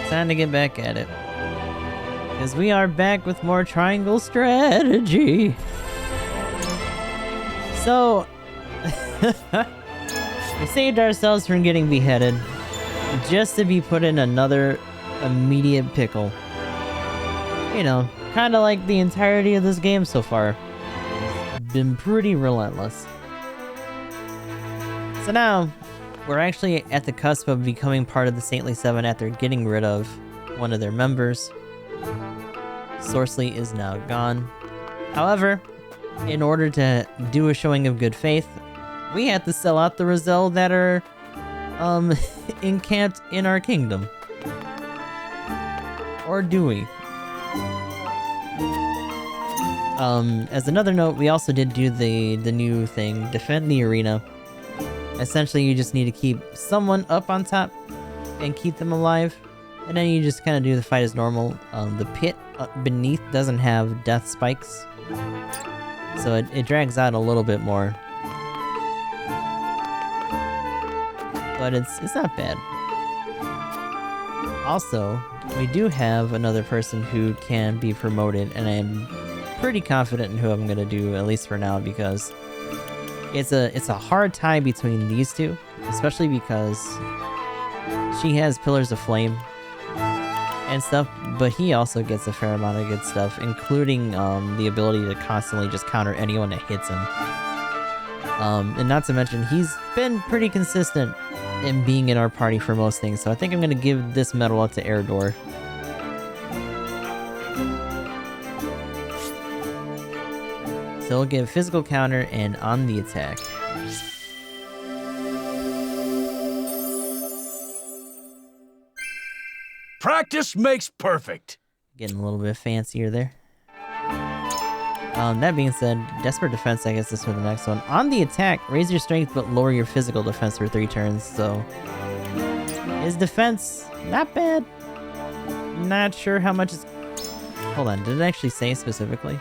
Time to get back at it. Because we are back with more triangle strategy. So, we saved ourselves from getting beheaded just to be put in another immediate pickle. You know, kind of like the entirety of this game so far. It's been pretty relentless. So now, we're actually at the cusp of becoming part of the Saintly Seven after getting rid of one of their members. Sorceley is now gone. However, in order to do a showing of good faith, we had to sell out the Roselle that are encamped in our kingdom. Or do we? As another note, we also did do the new thing, defend the arena. Essentially, you just need to keep someone up on top and keep them alive. And then you just kind of do the fight as normal. The pit beneath doesn't have death spikes. So it drags out a little bit more. But it's not bad. Also, we do have another person who can be promoted, and I'm pretty confident in who I'm gonna do, at least for now, because it's a hard tie between these two, especially because she has Pillars of Flame and stuff, but he also gets a fair amount of good stuff, including the ability to constantly just counter anyone that hits him. And not to mention, he's been pretty consistent in being in our party for most things, so I think I'm gonna give this medal up to Erdor. So he'll get physical counter and on the attack. Practice makes perfect. Getting a little bit fancier there. That being said, Desperate Defense, I guess this for the next one. On the attack, raise your strength but lower your physical defense for 3 turns, so... his defense, not bad. Not sure how much is... Hold on, did it actually say specifically?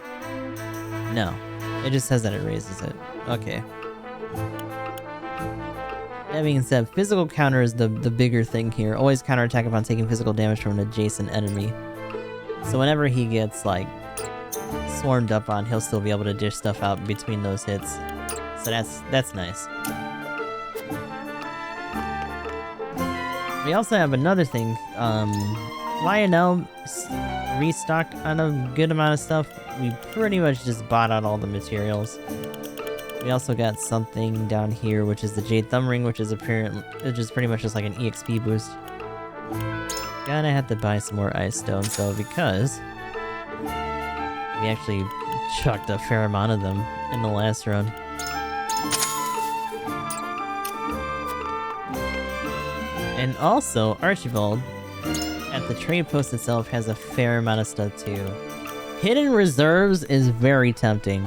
No. It just says that it raises it. Okay. That being said, physical counter is the bigger thing here. Always counterattack upon taking physical damage from an adjacent enemy. So whenever he gets, like, swarmed up on, he'll still be able to dish stuff out between those hits. So that's nice. We also have another thing. Lionel restocked on a good amount of stuff. We pretty much just bought out all the materials. We also got something down here, which is the Jade Thumb Ring, which is pretty much just like an EXP boost. Gonna have to buy some more Ice Stones though, because we actually chucked a fair amount of them in the last run. And also, Archibald, at the trade post itself, has a fair amount of stuff too. Hidden Reserves is very tempting.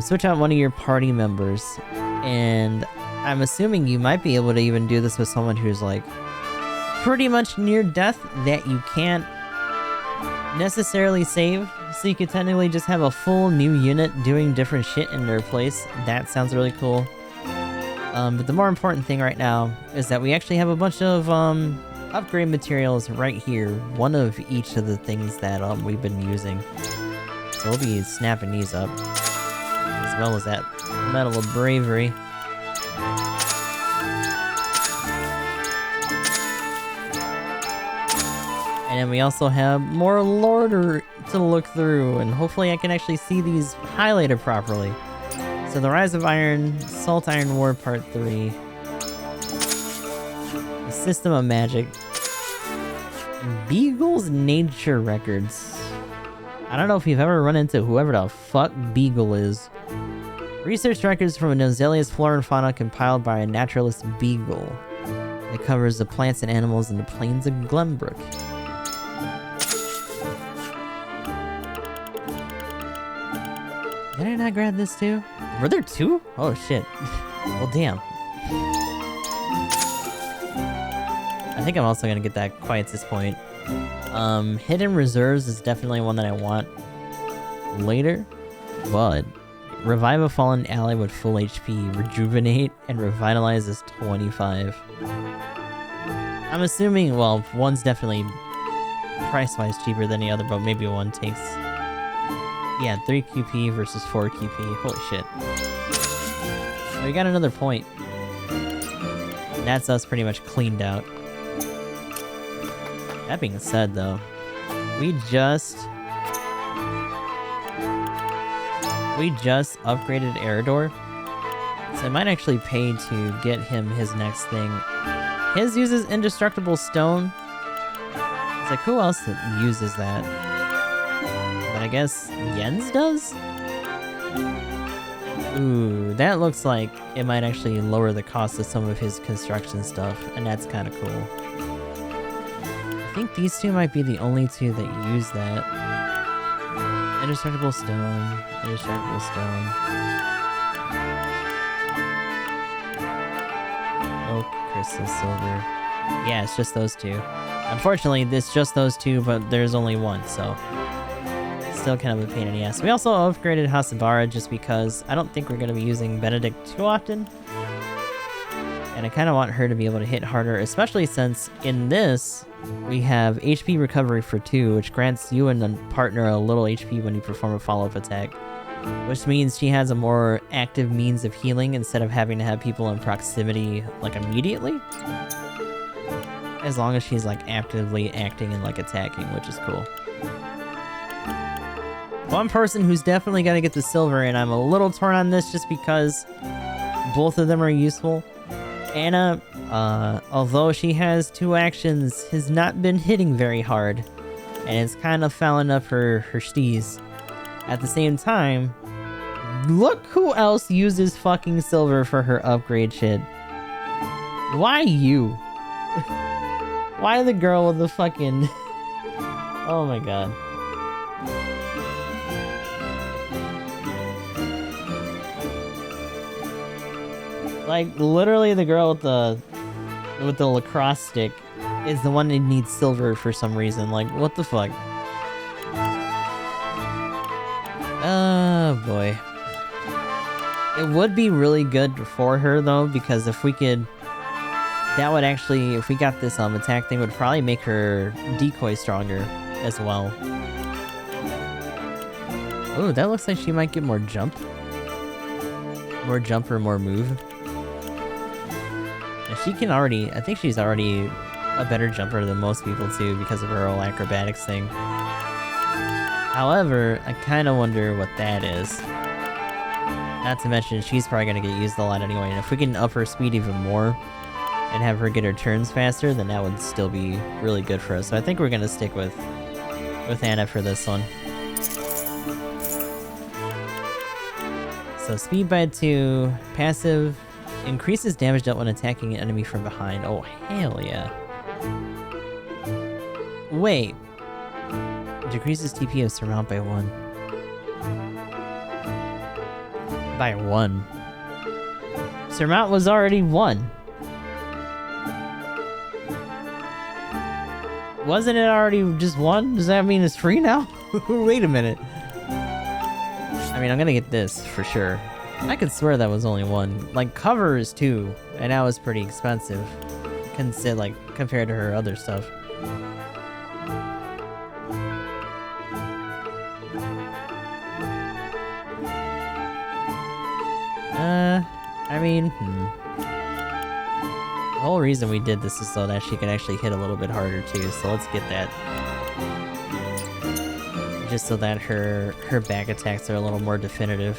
Switch out one of your party members, and I'm assuming you might be able to even do this with someone who's like pretty much near death that you can't necessarily save, so you could technically just have a full new unit doing different shit in their place. That sounds really cool. But the more important thing right now is that we actually have a bunch of upgrade materials right here, one of each of the things that we've been using. So we'll be snapping these up, as well as that Medal of Bravery. And then we also have more lore to look through, and hopefully I can actually see these highlighted properly. So the Rise of Iron, Salt Iron War Part 3, the System of Magic, Beagle's Nature Records. I don't know if you've ever run into whoever the fuck Beagle is. Research records from a Nozelia's flora and fauna compiled by a naturalist Beagle. It covers the plants and animals in the plains of Glenbrook. Did I not grab this too? Were there 2? Oh shit. Well, damn. I think I'm also gonna get that Quiet's Point. Hidden Reserves is definitely one that I want later, but revive a fallen ally with full HP, rejuvenate, and revitalize is 25. I'm assuming, well, one's definitely price-wise cheaper than the other, but maybe one takes... Yeah, 3 QP versus 4 QP. Holy shit. We got another point. That's us pretty much cleaned out. That being said, though, we just upgraded Eridor, so it might actually pay to get him his next thing. His uses indestructible stone. It's like, who else that uses that? But I guess Jens does? Ooh, that looks like it might actually lower the cost of some of his construction stuff, and that's kind of cool. I think these two might be the only two that use that. Indestructible stone, indestructible stone. Oak, crystal, silver. Yeah, it's just those two. Unfortunately, it's just those two, but there's only one, so... Still kind of a pain in the ass. We also upgraded Hasabara just because I don't think we're going to be using Benedict too often. And I kind of want her to be able to hit harder, especially since in this, we have HP recovery for 2, which grants you and the partner a little HP when you perform a follow-up attack. Which means she has a more active means of healing instead of having to have people in proximity, like, immediately. As long as she's, like, actively acting and, like, attacking, which is cool. One person who's definitely got to get the silver, and I'm a little torn on this just because both of them are useful. Anna, although she has 2 actions, has not been hitting very hard, and it's kind of fouling up her steez. At the same time, look who else uses fucking silver for her upgrade shit. Why you? Why the girl with the fucking... Oh my god. Like, literally the girl with the lacrosse stick is the one that needs silver for some reason. Like, what the fuck? Oh, boy. It would be really good for her, though, because if we could... That would actually, if we got this attack thing, would probably make her decoy stronger as well. Oh, that looks like she might get more jump. More jump or more move. And she can already, I think she's already a better jumper than most people too because of her whole acrobatics thing. However, I kind of wonder what that is. Not to mention, she's probably going to get used a lot anyway, and if we can up her speed even more and have her get her turns faster, then that would still be really good for us. So I think we're going to stick with Anna for this one. So speed by 2, passive, increases damage dealt when attacking an enemy from behind. Oh, hell yeah. Wait. Decreases TP of surmount by 1. By 1. Surmount was already 1. Wasn't it already just 1? Does that mean it's free now? Wait a minute. I mean, I'm gonna get this for sure. I could swear that was only 1. Like, cover is 2, and that was pretty expensive. Compared to her other stuff. I mean, The whole reason we did this is so that she can actually hit a little bit harder too, so let's get that. Just so that her back attacks are a little more definitive.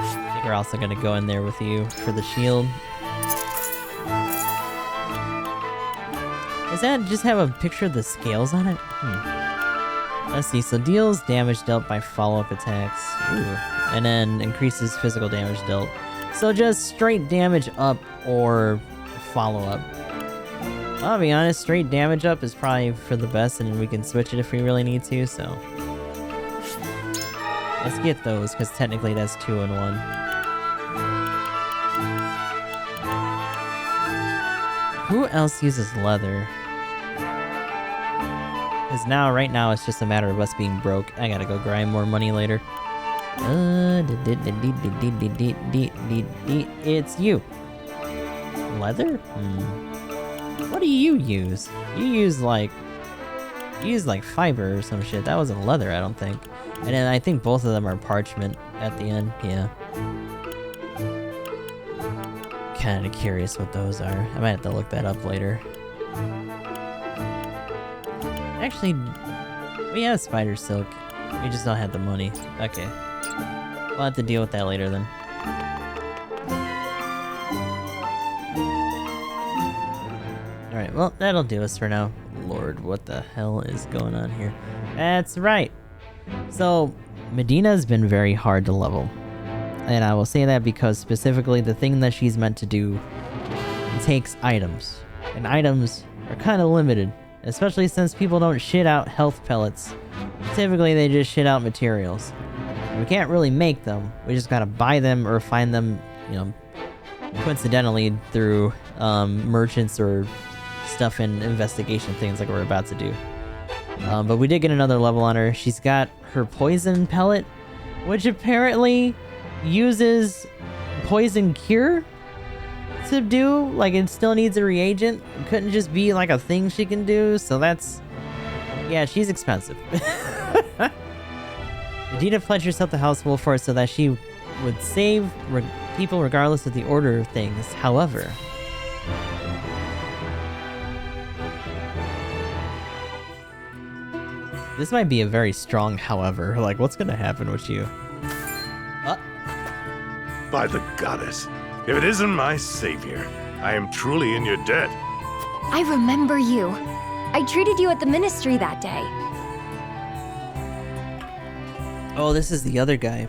I think we're also gonna go in there with you for the shield. Does that just have a picture of the scales on it? Let's see, so deals damage dealt by follow-up attacks. Ooh. And then increases physical damage dealt. So just straight damage up or follow-up. I'll be honest, straight damage up is probably for the best, and we can switch it if we really need to, so... Let's get those, because technically that's 2 in 1. Who else uses leather? Because right now, it's just a matter of us being broke. I gotta go grind more money later. It's you. Leather? What do you use? You use like fiber or some shit. That wasn't leather, I don't think. And then I think both of them are parchment at the end. Yeah. Kind of curious what those are. I might have to look that up later. Actually, we have spider silk. We just don't have the money. Okay. We'll have to deal with that later then. Alright, well, that'll do us for now. Lord, what the hell is going on here? That's right. So, Medina's been very hard to level. And I will say that because specifically the thing that she's meant to do takes items. And items are kind of limited. Especially since people don't shit out health pellets. Typically they just shit out materials. We can't really make them. We just gotta buy them or find them, you know, coincidentally through merchants or stuff in investigation things like we're about to do. But we did get another level on her. She's got her poison pellet, which apparently uses poison cure to do. Like, it still needs a reagent. It couldn't just be like a thing she can do. So that's, yeah, she's expensive. Medina pledged herself to House Wolford so that she would save people regardless of the order of things. However, this might be a very strong however. Like, what's gonna happen with you? By the goddess, if it isn't my savior, I am truly in your debt. I remember you. I treated you at the ministry that day. Oh, this is the other guy.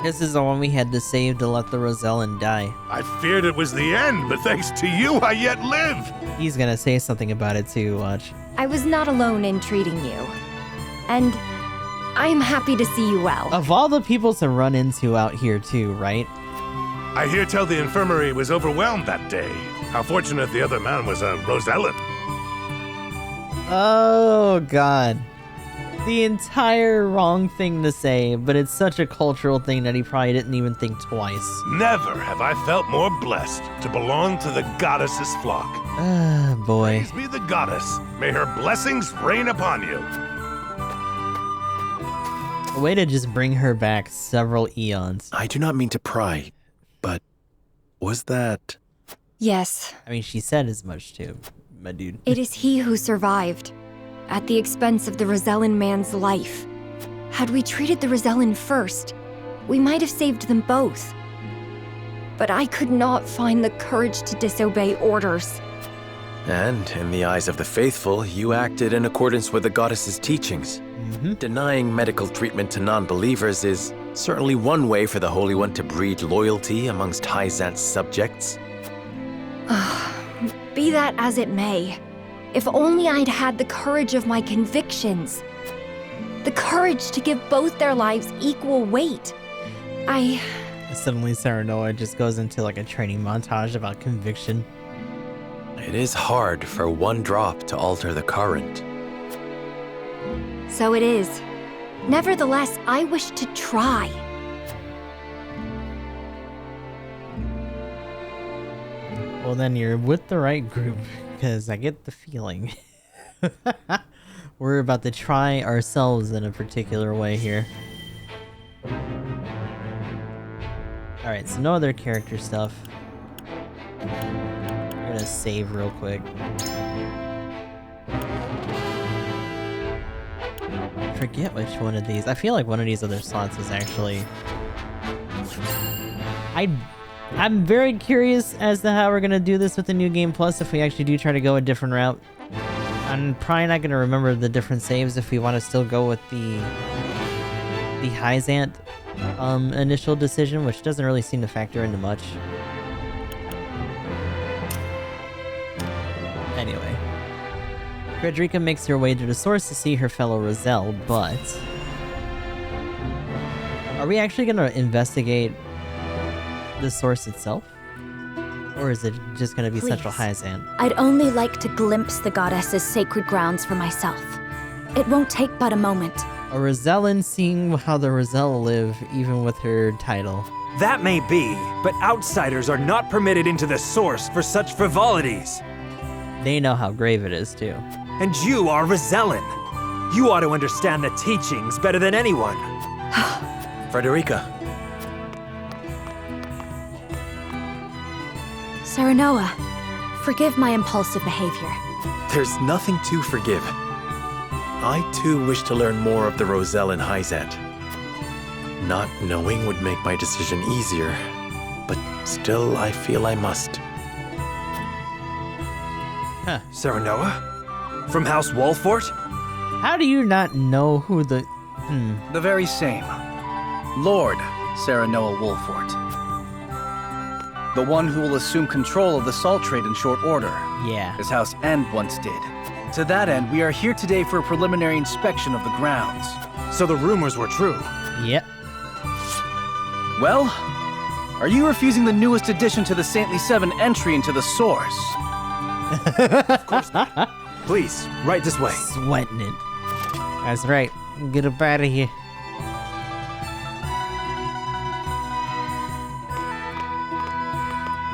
This is the one we had to save to let the Rosellan die. I feared it was the end, but thanks to you, I yet live. He's gonna say something about it too, watch. I was not alone in treating you. And I am happy to see you well. Of all the people to run into out here too, right? I hear tell the infirmary was overwhelmed that day. How fortunate the other man was a Rosellan. Oh, God. The entire wrong thing to say, but it's such a cultural thing that he probably didn't even think twice. Never have I felt more blessed to belong to the goddess's flock. Ah, boy. Praise be the goddess. May her blessings rain upon you. A way to just bring her back several eons. I do not mean to pry, but was that... Yes. I mean, she said as much too, my dude. It is he who survived, at the expense of the Rosellan man's life. Had we treated the Rosellan first, we might have saved them both. But I could not find the courage to disobey orders. And in the eyes of the faithful, you acted in accordance with the goddess's teachings. Denying medical treatment to non-believers is certainly one way for the Holy One to breed loyalty amongst Hyzant's subjects. Be that as it may, if only I'd had the courage of my convictions. The courage to give both their lives equal weight. Suddenly Sarah Noah just goes into like a training montage about conviction. It is hard for one drop to alter the current. So it is. Nevertheless, I wish to try. Well, then you're with the right group, because I get the feeling we're about to try ourselves in a particular way here. Alright, so no other character stuff. I'm gonna save real quick. I forget which one of these. I feel like one of these other slots is actually... I'm very curious as to how we're gonna do this with the New Game Plus if we actually do try to go a different route. I'm probably not gonna remember the different saves if we want to still go with the Hyzant initial decision, which doesn't really seem to factor into much. Anyway, Frederica makes her way to the source to see her fellow Roselle, but are we actually gonna investigate the source itself? Or is it just gonna be Please. Central Hyzant? I'd only like to glimpse the goddess's sacred grounds for myself. It won't take but a moment. A Rosellan seeing how the Roselle live, even with her title. That may be, but outsiders are not permitted into the source for such frivolities. They know how grave it is, too. And you are Roselyn. You ought to understand the teachings better than anyone. Frederica. Serenoa, forgive my impulsive behavior. There's nothing to forgive. I too wish to learn more of the Roselle and Hyzet. Not knowing would make my decision easier, but still I feel I must. Serenoa? From House Walfort? How do you not know who the... The very same. Lord Serenoa Wolfort. The one who will assume control of the salt trade in short order. Yeah. As House End once did. To that end, we are here today for a preliminary inspection of the grounds. So the rumors were true. Yep. Well, are you refusing the newest addition to the Saintly Seven entry into the source? Of course not. Please, right this way. Sweating it. That's right. Get up out of here.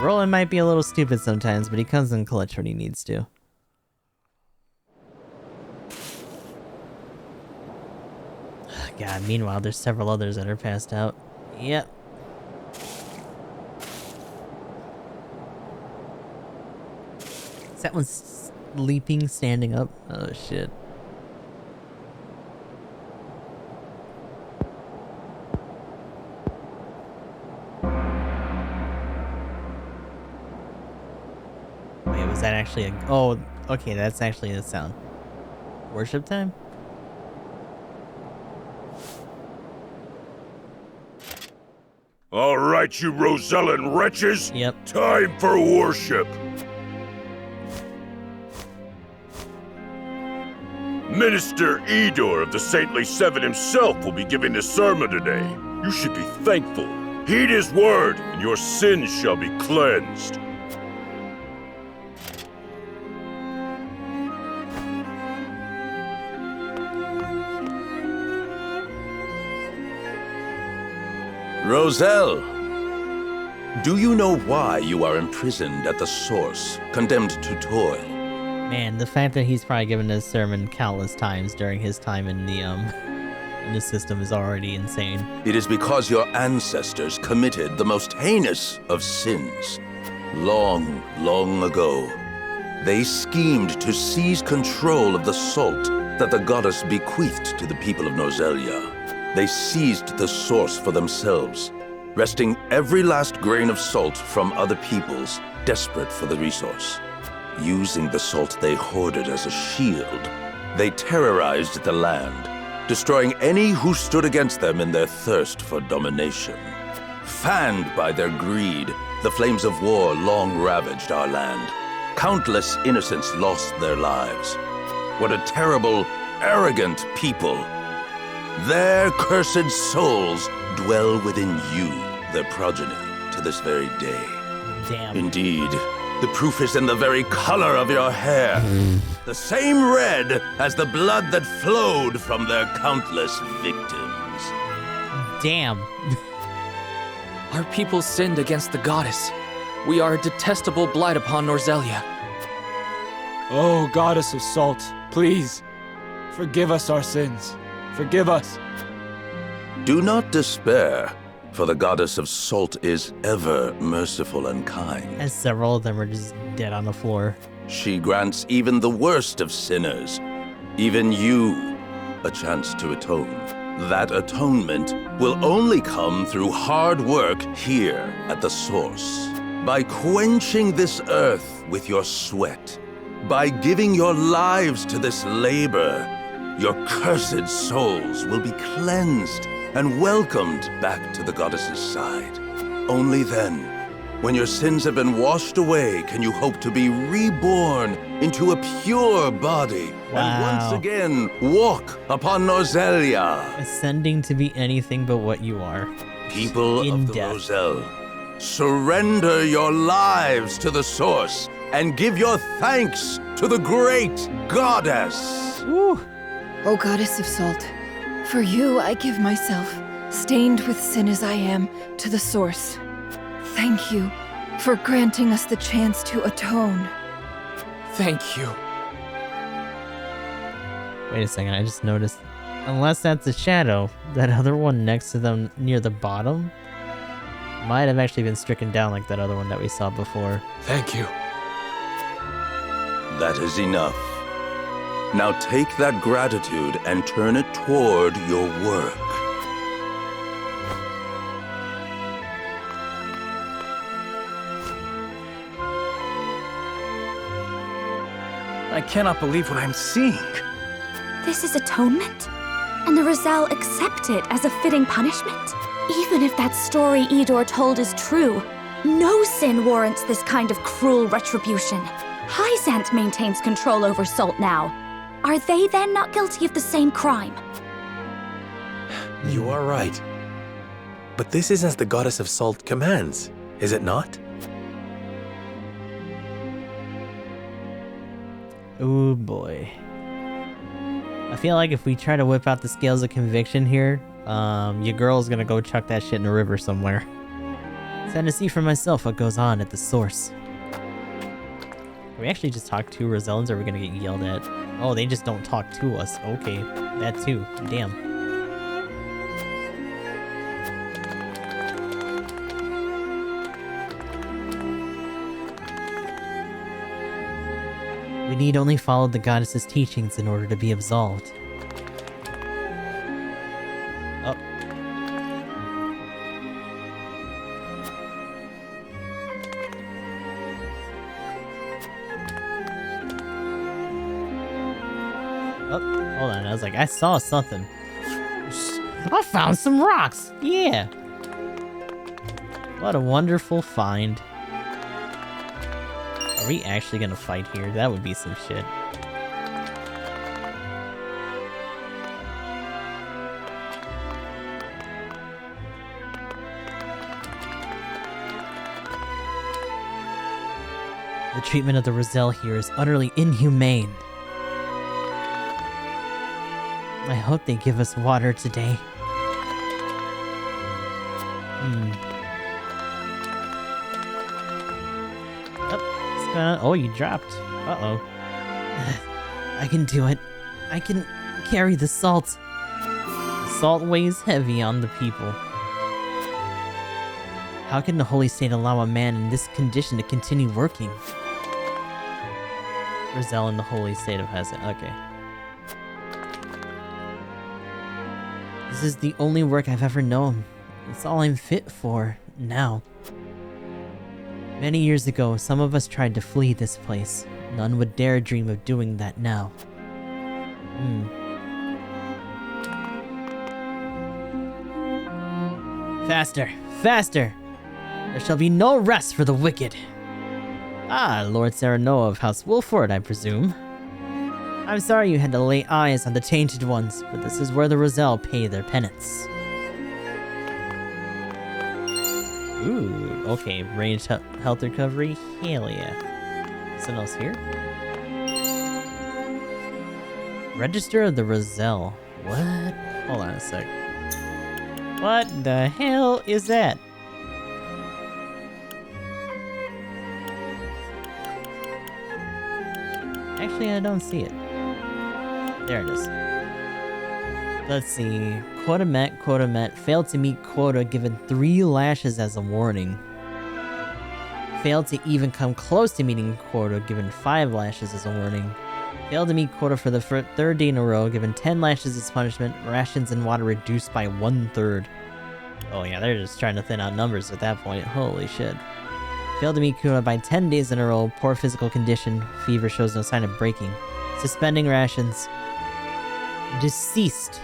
Roland might be a little stupid sometimes, but he comes in clutch when he needs to. God, meanwhile, there's several others that are passed out. Yep. Is that one sleeping, standing up? Oh, shit. Wait, was that actually a... Oh, okay, that's actually a sound. Worship time? All right, you Rosellan wretches. Yep. Time for worship. Minister Edor of the Saintly Seven himself will be giving the sermon today. You should be thankful. Heed his word, and your sins shall be cleansed. Roselle, do you know why you are imprisoned at the source, condemned to toil? Man, the fact that he's probably given his sermon countless times during his time in the system is already insane. It is because your ancestors committed the most heinous of sins. Long, long ago, they schemed to seize control of the salt that the goddess bequeathed to the people of Norzelia. They seized the source for themselves, wresting every last grain of salt from other peoples, desperate for the resource. Using the salt they hoarded as a shield, they terrorized the land, destroying any who stood against them in their thirst for domination. Fanned by their greed, the flames of war long ravaged our land. Countless innocents lost their lives. What a terrible, arrogant people! Their cursed souls dwell within you, their progeny, to this very day. Damn. Indeed, the proof is in the very color of your hair. The same red as the blood that flowed from their countless victims. Damn. Our people sinned against the goddess. We are a detestable blight upon Norzelia. Oh, goddess of salt, please, forgive us our sins. Forgive us. Do not despair, for the goddess of salt is ever merciful and kind. As several of them are just dead on the floor. She grants even the worst of sinners, even you, a chance to atone. That atonement will only come through hard work here at the source. By quenching this earth with your sweat, by giving your lives to this labor, your cursed souls will be cleansed and welcomed back to the goddess's side. Only then, when your sins have been washed away, can you hope to be reborn into a pure body and once again walk upon Norzelia. Ascending to be anything but what you are. People In of the death. Roselle, surrender your lives to the source and give your thanks to the great goddess. Woo. O goddess of salt, for you I give myself. stained with sin as I am, to the source. Thank you for granting us the chance to atone. Thank you. Wait a second, I just noticed. Unless that's a shadow, that other one next to them near the bottom might have actually been stricken down like that other one that we saw before. Thank you. That is enough. Now take that gratitude and turn it toward your work. I cannot believe what I'm seeing. This is atonement? And the Roselle accept it as a fitting punishment? Even if that story Idor told is true, no sin warrants this kind of cruel retribution. Hyzant maintains control over Salt now. Are they then not guilty of the same crime? You are right. But this is as the goddess of salt commands, is it not? Oh boy. I feel like if we try to whip out the scales of conviction here, your girl's gonna go chuck that shit in a river somewhere. Time to see for myself what goes on at the source. Can we actually just talk to Rosellans, or are we gonna get yelled at? Oh, they just don't talk to us. Okay, that too. Damn. We need only follow the goddess's teachings in order to be absolved. Oh. Oh, hold on. I was like, I saw something. I found some rocks! Yeah! What a wonderful find. Are we actually gonna fight here? That would be some shit. The treatment of the Roselle here is utterly inhumane. I hope they give us water today. Oh, you dropped. Uh-oh. I can do it. I can carry the salt. The salt weighs heavy on the people. How can the Holy State allow a man in this condition to continue working? Roselle in the Holy State of Hesed. Okay. This is the only work I've ever known. It's all I'm fit for now. Many years ago, some of us tried to flee this place. None would dare dream of doing that now. Faster! Faster! There shall be no rest for the wicked! Ah, Lord Serenoa of House Wolford, I presume. I'm sorry you had to lay eyes on the tainted ones, but this is where the Roselle pay their penance. Ooh, okay, ranged health recovery, hell yeah. Something else here? Register of the Roselle. What? Hold on a sec. What the hell is that? Actually, I don't see it. There it is. Let's see. Quota met. Failed to meet quota, given 3 lashes as a warning. Failed to even come close to meeting quota, given 5 lashes as a warning. Failed to meet quota for the 3rd day in a row, given 10 lashes as punishment. Rations and water reduced by 1/3. Oh yeah, they're just trying to thin out numbers at that point. Holy shit. Failed to meet quota by 10 days in a row. Poor physical condition. Fever shows no sign of breaking. Suspending rations. Deceased.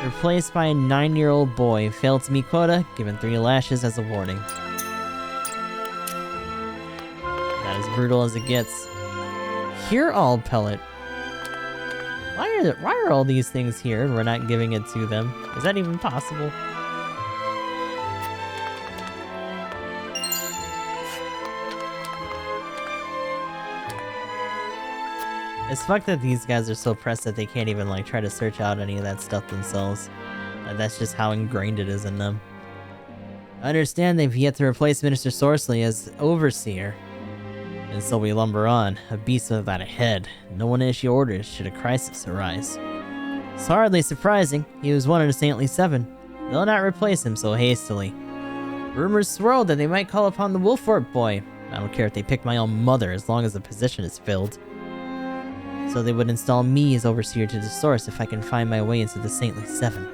Replaced by a 9-year-old boy. Failed to meet quota, given 3 lashes as a warning. That is brutal as it gets. Here all pellet. Why are all these things here and we're not giving it to them? Is that even possible? It's fucked that these guys are so pressed that they can't even like try to search out any of that stuff themselves. That's just how ingrained it is in them. I understand they've yet to replace Minister Sorcery as Overseer. And so we lumber on, a beast without a head. No one issue orders should a crisis arise. It's hardly surprising, he was one of the Saintly Seven. They'll not replace him so hastily. Rumors swirl that they might call upon the Wolfort boy. I don't care if they pick my own mother as long as the position is filled. So they would install me as Overseer to the source if I can find my way into the Saintly Seven.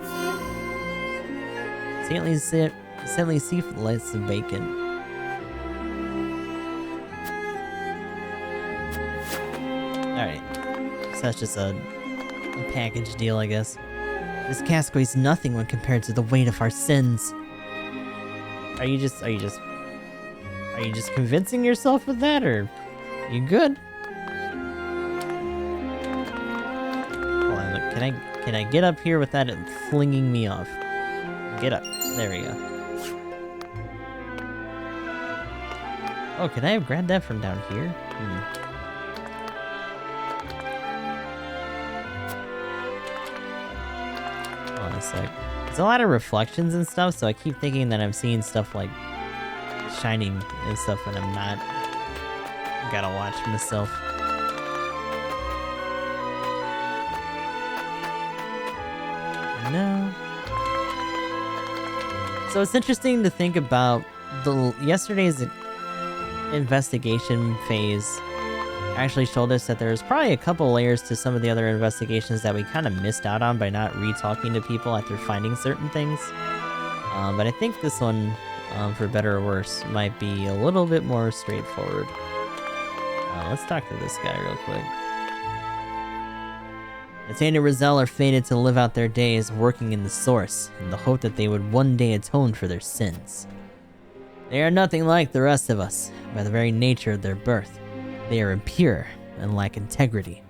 Saintly Seafood likes some bacon. Alright. So that's just a package deal, I guess. This cask weighs nothing when compared to the weight of our sins. Are you just convincing yourself with that, or you good? Hold on, look, can I get up here without it flinging me off? Get up. There we go. Oh, can I have grabbed that from down here? Hold on a sec. There's a lot of reflections and stuff, so I keep thinking that I'm seeing stuff like shining and stuff when I'm not. I gotta watch myself. No. So it's interesting to think about yesterday's investigation phase actually showed us that there's probably a couple layers to some of the other investigations that we kind of missed out on by not re-talking to people after finding certain things. But I think this one, for better or worse, might be a little bit more straightforward. Let's talk to this guy real quick. Nathaniel and Roselle are fated to live out their days working in the source, in the hope that they would one day atone for their sins. They are nothing like the rest of us, by the very nature of their birth. They are impure and lack integrity.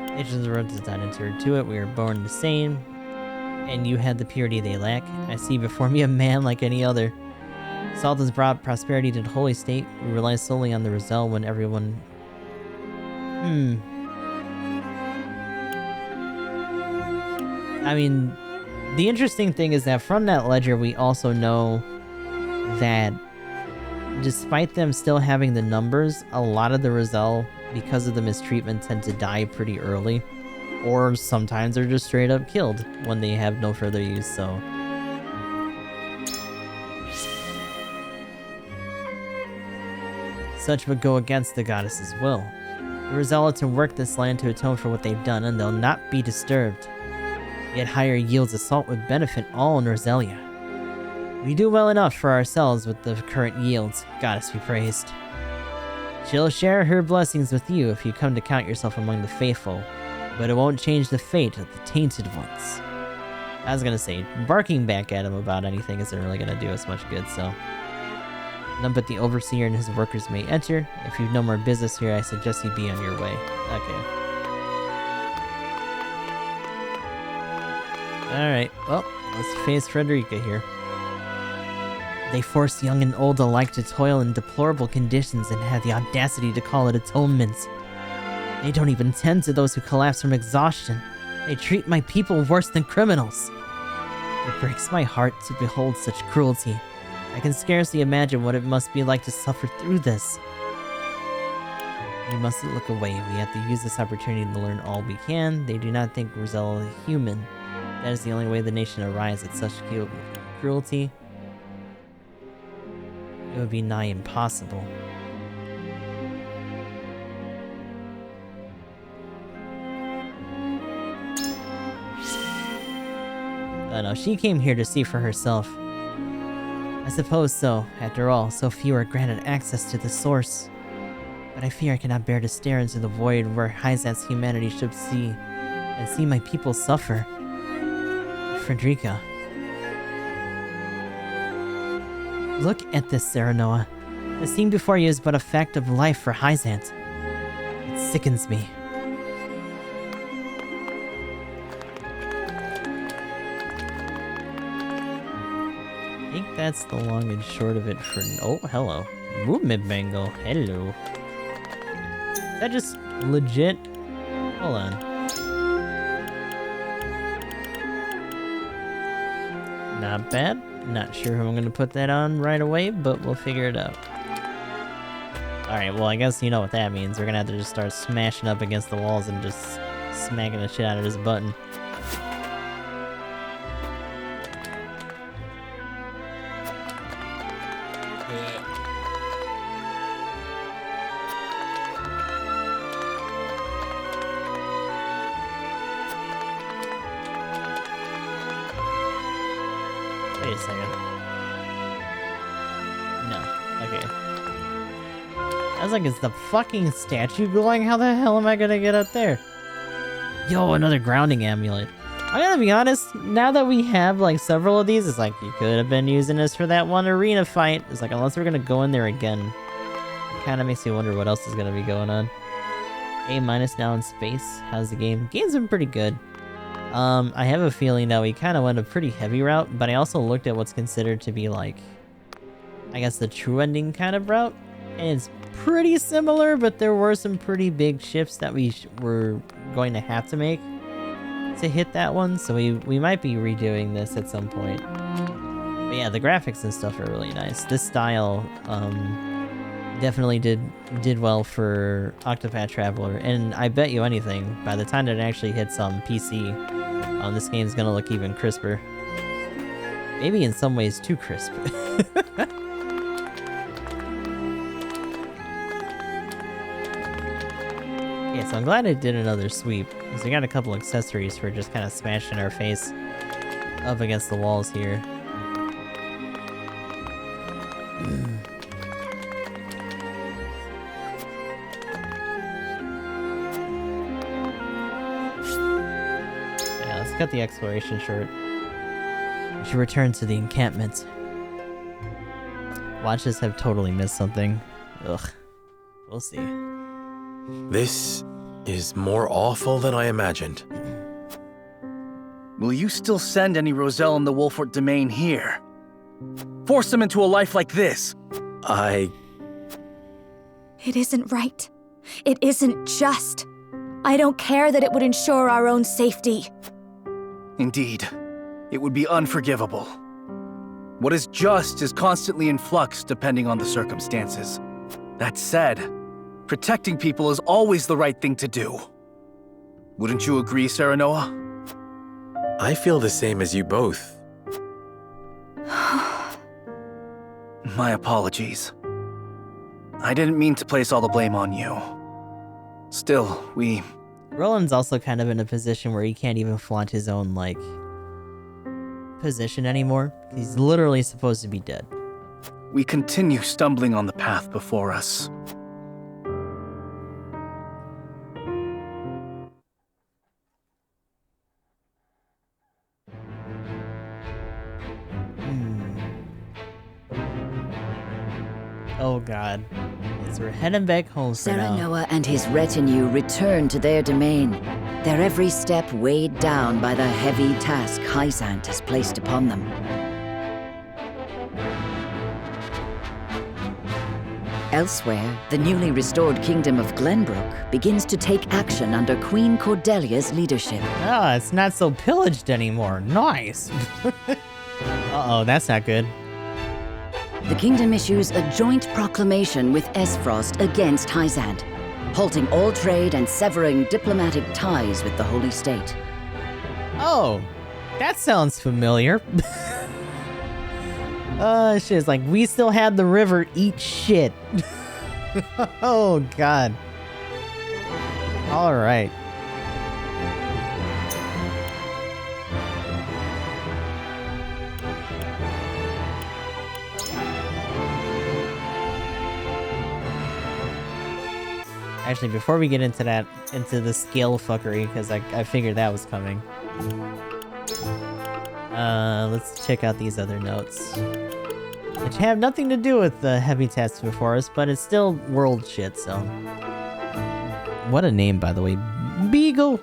Nature's road does not enter into it. We are born the same, and you had the purity they lack. I see before me a man like any other. Salt has brought prosperity to the holy state. We rely solely on the Roselle when everyone... I mean, the interesting thing is that from that ledger, we also know that despite them still having the numbers, a lot of the Roselle, because of the mistreatment, tend to die pretty early. Or sometimes they're just straight up killed when they have no further use, so... Such would go against the goddess's will. The Roselle are to work this land to atone for what they've done, and they'll not be disturbed. Yet higher yields of salt would benefit all in Roselia. We do well enough for ourselves with the current yields, goddess be praised. She'll share her blessings with you if you come to count yourself among the faithful, but it won't change the fate of the tainted ones. I was gonna say, barking back at him about anything isn't really gonna do us much good, so... None but the Overseer and his workers may enter. If you've no more business here, I suggest you be on your way. Okay. Alright, well, let's face Frederica here. They force young and old alike to toil in deplorable conditions and have the audacity to call it atonement. They don't even tend to those who collapse from exhaustion. They treat my people worse than criminals. It breaks my heart to behold such cruelty. I can scarcely imagine what it must be like to suffer through this. We mustn't look away. We have to use this opportunity to learn all we can. They do not think Roselle is human. That is the only way the nation arrives at such cruelty. It would be nigh impossible. Oh no, she came here to see for herself. I suppose so. After all, so few are granted access to the source. But I fear I cannot bear to stare into the void where Hyzant's humanity should see, and see my people suffer. Frederica. Look at this, Serenoa. The scene before you is but a fact of life for Hyzant. It sickens me. I think that's the long and short of it for... Oh, hello. Movement Bangle. Hello. Is that just legit? Hold on. Not bad. Not sure who I'm gonna put that on right away, but we'll figure it out. Alright, well I guess you know what that means. We're gonna have to just start smashing up against the walls and just smacking the shit out of this button. Wait a second. No. Okay. I was like, is the fucking statue glowing? How the hell am I gonna get up there? Yo, another grounding amulet. I gotta be honest, now that we have like several of these, it's like you could have been using this for that one arena fight. It's like, unless we're gonna go in there again, it kind of makes me wonder what else is gonna be going on. A- now in space. How's the game? Game's been pretty good. I have a feeling that we kind of went a pretty heavy route, but I also looked at what's considered to be like, I guess the true ending kind of route, and it's pretty similar, but there were some pretty big shifts that we were going to have to make to hit that one, so we might be redoing this at some point. But yeah, the graphics and stuff are really nice. This style definitely did well for Octopath Traveler, and I bet you anything, by the time that it actually hits on PC, this game's gonna look even crisper. Maybe in some ways too crisp. Yeah, so I'm glad I did another sweep, because we got a couple accessories for just kind of smashing our face up against the walls here. Cut the exploration short. We should return to the encampment. Watchers have totally missed something. Ugh. We'll see. This is more awful than I imagined. Will you still send any Roselle in the Wolfort domain here? Force them into a life like this? It isn't right. It isn't just. I don't care that it would ensure our own safety. Indeed, it would be unforgivable. What is just is constantly in flux depending on the circumstances. That said, protecting people is always the right thing to do. Wouldn't you agree, Serenoa? I feel the same as you both. My apologies. I didn't mean to place all the blame on you. Still, Roland's also kind of in a position where he can't even flaunt his own, like, position anymore. He's literally supposed to be dead. We continue stumbling on the path before us. Oh god. So we're heading back home for now. Serenoa and his retinue return to their domain, their every step weighed down by the heavy task Hysant has placed upon them. Elsewhere, the newly restored kingdom of Glenbrook begins to take action under Queen Cordelia's leadership. Oh, it's not so pillaged anymore. Nice. Uh-oh, that's not good. The kingdom issues a joint proclamation with Esfrost against Hysant, halting all trade and severing diplomatic ties with the Holy State. Oh, that sounds familiar. Shit, it's like, we still had the river eat shit. Oh, God. Alright. Actually, before we get into that, into the skill fuckery, because I figured that was coming. Let's check out these other notes. Which have nothing to do with the heavy tasks before us, but it's still world shit, so. What a name, by the way. Beagle!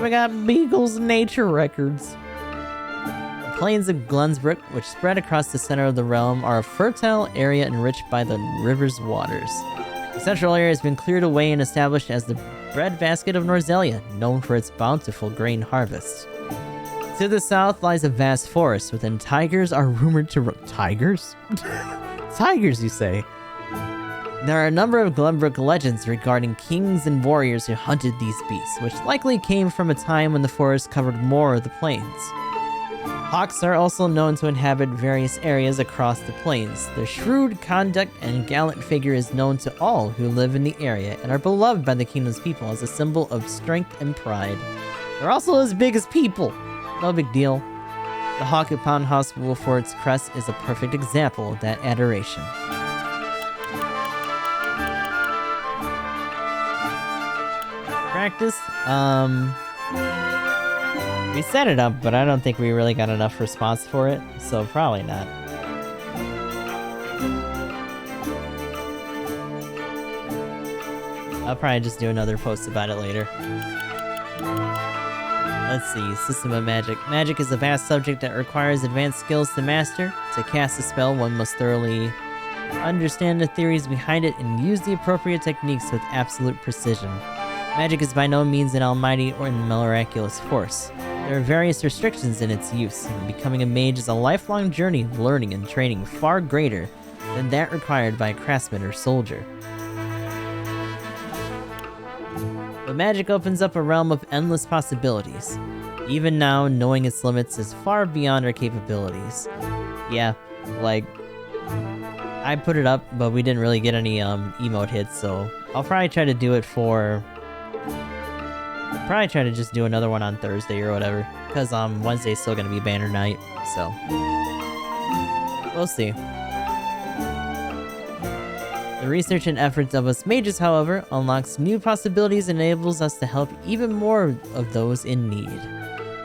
We got Beagle's Nature Records. The plains of Glunsbrook, which spread across the center of the realm, are a fertile area enriched by the river's waters. The central area has been cleared away and established as the breadbasket of Norzelia, known for its bountiful grain harvests. To the south lies a vast forest within tigers are rumored to tigers? Tigers, you say? There are a number of Glenbrook legends regarding kings and warriors who hunted these beasts, which likely came from a time when the forest covered more of the plains. Hawks are also known to inhabit various areas across the plains. Their shrewd conduct and gallant figure is known to all who live in the area and are beloved by the kingdom's people as a symbol of strength and pride. They're also as big as people. No big deal. The hawk upon House Wolfort's crest is a perfect example of that adoration. Practice? We set it up, but I don't think we really got enough response for it, so probably not. I'll probably just do another post about it later. Let's see, System of Magic. Magic is a vast subject that requires advanced skills to master. To cast a spell, one must thoroughly understand the theories behind it and use the appropriate techniques with absolute precision. Magic is by no means an almighty or miraculous force. There are various restrictions in its use, and becoming a mage is a lifelong journey of learning and training far greater than that required by a craftsman or soldier. But magic opens up a realm of endless possibilities. Even now, knowing its limits is far beyond our capabilities. Yeah, like, I put it up, but we didn't really get any emote hits, so I'll probably try to do it for... Probably try to just do another one on Thursday or whatever, because Wednesday's still gonna be banner night, so we'll see. The research and efforts of us mages, however, unlocks new possibilities and enables us to help even more of those in need.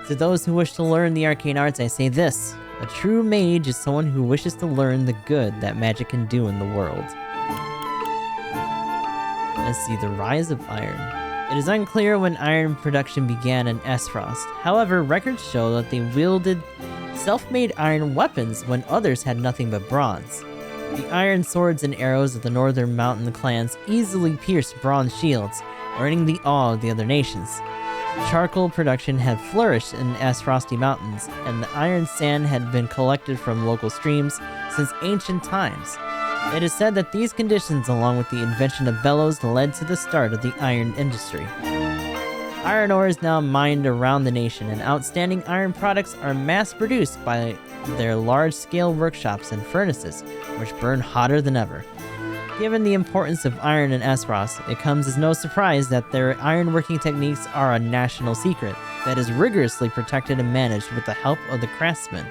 To those who wish to learn the arcane arts, I say this: a true mage is someone who wishes to learn the good that magic can do in the world. Let's see, the rise of iron. It is unclear when iron production began in Esfrost. However, records show that they wielded self-made iron weapons when others had nothing but bronze. The iron swords and arrows of the northern mountain clans easily pierced bronze shields, earning the awe of the other nations. Charcoal production had flourished in the Esfrosty Mountains, and the iron sand had been collected from local streams since ancient times. It is said that these conditions, along with the invention of bellows, led to the start of the iron industry. Iron ore is now mined around the nation, and outstanding iron products are mass-produced by their large-scale workshops and furnaces, which burn hotter than ever. Given the importance of iron in Esfrost, it comes as no surprise that their ironworking techniques are a national secret that is rigorously protected and managed with the help of the craftsmen.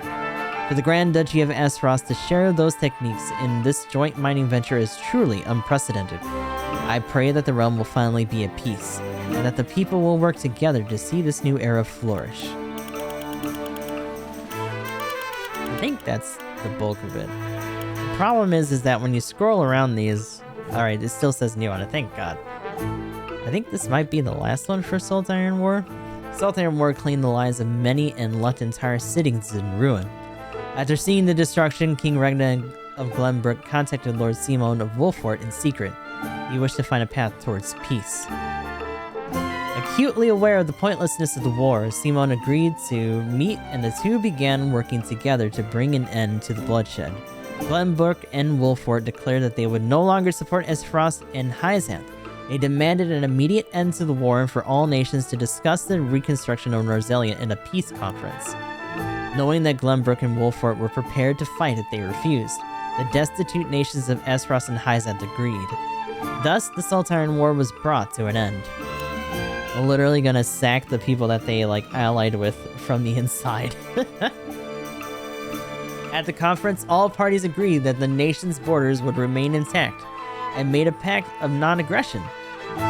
For the Grand Duchy of Esfrost to share those techniques in this joint mining venture is truly unprecedented. I pray that the realm will finally be at peace, and that the people will work together to see this new era flourish. I think that's the bulk of it. The problem is that when you scroll around these... Alright, it still says new on it, thank God. I think this might be the last one for Salt Iron War. Salt Iron War claimed the lives of many and left entire cities in ruin. After seeing the destruction, King Regna of Glenbrook contacted Lord Simon of Wolfort in secret. He wished to find a path towards peace. Acutely aware of the pointlessness of the war, Simon agreed to meet, and the two began working together to bring an end to the bloodshed. Glenbrook and Wolfort declared that they would no longer support Esfrost and Hyzanth. They demanded an immediate end to the war and for all nations to discuss the reconstruction of Norzelia in a peace conference. Knowing that Glenbrook and Wolfort were prepared to fight if they refused, the destitute nations of Esfrost and Hyzanth agreed. Thus, the Salt Iron War was brought to an end. We're literally gonna sack the people that they, allied with from the inside. At the conference, all parties agreed that the nation's borders would remain intact, and made a pact of non-aggression.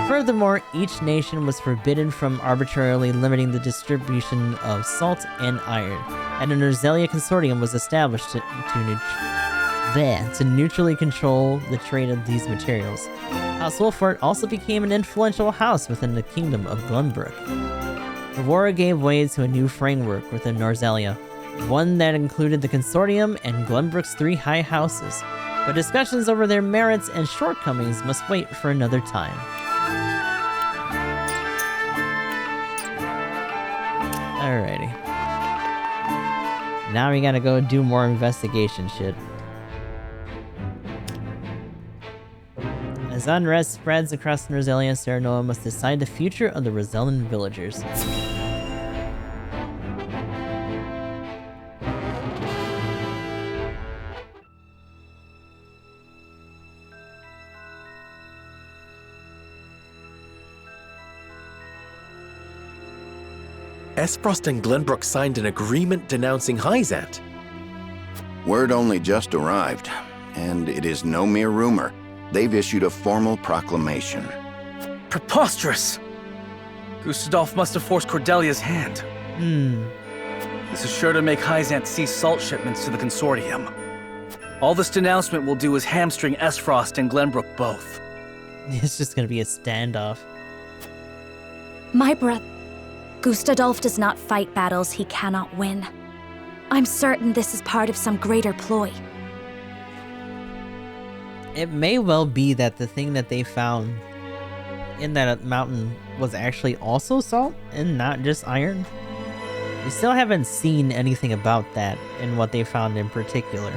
Furthermore, each nation was forbidden from arbitrarily limiting the distribution of salt and iron, and a Norzelia consortium was established to neutrally control the trade of these materials. House Wolfort also became an influential house within the kingdom of Glenbrook. The war gave way to a new framework within Norzelia, one that included the consortium and Glenbrook's 3 high houses, but discussions over their merits and shortcomings must wait for another time. Alrighty. Now we gotta go do more investigation shit. As unrest spreads across Roselia, Serenoa must decide the future of the Rosellan villagers. Esfrost and Glenbrook signed an agreement denouncing Hyzant. Word only just arrived, and it is no mere rumor. They've issued a formal proclamation. Preposterous! Gustadolf must have forced Cordelia's hand. This is sure to make Hyzant cease salt shipments to the consortium. All this denouncement will do is hamstring Esfrost and Glenbrook both. It's just gonna be a standoff. My brother, Gustadolf does not fight battles he cannot win. I'm certain this is part of some greater ploy. It may well be that the thing that they found in that mountain was actually also salt and not just iron. We still haven't seen anything about that and what they found in particular.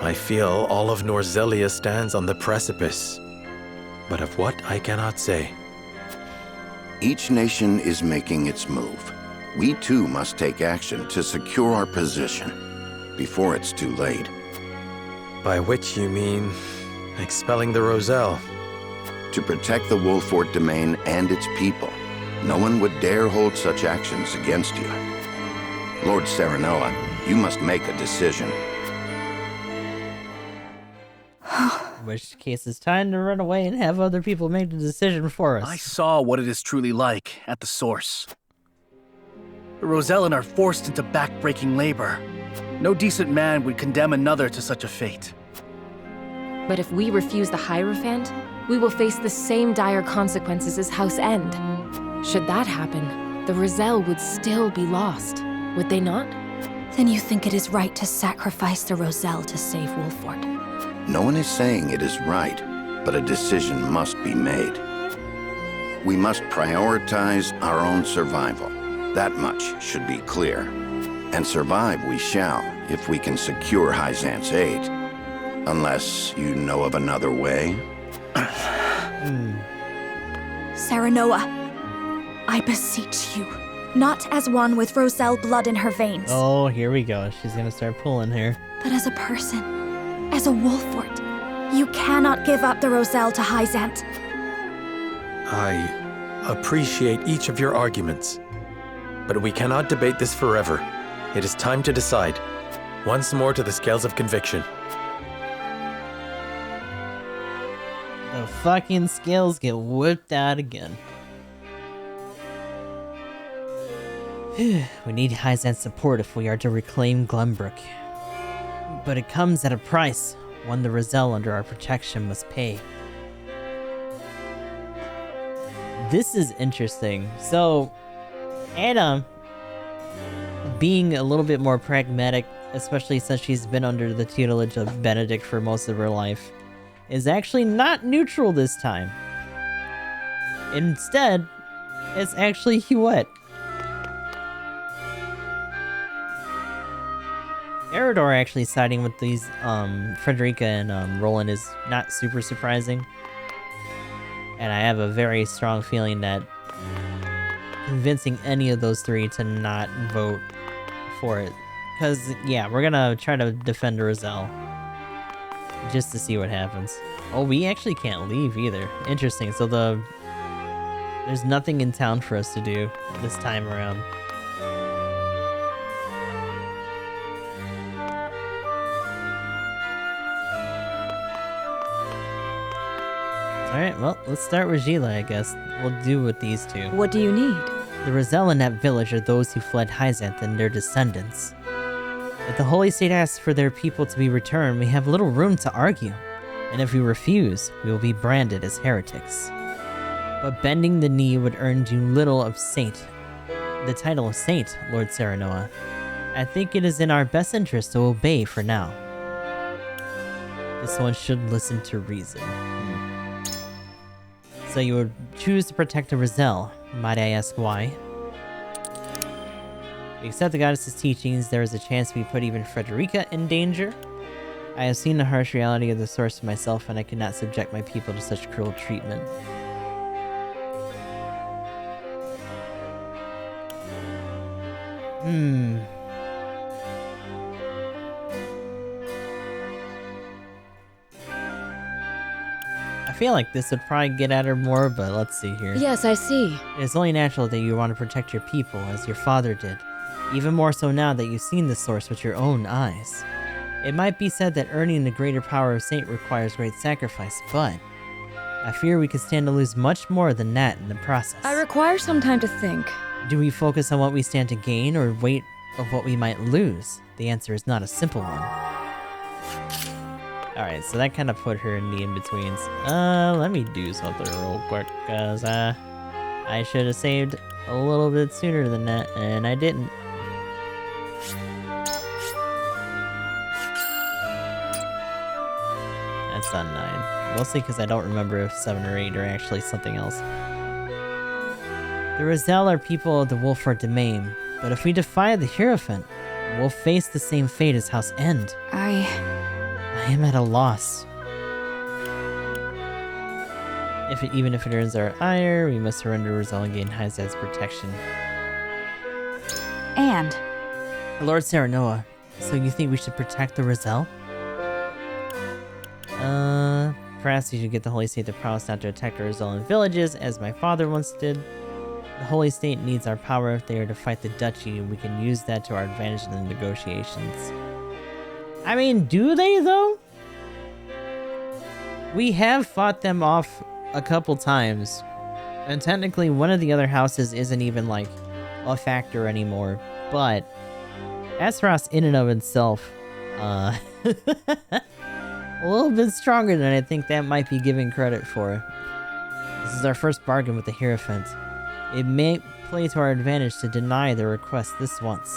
I feel all of Norzelia stands on the precipice, but of what I cannot say. Each nation is making its move. We too must take action to secure our position before it's too late. By which you mean expelling the Roselle? To protect the Wolfort domain and its people. No one would dare hold such actions against you. Lord Serenoa, you must make a decision. In which case it's time to run away and have other people make the decision for us. I saw what it is truly like at the source. The Rosellan are forced into back-breaking labor. No decent man would condemn another to such a fate. But if we refuse the Hierophant, we will face the same dire consequences as House End. Should that happen, the Roselle would still be lost, would they not? Then you think it is right to sacrifice the Roselle to save Wolfort? No one is saying it is right, but a decision must be made. We must prioritize our own survival. That much should be clear. And survive we shall, if we can secure Hyzant's aid. Unless you know of another way? Serenoa, I beseech you, not as one with Roselle blood in her veins. Oh, here we go. She's gonna start pulling here. But as a person, as a Wolfort, you cannot give up the Roselle to Hyzant. I appreciate each of your arguments, but we cannot debate this forever. It is time to decide. Once more to the scales of conviction. The fucking scales get whipped out again. We need Hyzant's support if we are to reclaim Glenbrook. But it comes at a price, one the Roselle under our protection must pay. This is interesting. So, Anna, being a little bit more pragmatic, especially since she's been under the tutelage of Benedict for most of her life, is actually not neutral this time. Instead, it's actually Huet. Eridor actually siding with these, Frederica and Roland is not super surprising. And I have a very strong feeling that convincing any of those three to not vote for it. Because, yeah, we're gonna try to defend Roselle. Just to see what happens. Oh, we actually can't leave either. Interesting, so there's nothing in town for us to do this time around. Alright, well, let's start with Gila, I guess. We'll do with these two. What do you need? The Roselle in that village are those who fled Hyzant and their descendants. If the Holy State asks for their people to be returned, we have little room to argue. And if we refuse, we will be branded as heretics. But bending the knee would earn you little of saint. The title of saint, Lord Serenoa. I think it is in our best interest to obey for now. This one should listen to reason. So you would choose to protect the Roselle. Might I ask why? we accept the goddess's teachings, there is a chance we put even Frederica in danger. I have seen the harsh reality of the source for myself, and I cannot subject my people to such cruel treatment. I feel like this would probably get at her more, but let's see here. Yes, I see. It is only natural that you want to protect your people, as your father did. Even more so now that you've seen the source with your own eyes. It might be said that earning the greater power of Saint requires great sacrifice, but I fear we could stand to lose much more than that in the process. I require some time to think. Do we focus on what we stand to gain, or wait of what we might lose? The answer is not a simple one. Alright, so that kind of put her in the in-betweens. Let me do something real quick, cause I should have saved a little bit sooner than that, and I didn't. That's on 9. Mostly because I don't remember if 7 or 8 are actually something else. The Roselle are people of the Wolford domain, but if we defy the Hierophant, we'll face the same fate as House End. I am at a loss. Even if it earns our ire, we must surrender Roselle and gain Hyzad's protection. And? Lord Serenoa, so you think we should protect the Roselle? Perhaps you should get the Holy State to promise not to attack the Rosellan villages, as my father once did. The Holy State needs our power if they are to fight the Duchy, and we can use that to our advantage in the negotiations. I mean, do they, though? We have fought them off a couple times, and technically one of the other houses isn't even, like, a factor anymore, but Azeroth in and of itself, a little bit stronger than I think that might be given credit for. This is our first bargain with the Hierophant. It may play to our advantage to deny their request this once.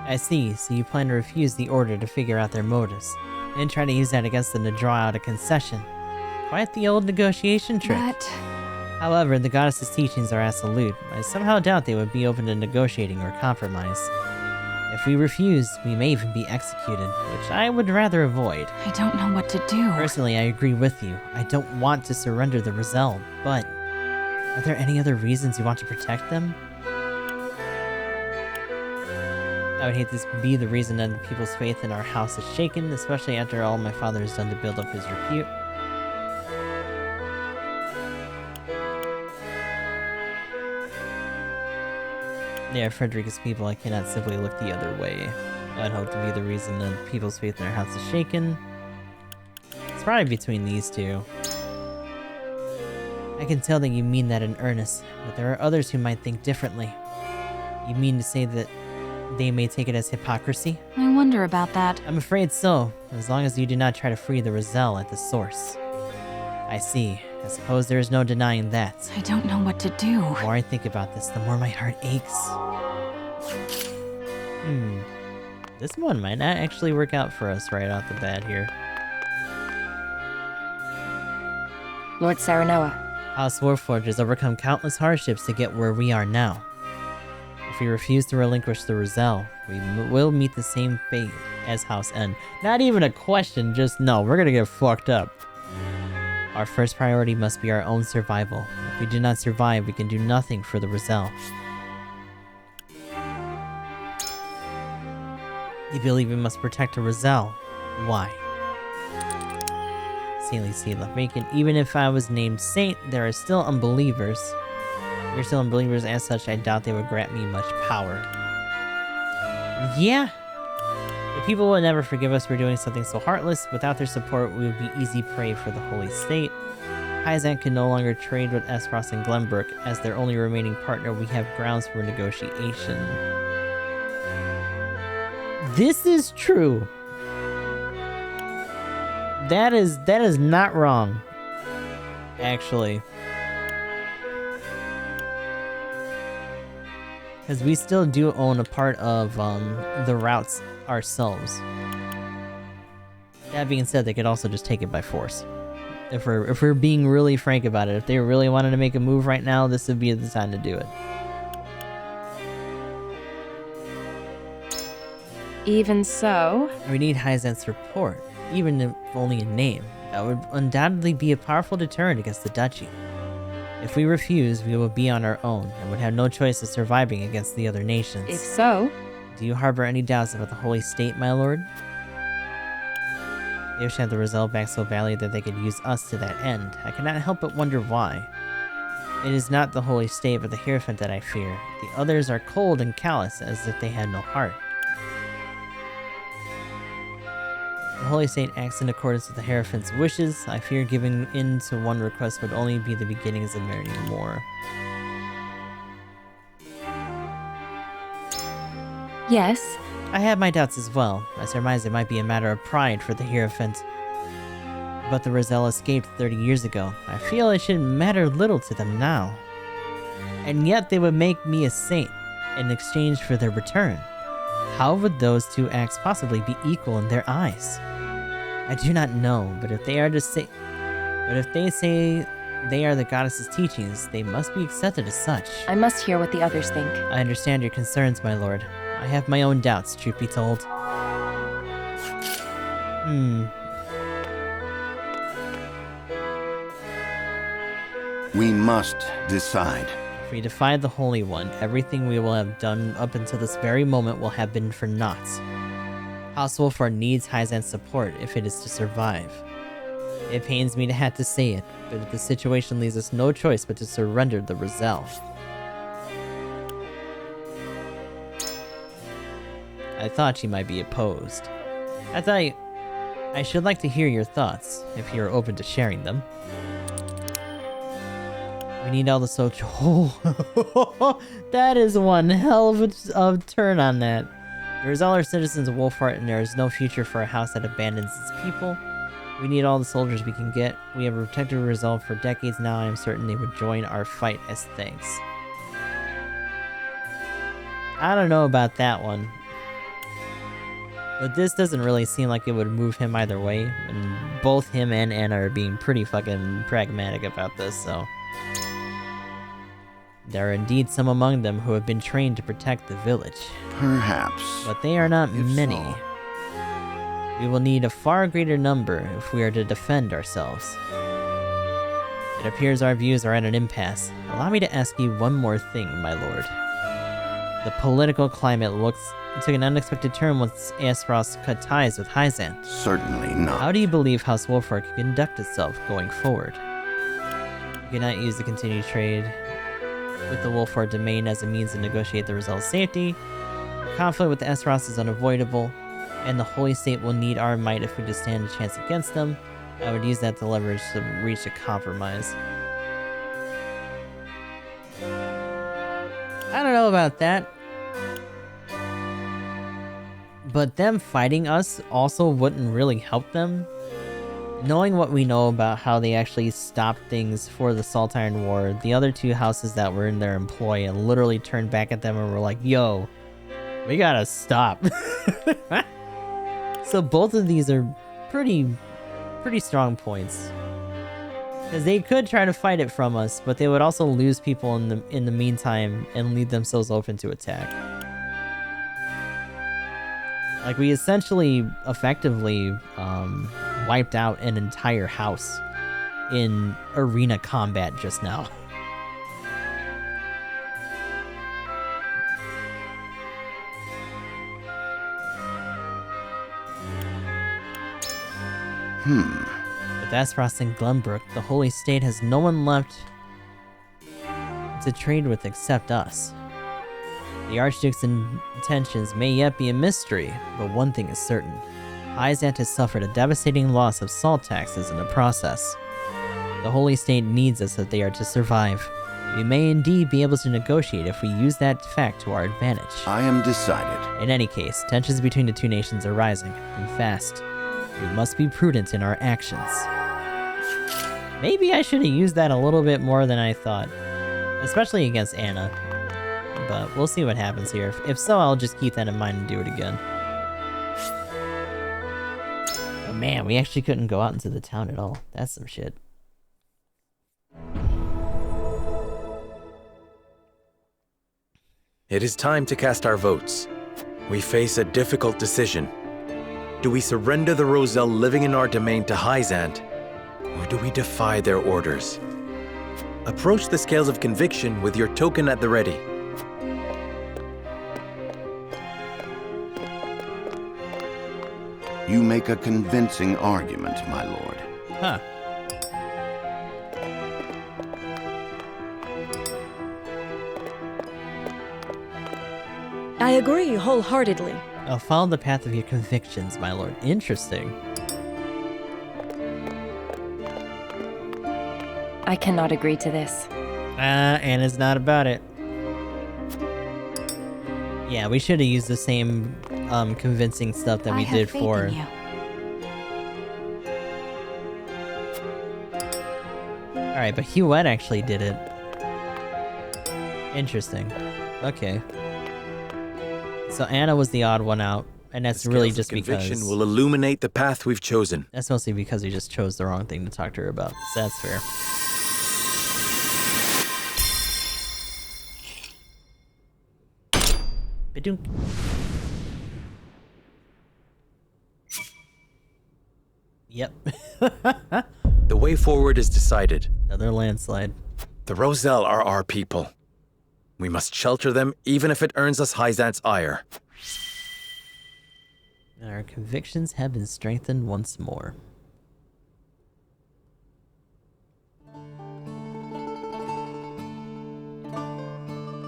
I see, so you plan to refuse the order to figure out their motives, and try to use that against them to draw out a concession. Quite the old negotiation trick. However, the goddess's teachings are absolute. I somehow doubt they would be open to negotiating or compromise. If we refuse, we may even be executed, which I would rather avoid. I don't know what to do. Personally, I agree with you. I don't want to surrender the Roselle, but are there any other reasons you want to protect them? I would hate this to be the reason that the people's faith in our house is shaken, especially after all my father has done to build up his repute. Yeah, Frederica's people, I cannot simply look the other way. I'd hope to be the reason that people's faith in our house is shaken. It's probably between these two. I can tell that you mean that in earnest, but there are others who might think differently. You mean to say that they may take it as hypocrisy? I wonder about that. I'm afraid so, as long as you do not try to free the Roselle at the source. I see. I suppose there is no denying that. I don't know what to do. The more I think about this, the more my heart aches. This one might not actually work out for us right off the bat here. Lord Serenoa. House Warforged has overcome countless hardships to get where we are now. If we refuse to relinquish the Roselle, we will meet the same fate as House N. Not even a question, just no, we're gonna get fucked up. Our first priority must be our own survival. If we do not survive, we can do nothing for the Roselle. You believe we must protect the Roselle. Why? Saintly Sela Vacant. Even if I was named Saint, there are still unbelievers. If you're still unbelievers, as such, I doubt they would grant me much power. Yeah. The people will never forgive us for doing something so heartless. Without their support, we would be easy prey for the Holy State. Hyzan can no longer trade with Azeroth and Glenbrook. As their only remaining partner, we have grounds for negotiation. This is true. That is not wrong. Actually. Because we still do own a part of the routes ourselves. That being said, they could also just take it by force. If we're being really frank about it, if they really wanted to make a move right now, this would be the time to do it. Even so... We need Hyzan's support, even if only in name. That would undoubtedly be a powerful deterrent against the duchy. If we refuse, we will be on our own, and would have no choice of surviving against the other nations. If so... Do you harbor any doubts about the Holy State, my lord? They wish to have the Roselle back so badly that they could use us to that end. I cannot help but wonder why. It is not the Holy State, but the Hierophant that I fear. The others are cold and callous, as if they had no heart. The Holy State acts in accordance with the Hierophant's wishes. I fear giving in to one request would only be the beginnings of many more. Yes? I have my doubts as well. I surmise it might be a matter of pride for the Hierophant. But the Roselle escaped 30 years ago. I feel it should matter little to them now. And yet they would make me a saint in exchange for their return. How would those two acts possibly be equal in their eyes? I do not know, but if they say they are the goddess's teachings, they must be accepted as such. I must hear what the others think. I understand your concerns, my lord. I have my own doubts, truth be told. We must decide. If we defy the Holy One, everything we will have done up until this very moment will have been for naught. House Wolfhard needs Hyzan's support if it is to survive. It pains me to have to say it, but the situation leaves us no choice but to surrender the Roselle. I thought you might be opposed. I should like to hear your thoughts, if you're open to sharing them. We need all the social... Oh, that is one hell of a turn on that. The Roselle are citizens of Wolfhard, and there is no future for a house that abandons its people. We need all the soldiers we can get. We have protected Roselle for decades now, and I am certain they would join our fight as thanks. I don't know about that one. But this doesn't really seem like it would move him either way, and both him and Anna are being pretty fucking pragmatic about this, so... There are indeed some among them who have been trained to protect the village. Perhaps. But they are not many. So. We will need a far greater number if we are to defend ourselves. It appears our views are at an impasse. Allow me to ask you one more thing, my lord. The political climate took an unexpected turn once Aesfrost cut ties with Hyzan. Certainly not. How do you believe House Wolfhard can conduct itself going forward? You cannot use the continued trade with the Wolfhard domain as a means to negotiate the Roselle's safety. The conflict with Aesfrost is unavoidable, and the Holy State will need our might if we to stand a chance against them. I would use that to leverage to reach a compromise. I don't know about that. But them fighting us also wouldn't really help them. Knowing what we know about how they actually stopped things for the Saltire War, the other two houses that were in their employ and literally turned back at them and were like, yo, we gotta stop. So both of these are pretty strong points. Because they could try to fight it from us, but they would also lose people in the meantime and leave themselves open to attack. Like, we essentially, effectively, wiped out an entire house in arena combat just now. With Aesfrost and Glenbrook, the Holy State has no one left to trade with except us. The Archduke's intentions may yet be a mystery, but one thing is certain. Hyzan has suffered a devastating loss of salt taxes in the process. The Holy State needs us if they are to survive. We may indeed be able to negotiate if we use that fact to our advantage. I am decided. In any case, tensions between the two nations are rising, and fast. We must be prudent in our actions. Maybe I should have used that a little bit more than I thought. Especially against Anna. but we'll see what happens here. If so, I'll just keep that in mind and do it again. Oh man, we actually couldn't go out into the town at all. That's some shit. It is time to cast our votes. We face a difficult decision. Do we surrender the Roselle living in our domain to Hyzant, or do we defy their orders? Approach the scales of conviction with your token at the ready. You make a convincing argument, my lord. Huh. I agree wholeheartedly. I'll follow the path of your convictions, my lord. Interesting. I cannot agree to this. Anna's not about it. Yeah, we should have used the same convincing stuff that we did for. Alright, but Huette actually did it. Interesting. Okay. So Anna was the odd one out, and that's really just because conviction will illuminate the path we've chosen. That's mostly because we just chose the wrong thing to talk to her about. So that's fair. Ba-dunk. Yep. The way forward is decided. Another landslide. The Roselle are our people. We must shelter them, even if it earns us Hyzant's ire. And our convictions have been strengthened once more.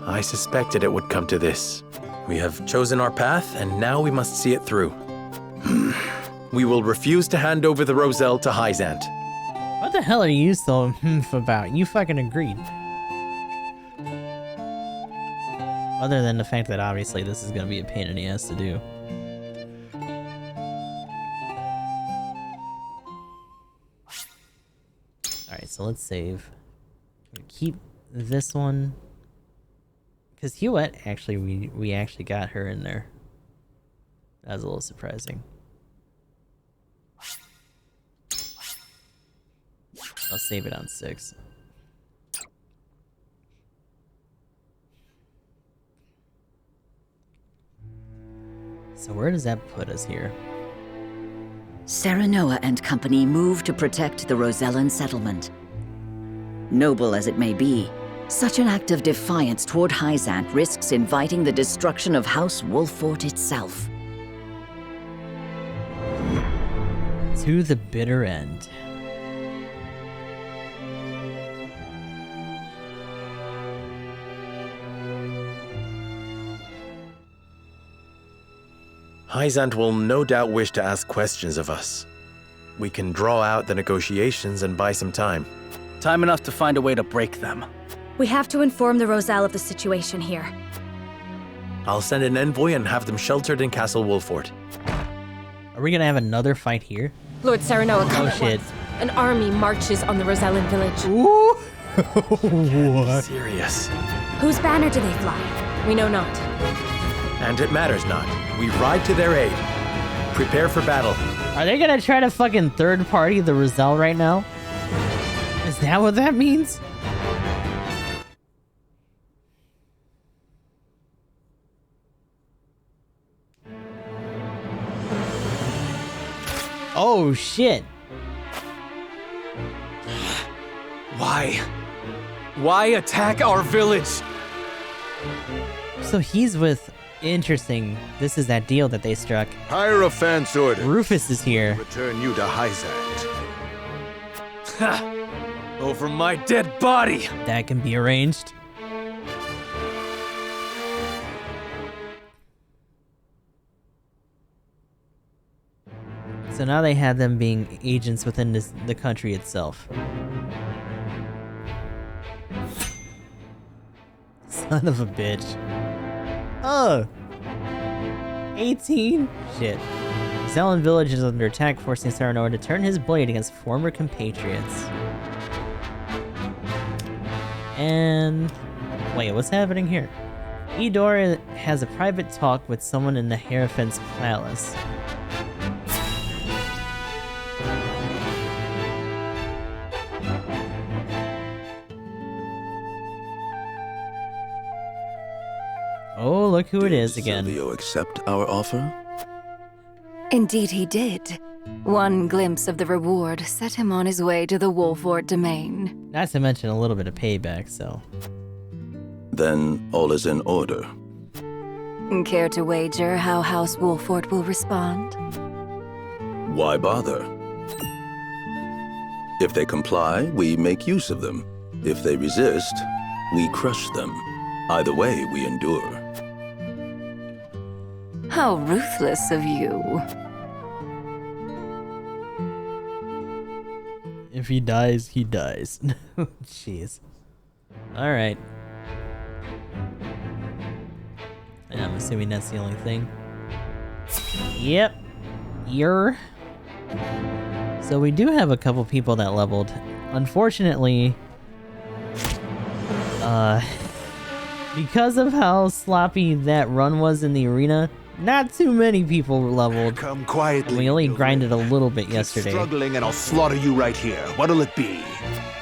I suspected it would come to this. We have chosen our path, and now we must see it through. We will refuse to hand over the Roselle to Hyzant. What the hell are you so about? You fucking agreed. Other than the fact that obviously this is gonna be a pain in the ass to do. Alright, so let's save. Keep this one. Because Huette, actually, we actually got her in there. That was a little surprising. I'll save it on 6. So where does that put us here? Serenoa and company move to protect the Rosellan settlement. Noble as it may be, such an act of defiance toward Hyzant risks inviting the destruction of House Wolfort itself. To the bitter end. Hyzant will no doubt wish to ask questions of us. We can draw out the negotiations and buy some time. Time enough to find a way to break them. We have to inform the Roselle of the situation here. I'll send an envoy and have them sheltered in Castle Wolfort. Are we gonna have another fight here? Lord Serenoa, come Oh at shit. once. An army marches on the Rosellan village. Ooh! What? Serious. Whose banner do they fly? We know not. And it matters not. We ride to their aid. Prepare for battle. Are they gonna try to fucking third party the Roselle right now? Is that what that means? Oh shit. Why? Why attack our village? So he's with... Interesting. This is that deal that they struck. Hierophant's order. Rufus is here. Return you to Hyzant. Ha! Over my dead body! That can be arranged. So now they have them being agents within the country itself. Son of a bitch. Oh! 18? Shit. Zelen village is under attack, forcing Serenoa to turn his blade against former compatriots. And... wait, what's happening here? Idor has a private talk with someone in the Hierophant's palace. Oh, look who it is again. Did Silvio accept our offer? Indeed he did. One glimpse of the reward set him on his way to the Wolfort domain. Not to mention a little bit of payback, so... Then all is in order. Care to wager how House Wolfort will respond? Why bother? If they comply, we make use of them. If they resist, we crush them. Either way, we endure. How ruthless of you. If he dies, he dies. Jeez. Alright. And I'm assuming that's the only thing. Yep. So we do have a couple people that leveled. Unfortunately, because of how sloppy that run was in the arena, not too many people leveled. Come quietly. And we only grinded a little bit yesterday. Keep struggling and I'll slaughter you right here. What'll it be?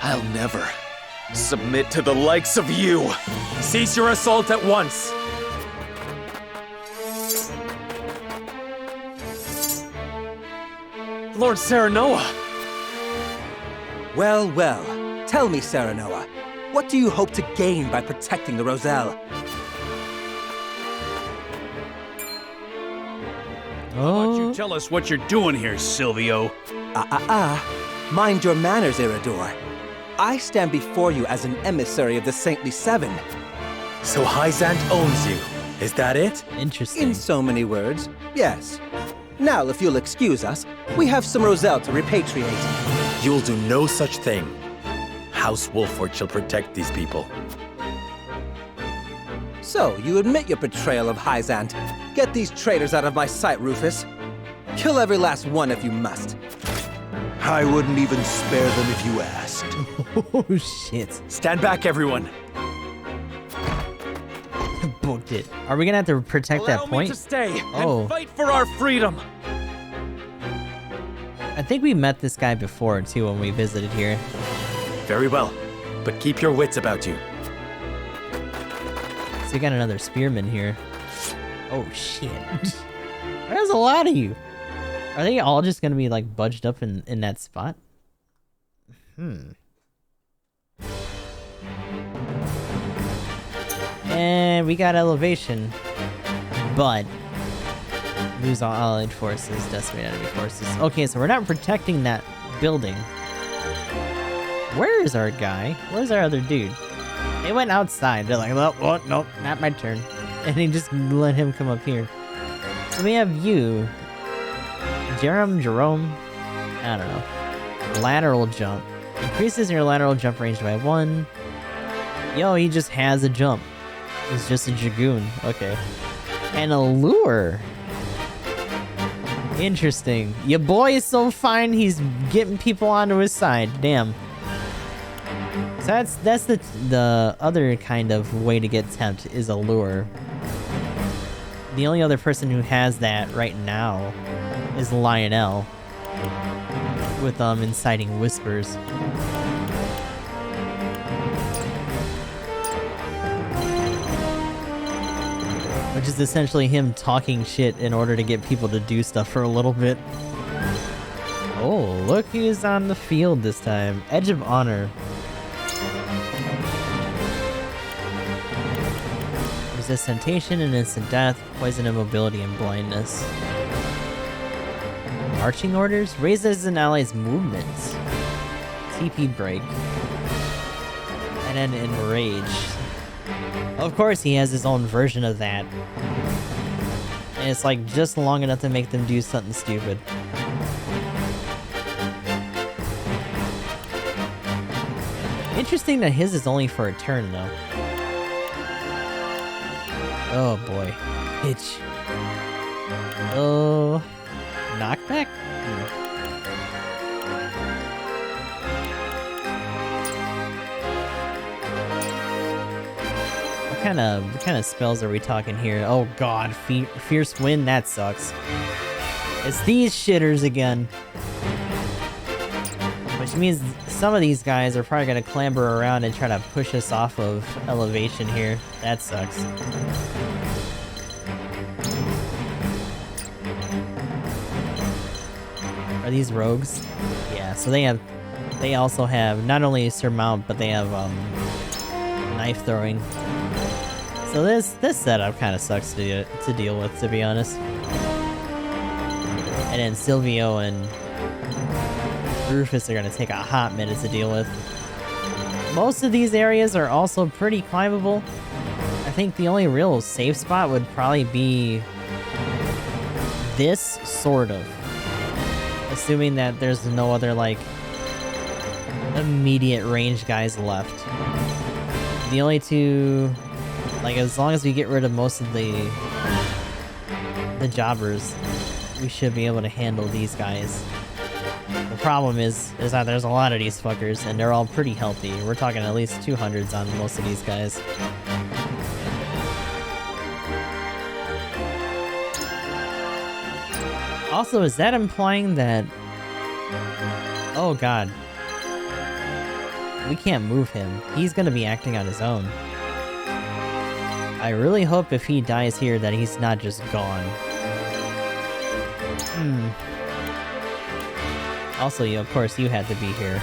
I'll never submit to the likes of you. Cease your assault at once. Lord Serenoa! Well, well. Tell me, Serenoa, what do you hope to gain by protecting the Roselle? Why don't you tell us what you're doing here, Silvio? Mind your manners, Iridor. I stand before you as an emissary of the Saintly Seven. So Hyzant owns you. Is that it? Interesting. In so many words, yes. Now, if you'll excuse us, we have some Roselle to repatriate. You'll do no such thing. House Wolfort shall protect these people. So, you admit your betrayal of Hyzant. Get these traitors out of my sight, Rufus. Kill every last one if you must. I wouldn't even spare them if you asked. Oh, shit. Stand back, everyone. Booked it. Are we gonna have to protect that point? Allow me to stay and fight for our freedom. I think we met this guy before, too, when we visited here. Very well, but keep your wits about you. So we got another spearman here. Oh, shit. There's a lot of you. Are they all just gonna be, like, budged up in that spot? And we got elevation, but lose all allied forces, decimate enemy forces. Okay, so we're not protecting that building. Where is our guy? Where's our other dude? They went outside. They're like, oh, nope, not my turn. And they just let him come up here. So we have you, Jerome, I don't know. Lateral jump. Increases your lateral jump range by 1. Yo, he just has a jump. It's just a Dragoon. Okay. And a lure. Interesting. Your boy is so fine, he's getting people onto his side. Damn. So that's the other kind of way to get tempt is a lure. The only other person who has that right now is Lionel. With inciting whispers. Which is essentially him talking shit in order to get people to do stuff for a little bit. Oh, look who's on the field this time. Edge of Honor. Resist temptation and instant death, poison immobility, and blindness. Marching orders? Raises an ally's movements. TP break. And then enrage. Of course he has his own version of that. And it's like just long enough to make them do something stupid. Interesting that his is only for a turn though. Oh boy. Itch. Oh. Knockback? kind of spells are we talking here? Oh god, fierce wind, that sucks. It's these shitters again. Which means some of these guys are probably gonna clamber around and try to push us off of elevation here. That sucks. Are these rogues? Yeah, so they also have not only surmount, but they have knife throwing. So this setup kind of sucks to deal with, to be honest. And then Silvio and Rufus are gonna take a hot minute to deal with. Most of these areas are also pretty climbable. I think the only real safe spot would probably be this, sort of. Assuming that there's no other, like, immediate range guys left. The only two... Like, as long as we get rid of most of the jobbers, we should be able to handle these guys. The problem is that there's a lot of these fuckers, and they're all pretty healthy. We're talking at least 200s on most of these guys. Also, is that implying that... Oh god. We can't move him. He's gonna be acting on his own. I really hope if he dies here that he's not just gone. Also, of course, you had to be here.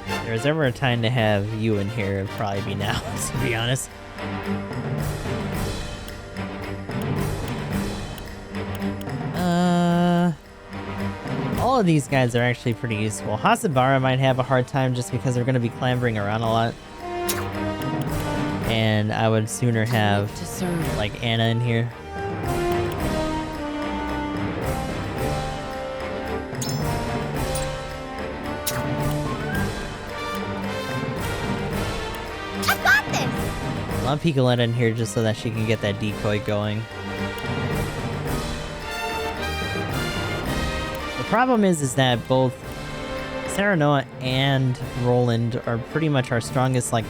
If there's ever a time to have you in here, it'd probably be now, to be honest. All of these guys are actually pretty useful. Hasabara might have a hard time just because they're going to be clambering around a lot. And I would sooner have, like, Anna in here. I got this! I want Piccoletta in here just so that she can get that decoy going. The problem is that both Serenoa and Roland are pretty much our strongest, like,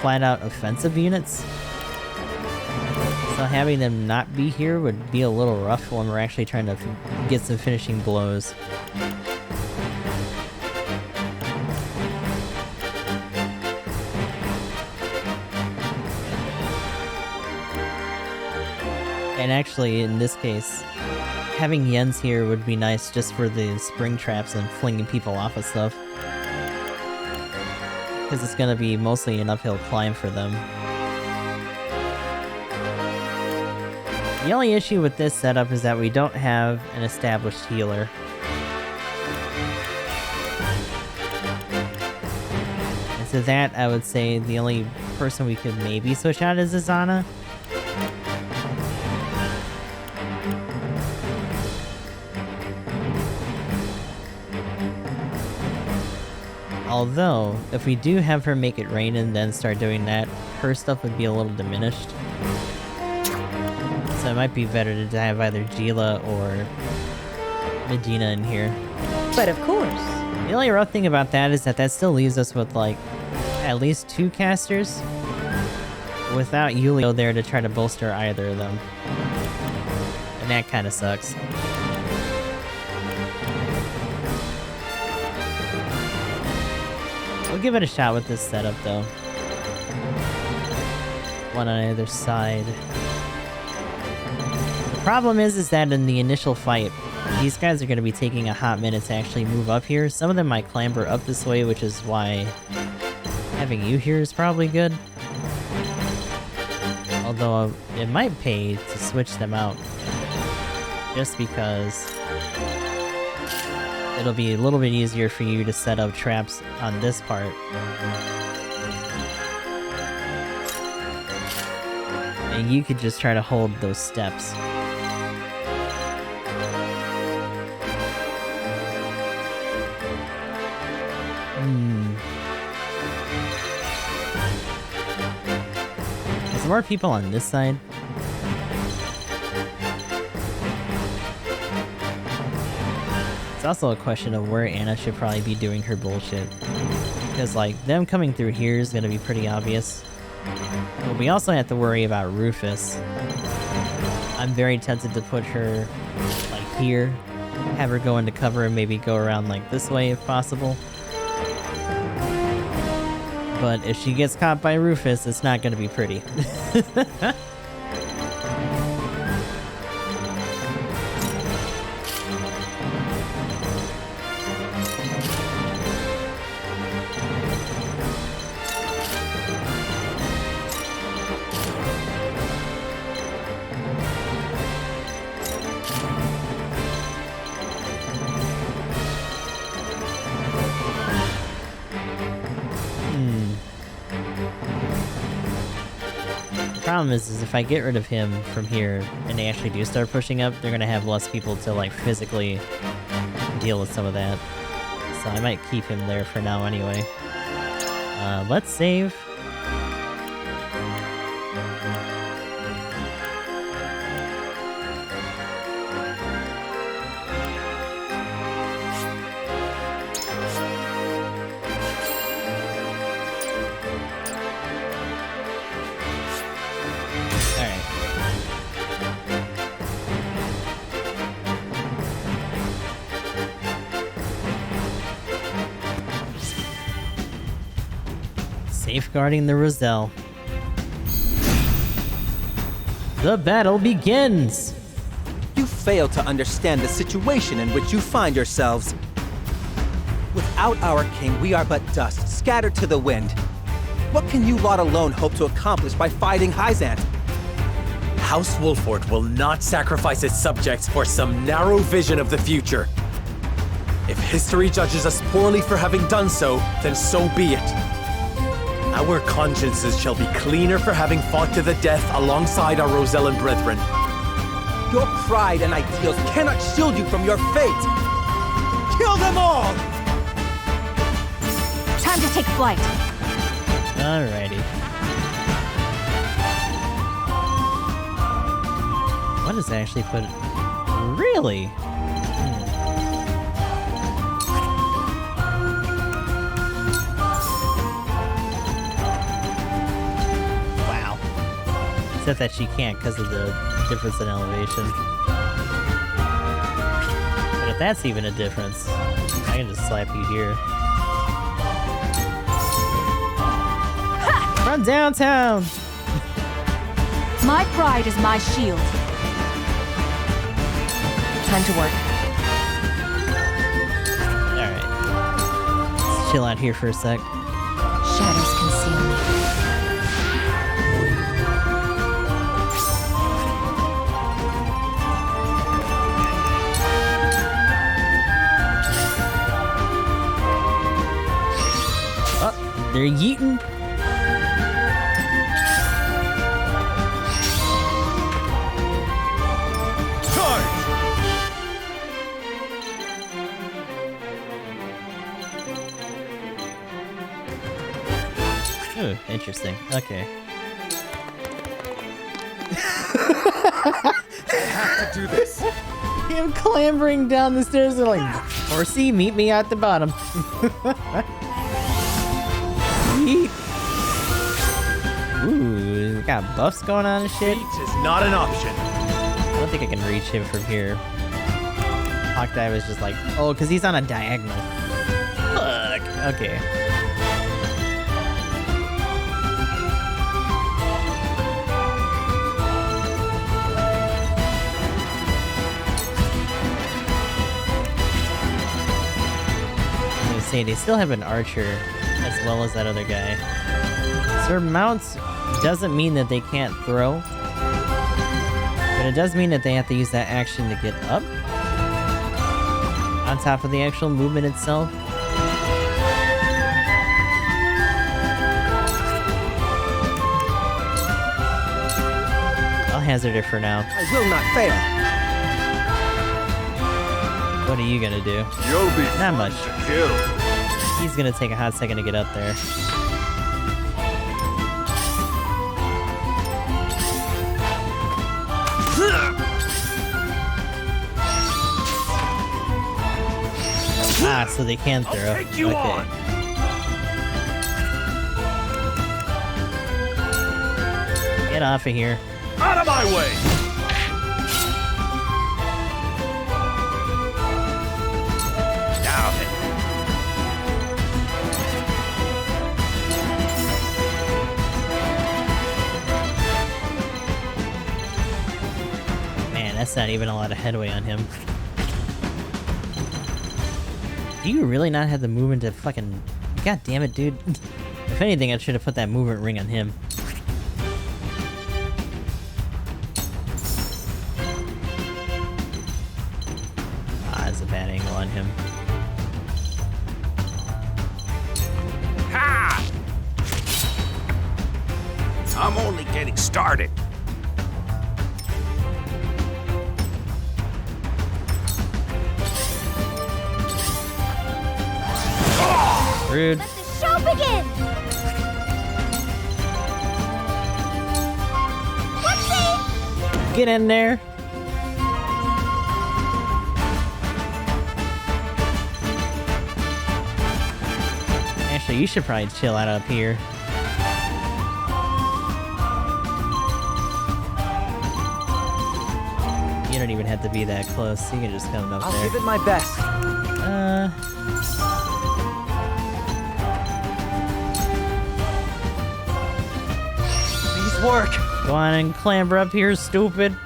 flat-out offensive units. So having them not be here would be a little rough when we're actually trying to get some finishing blows. And actually, in this case, having Jens here would be nice just for the spring traps and flinging people off of stuff. Because it's gonna be mostly an uphill climb for them. The only issue with this setup is that we don't have an established healer. And so that, I would say, the only person we could maybe switch out is Azana. Although, if we do have her make it rain and then start doing that, her stuff would be a little diminished. So it might be better to have either Gila or Medina in here. But of course. The only rough thing about that is that still leaves us with, like, at least 2 casters, without Yulio there to try to bolster either of them. And that kinda sucks. We'll give it a shot with this setup, though. One on either side. The problem is that in the initial fight, these guys are going to be taking a hot minute to actually move up here. Some of them might clamber up this way, which is why having you here is probably good. Although, it might pay to switch them out. Just because it'll be a little bit easier for you to set up traps on this part. And you could just try to hold those steps. There's more people on this side. It's also a question of where Anna should probably be doing her bullshit. Because, like, them coming through here is gonna be pretty obvious. But we also have to worry about Rufus. I'm very tempted to put her, like, here. Have her go into cover and maybe go around, like, this way if possible. But if she gets caught by Rufus, it's not gonna be pretty. Problem is if I get rid of him from here and they actually do start pushing up, they're gonna have less people to like physically deal with some of that. So I might keep him there for now anyway. Let's save. Safeguarding the Roselle. The battle begins! You fail to understand the situation in which you find yourselves. Without our king, we are but dust, scattered to the wind. What can you lot alone hope to accomplish by fighting Hyzant? House Wolfort will not sacrifice its subjects for some narrow vision of the future. If history judges us poorly for having done so, then so be it. Our consciences shall be cleaner for having fought to the death alongside our Rosellan brethren. Your pride and ideals cannot shield you from your fate! Kill them all! Time to take flight. Alrighty. What does it actually put? Really? Wow. Except that she can't because of the difference in elevation. But if that's even a difference, I can just slap you here. From downtown! My pride is my shield. Time to work. Alright. Let's chill out here for a sec. Shadows conceal me. Oh, they're yeeting. Ooh, interesting. Okay. I have to do this. Him clambering down the stairs and like, Horsey, meet me at the bottom. Yeet. Ooh, we got buffs going on and shit. Reach is not an option. I don't think I can reach him from here. Hawkeye was just like, oh, because he's on a diagonal. Fuck. Okay. Say they still have an archer as well as that other guy. Sir Mounts doesn't mean that they can't throw, but it does mean that they have to use that action to get up on top of the actual movement itself. I'll hazard it for now. I will not fail. What are you gonna do? You'll be not much. To kill. He's gonna take a hot second to get up there. Ah, so they can throw. I'll take you on. Get off of here. Out of my way! Now then. Man, that's not even a lot of headway on him. Do you really not have the movement to fucking... God damn it, dude. If anything, I should have put that movement ring on him. Ah, that's a bad angle on him. Ha! I'm only getting started. Rude. Let the show begin! Whoopsie! Get in there. Actually, you should probably chill out up here. You don't even have to be that close. You can just come up there. I'll give it my best. Please work. Go on and clamber up here, stupid.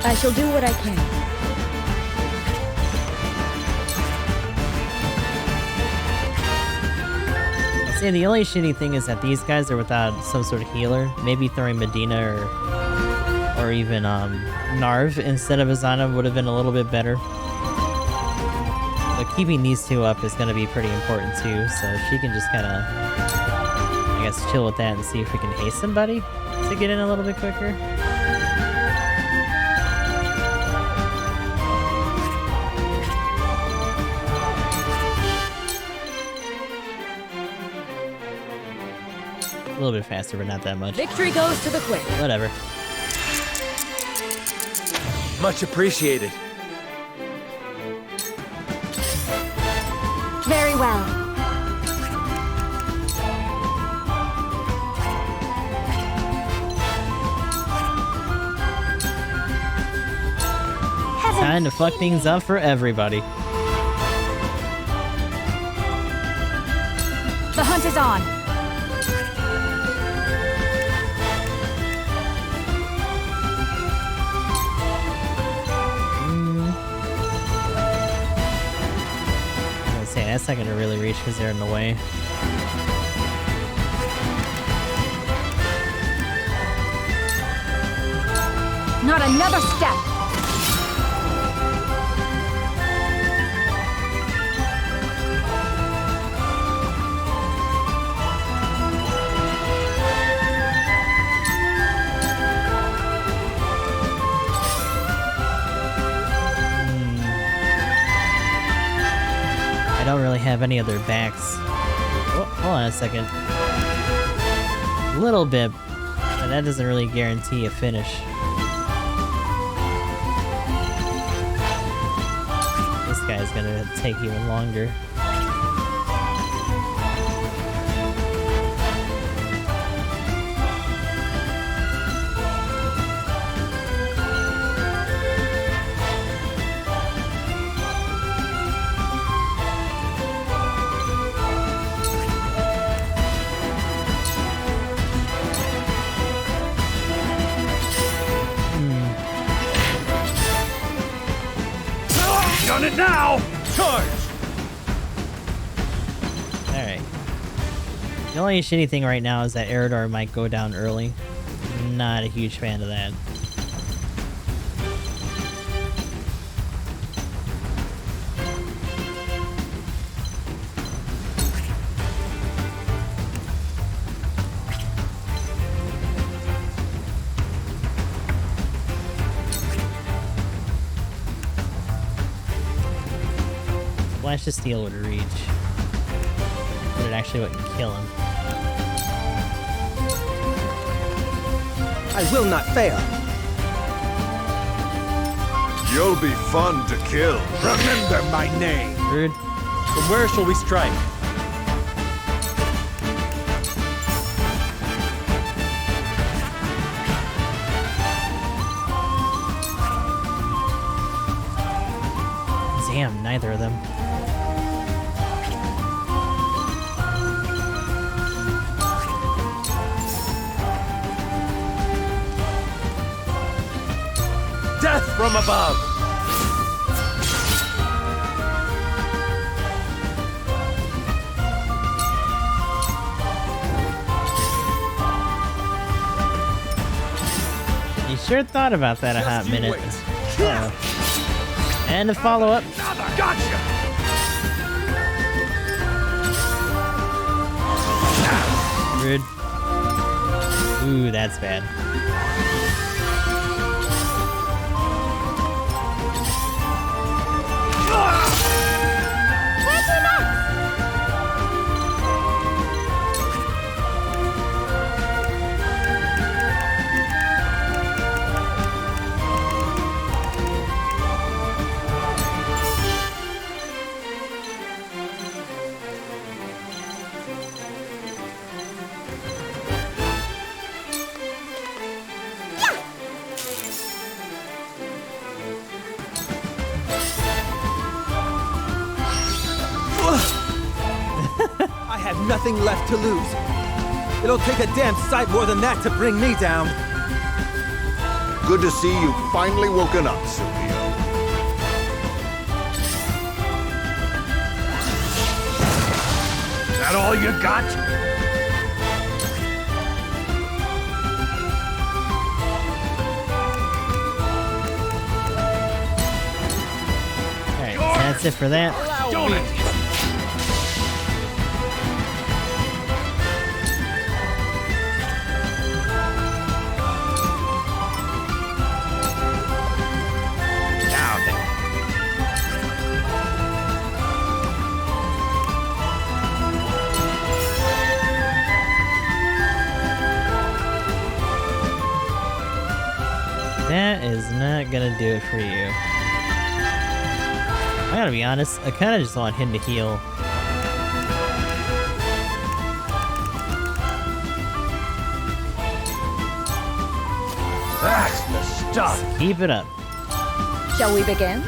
I shall do what I can. See, the only shitty thing is that these guys are without some sort of healer. Maybe throwing Medina or even Narv instead of Azana would have been a little bit better. But keeping these two up is going to be pretty important too, so she can just kind of, I guess, chill with that and see if we can haste somebody to get in a little bit quicker. A little bit faster, but not that much. Victory goes to the quick. Whatever. Much appreciated. Very well. Time to fuck things up for everybody. The hunt is on. That's not gonna really reach because they're in the way. Not another step. I don't really have any other backs. Oh, hold on a second. A little bit, but that doesn't really guarantee a finish. This guy's gonna take even longer. Done it now! Charge! Alright. The only shitty thing right now is that Eridar might go down early. Not a huge fan of that. Flash of Steel would reach. But it actually wouldn't kill him. I will not fail. You'll be fun to kill. Remember my name. Rude. From where shall we strike? Damn, neither of them. Death from above! You sure thought about that a hot minute. And a follow-up. Gotcha! Rude. Ooh, that's bad. I have nothing left to lose. It'll take a damn sight more than that to bring me down. Good to see you finally woken up, Silvio. That all you got? Alright, so that's it for that. Don't it? That is not gonna do it for you. I gotta be honest, I kinda just want him to heal. That's the stuff. Just keep it up. Shall we begin?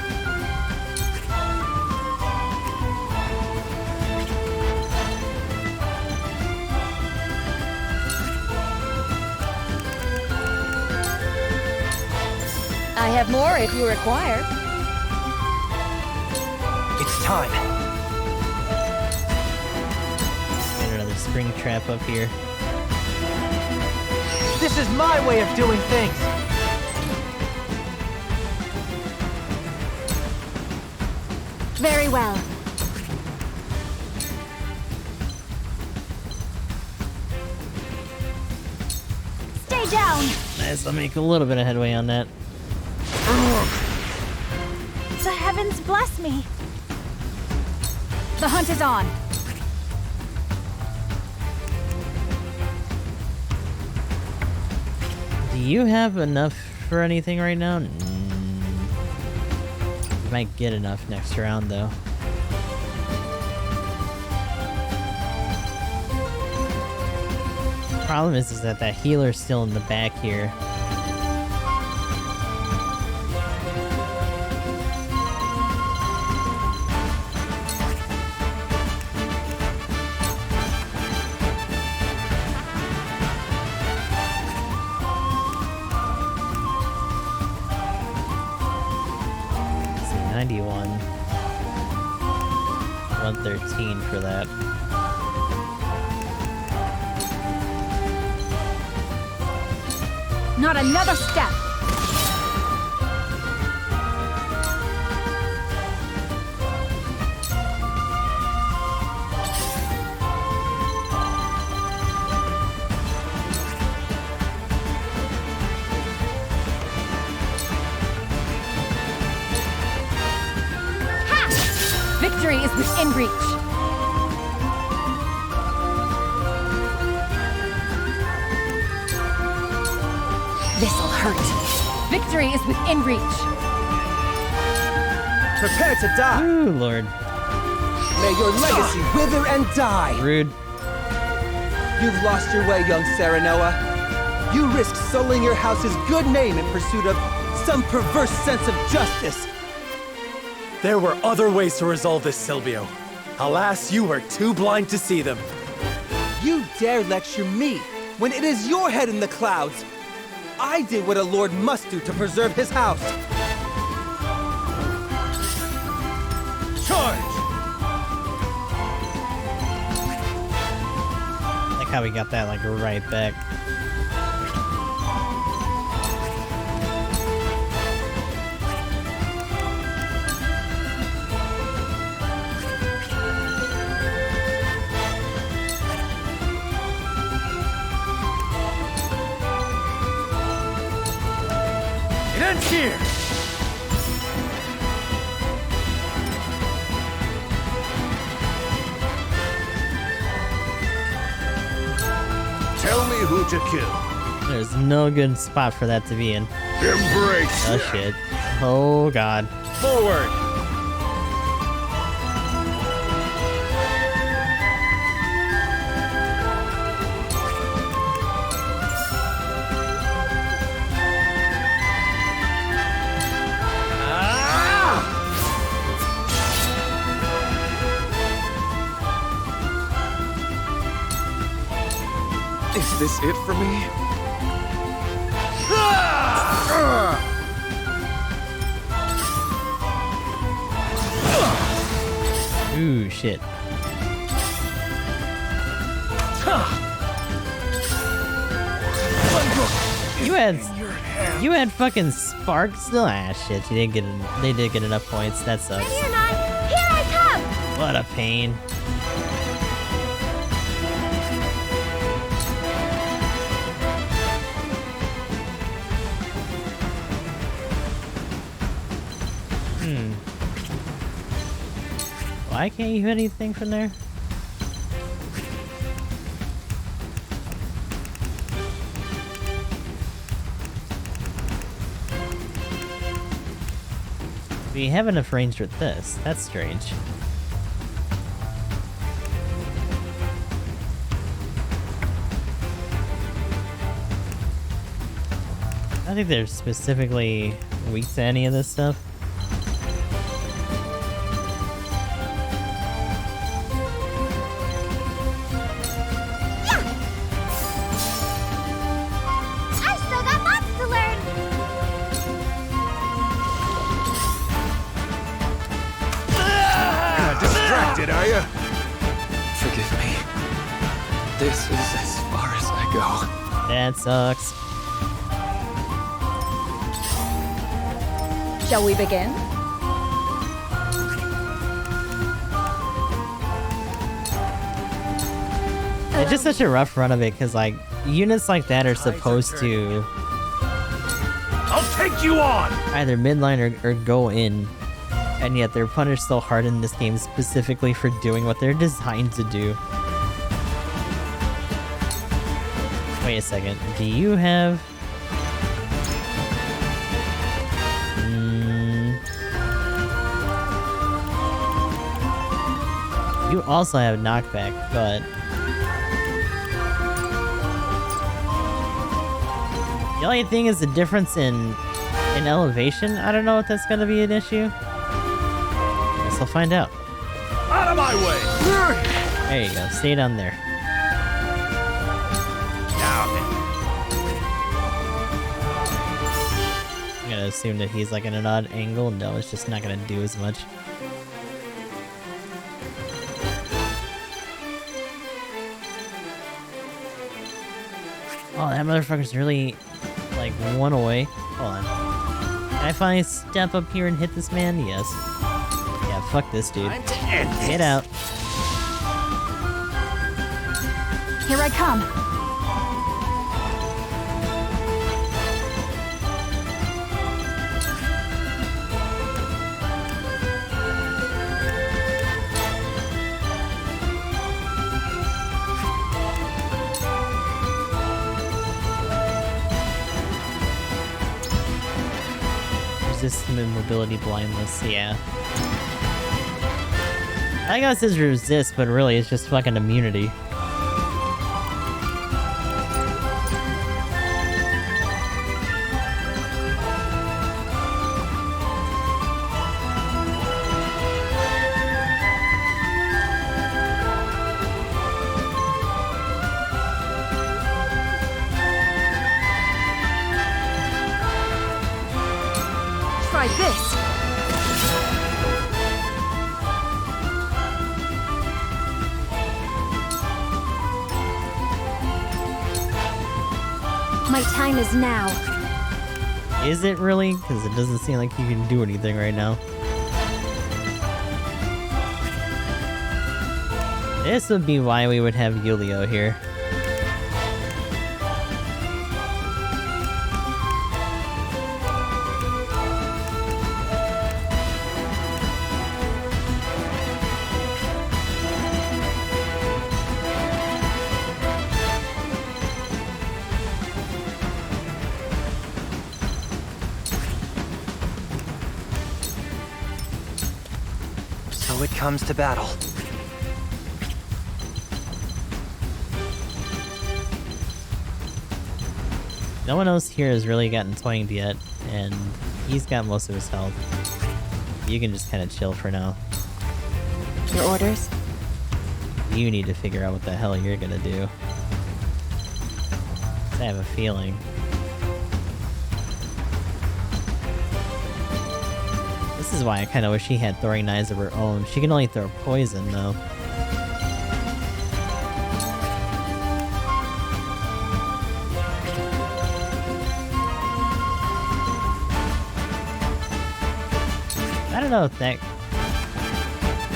I have more if you require. It's time. Get another spring trap up here. This is my way of doing things. Very well. Stay down. Nice, I'll make a little bit of headway on that. The heavens bless me. The hunt is on. Do you have enough for anything right now? Might get enough next round, though. Problem is that healer's still in the back here. Let's see, 91. 113 for that. Not another step. Ha! Victory is within reach. This'll hurt. Victory is within reach. Prepare to die. Ooh, Lord. May your legacy wither and die. Rude. You've lost your way, young Serenoa. You risked sullying your house's good name in pursuit of some perverse sense of justice. There were other ways to resolve this, Silvio. Alas, you were too blind to see them. You dare lecture me when it is your head in the clouds. I did what a lord must do to preserve his house. Charge! Like how we got that like right back. It ends here! Tell me who to kill. There's no good spot for that to be in. Embrace. Oh shit. Oh god. Forward! Is this it for me? Ooh, shit. You had fucking spark still? Ah, shit. You didn't get. They did get enough points. That sucks. Here I come! What a pain. Why can't you hit anything from there? We have enough range with this. That's strange. I think they're specifically weak to any of this stuff. I've still got lots to learn! You're not distracted, are you? Forgive me. This is as far as I go. That sucks. Shall we begin? It's just such a rough run of it, because, like, units like that are supposed to I'll take you on! either midline or go in, and yet they're punished so hard in this game specifically for doing what they're designed to do. Wait a second, do you have... You also have knockback, but... The only thing is the difference in elevation. I don't know if that's gonna be an issue. Guess I'll find out. Out of my way! There you go, stay down there. Now then. I'm gonna assume that he's like in an odd angle. No, it's just not gonna do as much. Oh, that motherfucker's really, like, one away. Hold on. Can I finally step up here and hit this man? Yes. Yeah, fuck this dude. Get out. Here I come. Resist mobility blindness, yeah. I guess it says resist, but really it's just fucking immunity. Try this. My time is now. Is it really? Because it doesn't seem like you can do anything right now. This would be why we would have Yulio here. So it comes to battle. No one else here has really gotten twanged yet, and he's got most of his health. You can just kind of chill for now. Your orders? You need to figure out what the hell you're gonna do. I have a feeling. This is why I kind of wish she had throwing knives of her own. She can only throw poison, though. I don't know if that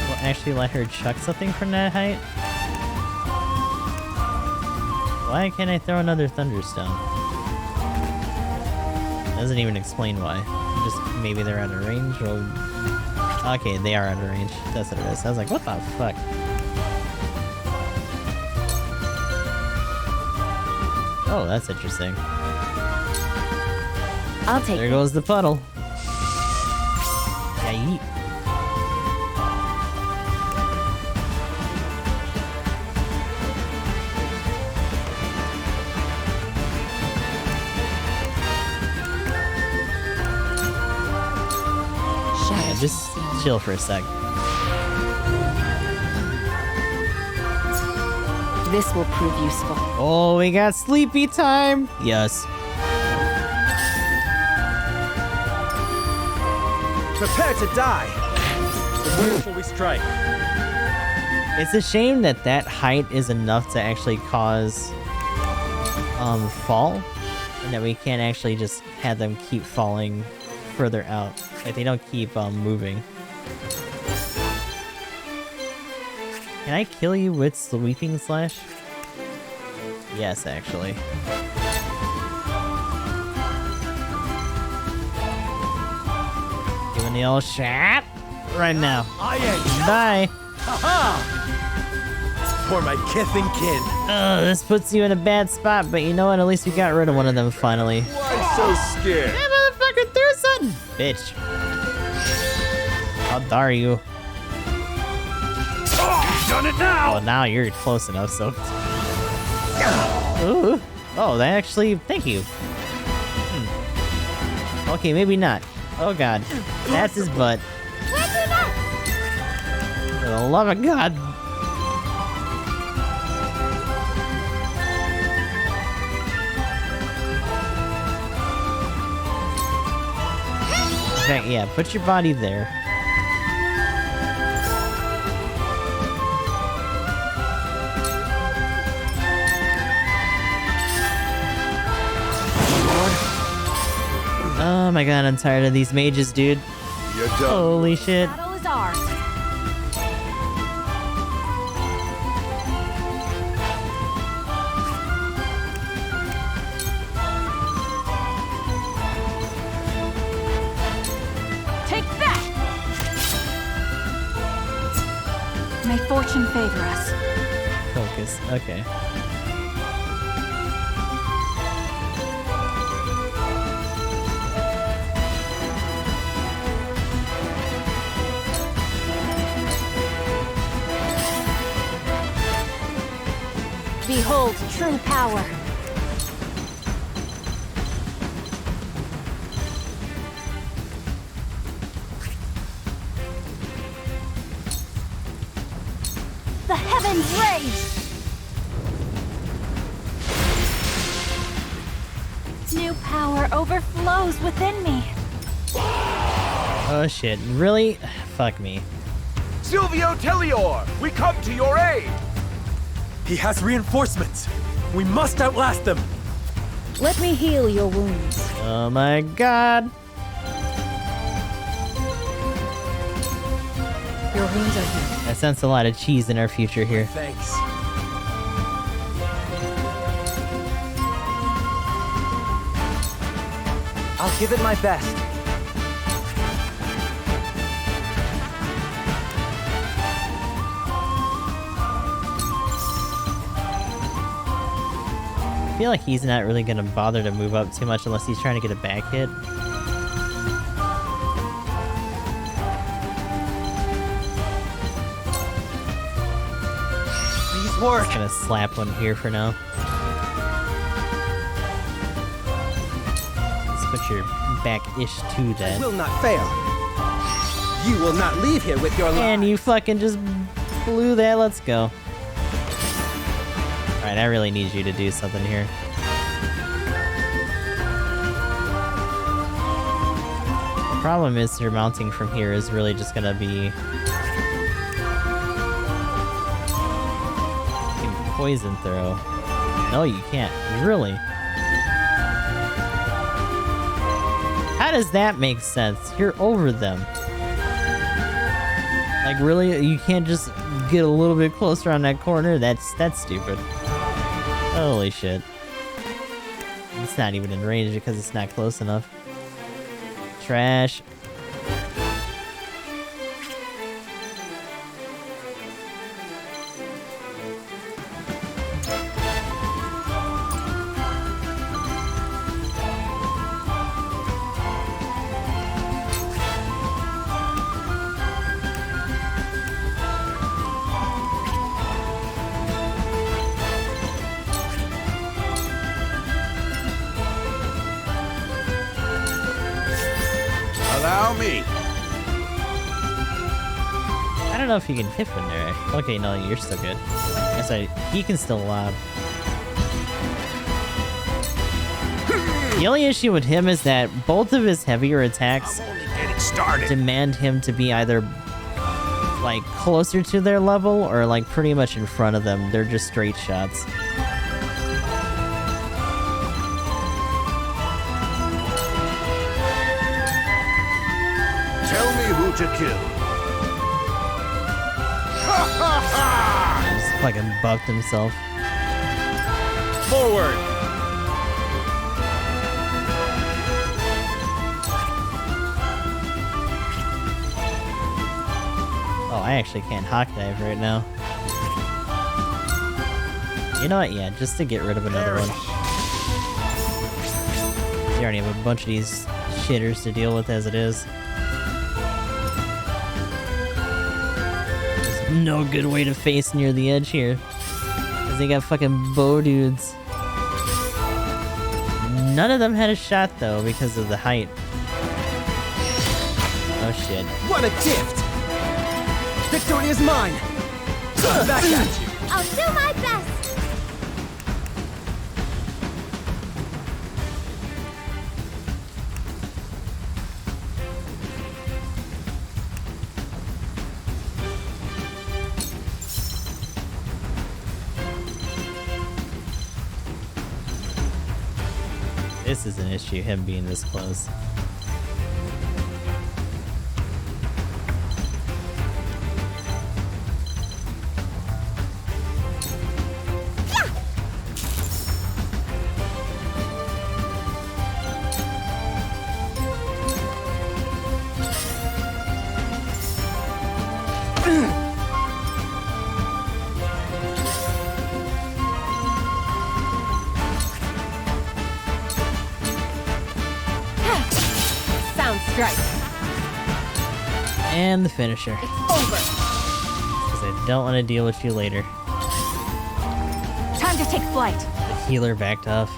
will actually let her chuck something from that height. Why can't I throw another Thunderstone? Doesn't even explain why. Just maybe they're out of range, or... Okay, they are out of range. That's what it is. I was like, what the fuck? Oh, that's interesting. I'll take There goes the puddle. Yeah, yeet. Yeah, just chill for a sec. This will prove useful. Oh, we got sleepy time! Yes. Prepare to die! Where before we strike? It's a shame that that height is enough to actually cause fall, and that we can't actually just have them keep falling further out. Like, they don't keep moving. Can I kill you with Sweeping Slash? Yes, actually. Giving the old shot right now. Bye. For my kith and kin. This puts you in a bad spot, but you know what? At least we got rid of one of them finally. Why so scared? That motherfucker threw something! Bitch. How dare you? You've done it now! Well, now you're close enough, so... Ooh. Oh, that actually... Thank you. Okay, maybe not. Oh god. That's his butt. For the love of God. In fact, yeah, put your body there. Oh my god, I'm tired of these mages, dude. You're done. Holy shit. Battle is ours. Take that! May fortune favor us. Focus, okay. behold true power. The heavens rage! New power overflows within me. Oh shit, really? Fuck me. Silvio Tellior, we come to your aid! He has reinforcements. We must outlast them. Let me heal your wounds. Oh my god. Your wounds are healed. I sense a lot of cheese in our future here. Thanks. I'll give it my best. I feel like he's not really gonna bother to move up too much unless he's trying to get a back hit. Please work. Just gonna slap one here for now. Let's put your back-ish to that. Will not fail. You will not leave here with your life. And you fucking just blew that. Let's go. Alright, I really need you to do something here. The problem is your mounting from here is really just gonna be... You can poison throw. No, you can't. Really? How does that make sense? You're over them. Like, really? You can't just get a little bit closer on that corner? That's stupid. Holy shit. It's not even in range because it's not close enough. Trash. Allow me. I don't know if you can hit from there. Okay, no, you're still good. That's right. He can still lob. The only issue with him is that both of his heavier attacks demand him to be either like closer to their level or like pretty much in front of them. They're just straight shots. Tell me who to kill. He just fucking bucked himself. Forward! Oh, I actually can't hawk dive right now. You know what? Yeah, just to get rid of another one. You already have a bunch of these shitters to deal with as it is. There's no good way to face near the edge here. Because they got fucking bow dudes. None of them had a shot though because of the height. Oh shit. What a gift! Victory is mine! Back at you! I'll do my best! This is an issue, him being this close. Strike. And the finisher. It's over. Because I don't want to deal with you later. Time to take flight. The healer backed off.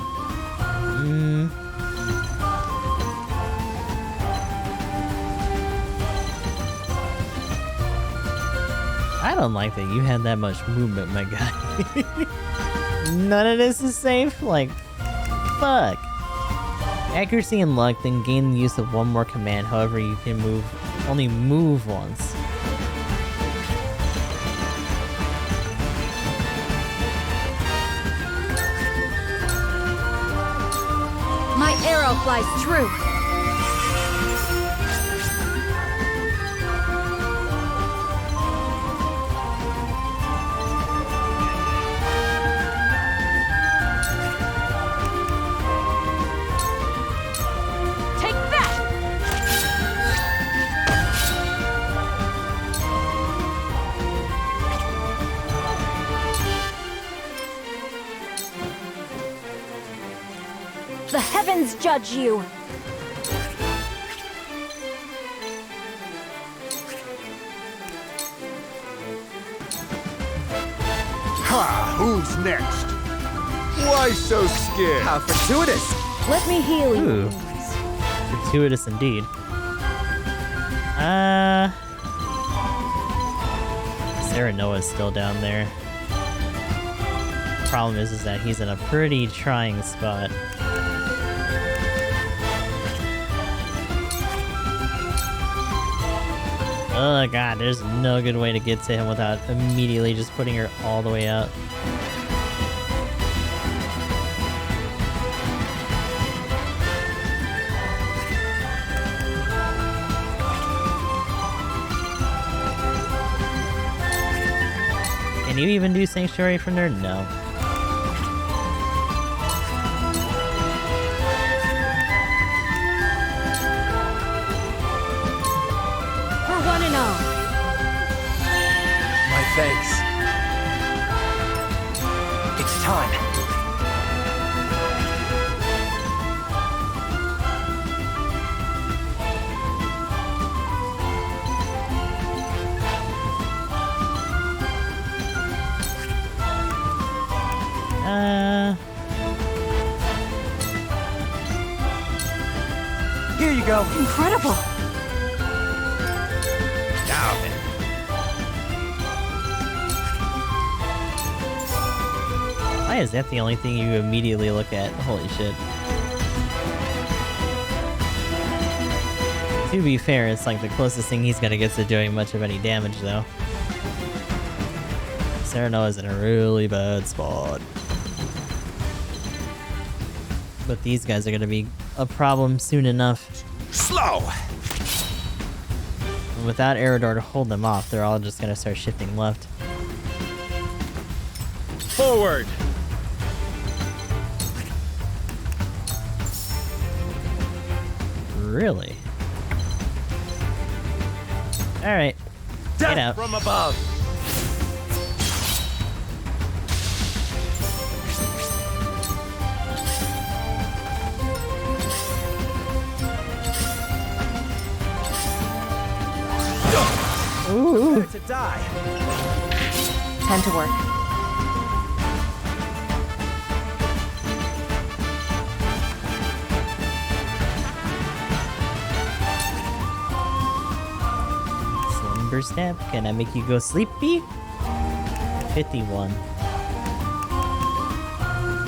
I don't like that you had that much movement, my guy. None of this is safe? Like, fuck. Accuracy and luck, then gain the use of one more command. However, you can only move once. My arrow flies true. The heavens judge you! Ha! Who's next? Why so scared? How fortuitous! Let me heal you. Ooh. Fortuitous indeed. Sarah Noah's still down there. Problem is that he's in a pretty trying spot. Oh god, there's no good way to get to him without immediately just putting her all the way out. Can you even do Sanctuary from there? No. Thanks. It's time. Here you go. Incredible. Now then. Why is that the only thing you immediately look at? Holy shit. To be fair, it's like the closest thing he's gonna get to doing much of any damage, though. Sarah Noah's in a really bad spot. But these guys are gonna be a problem soon enough. Slow! And without Aerodor to hold them off, they're all just gonna start shifting left. Forward! Really? Alright. Get out. From above! Ooh. To die. Time to work. Slumber snap. Can I make you go sleepy? 51.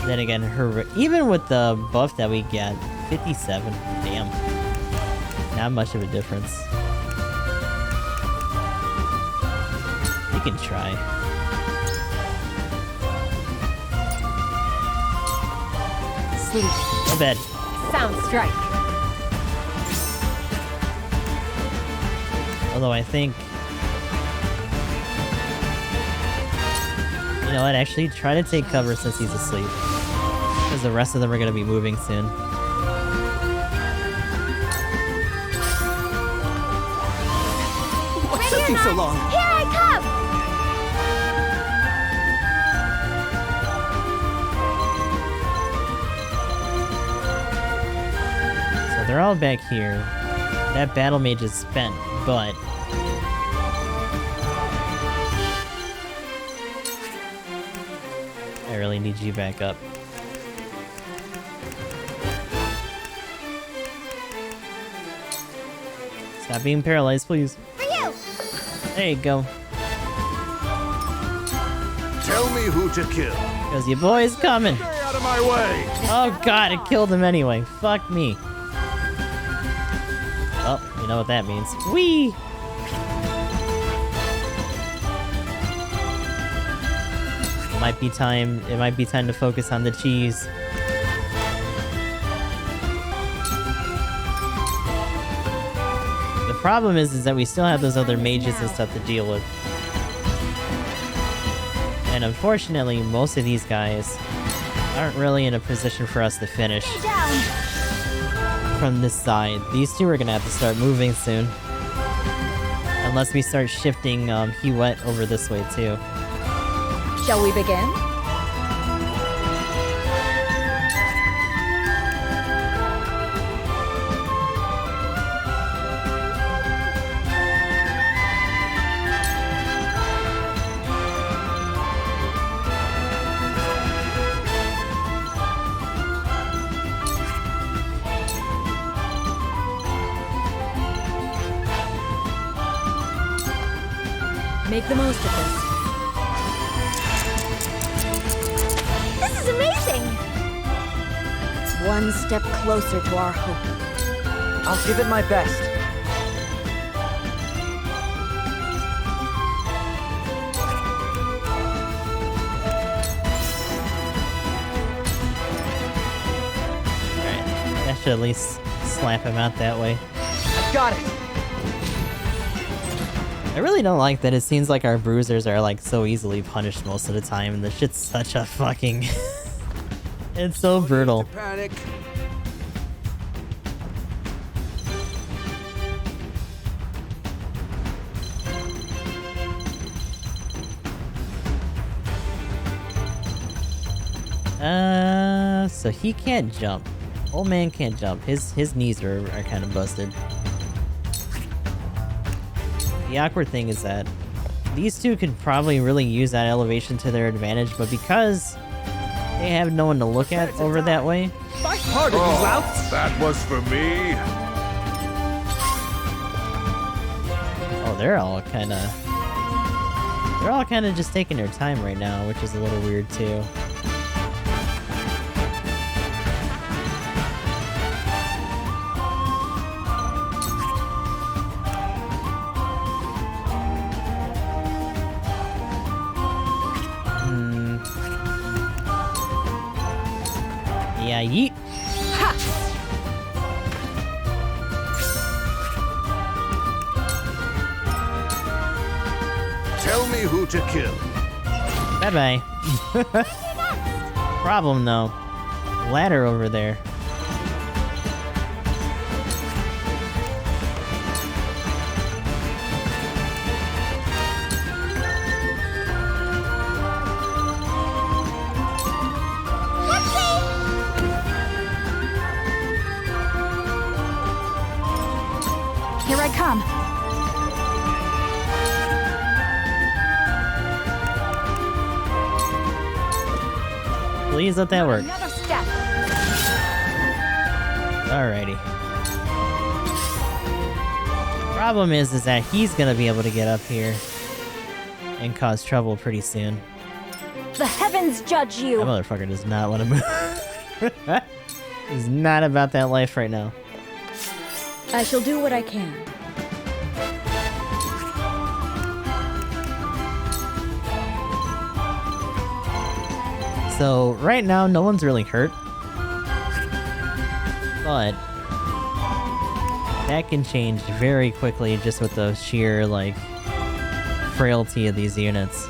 Then again, her even with the buff that we get, 57. Damn. Not much of a difference. You can try. Sleep. Go bed. Sound strike. Although I think... You know what, actually try to take cover since he's asleep. Because the rest of them are going to be moving soon. What's taking so long? Here I come! So they're all back here. That battle mage is spent, but... I really need you back up. Stop being paralyzed, please. For you! There you go. Tell me who to kill. Because your boy's coming. Stay out of my way. Oh god, it killed him anyway. Fuck me. Oh, you know what that means. Whee! It might be time to focus on the cheese. The problem is that we still have those other mages and stuff to deal with. And unfortunately, most of these guys aren't really in a position for us to finish from this side. These two are gonna have to start moving soon. Unless we start shifting Hewitt over this way too. Shall we begin? Make the most of this. This is amazing! One step closer to our hope. I'll give it my best. Alright, that should at least slap him out that way. I got it! I really don't like that it seems like our bruisers are like so easily punished most of the time, and this shit's such a fucking... It's so brutal. Panic. So he can't jump. Old man can't jump. His knees are kind of busted. The awkward thing is that these two could probably really use that elevation to their advantage, but because they have no one to look at over that way. Fight harder, you louts! That was for me. Oh, they're all kind of just taking their time right now, which is a little weird too. Yeah, yeet. Tell me who to kill. Bye-bye. Problem, though. Ladder over there. Here I come. Please let that work. Another step. Alrighty. Problem is that he's gonna be able to get up here and cause trouble pretty soon. The heavens judge you. That motherfucker does not want to move. He's not about that life right now. I shall do what I can. So, right now, no one's really hurt. But that can change very quickly just with the sheer, like, frailty of these units.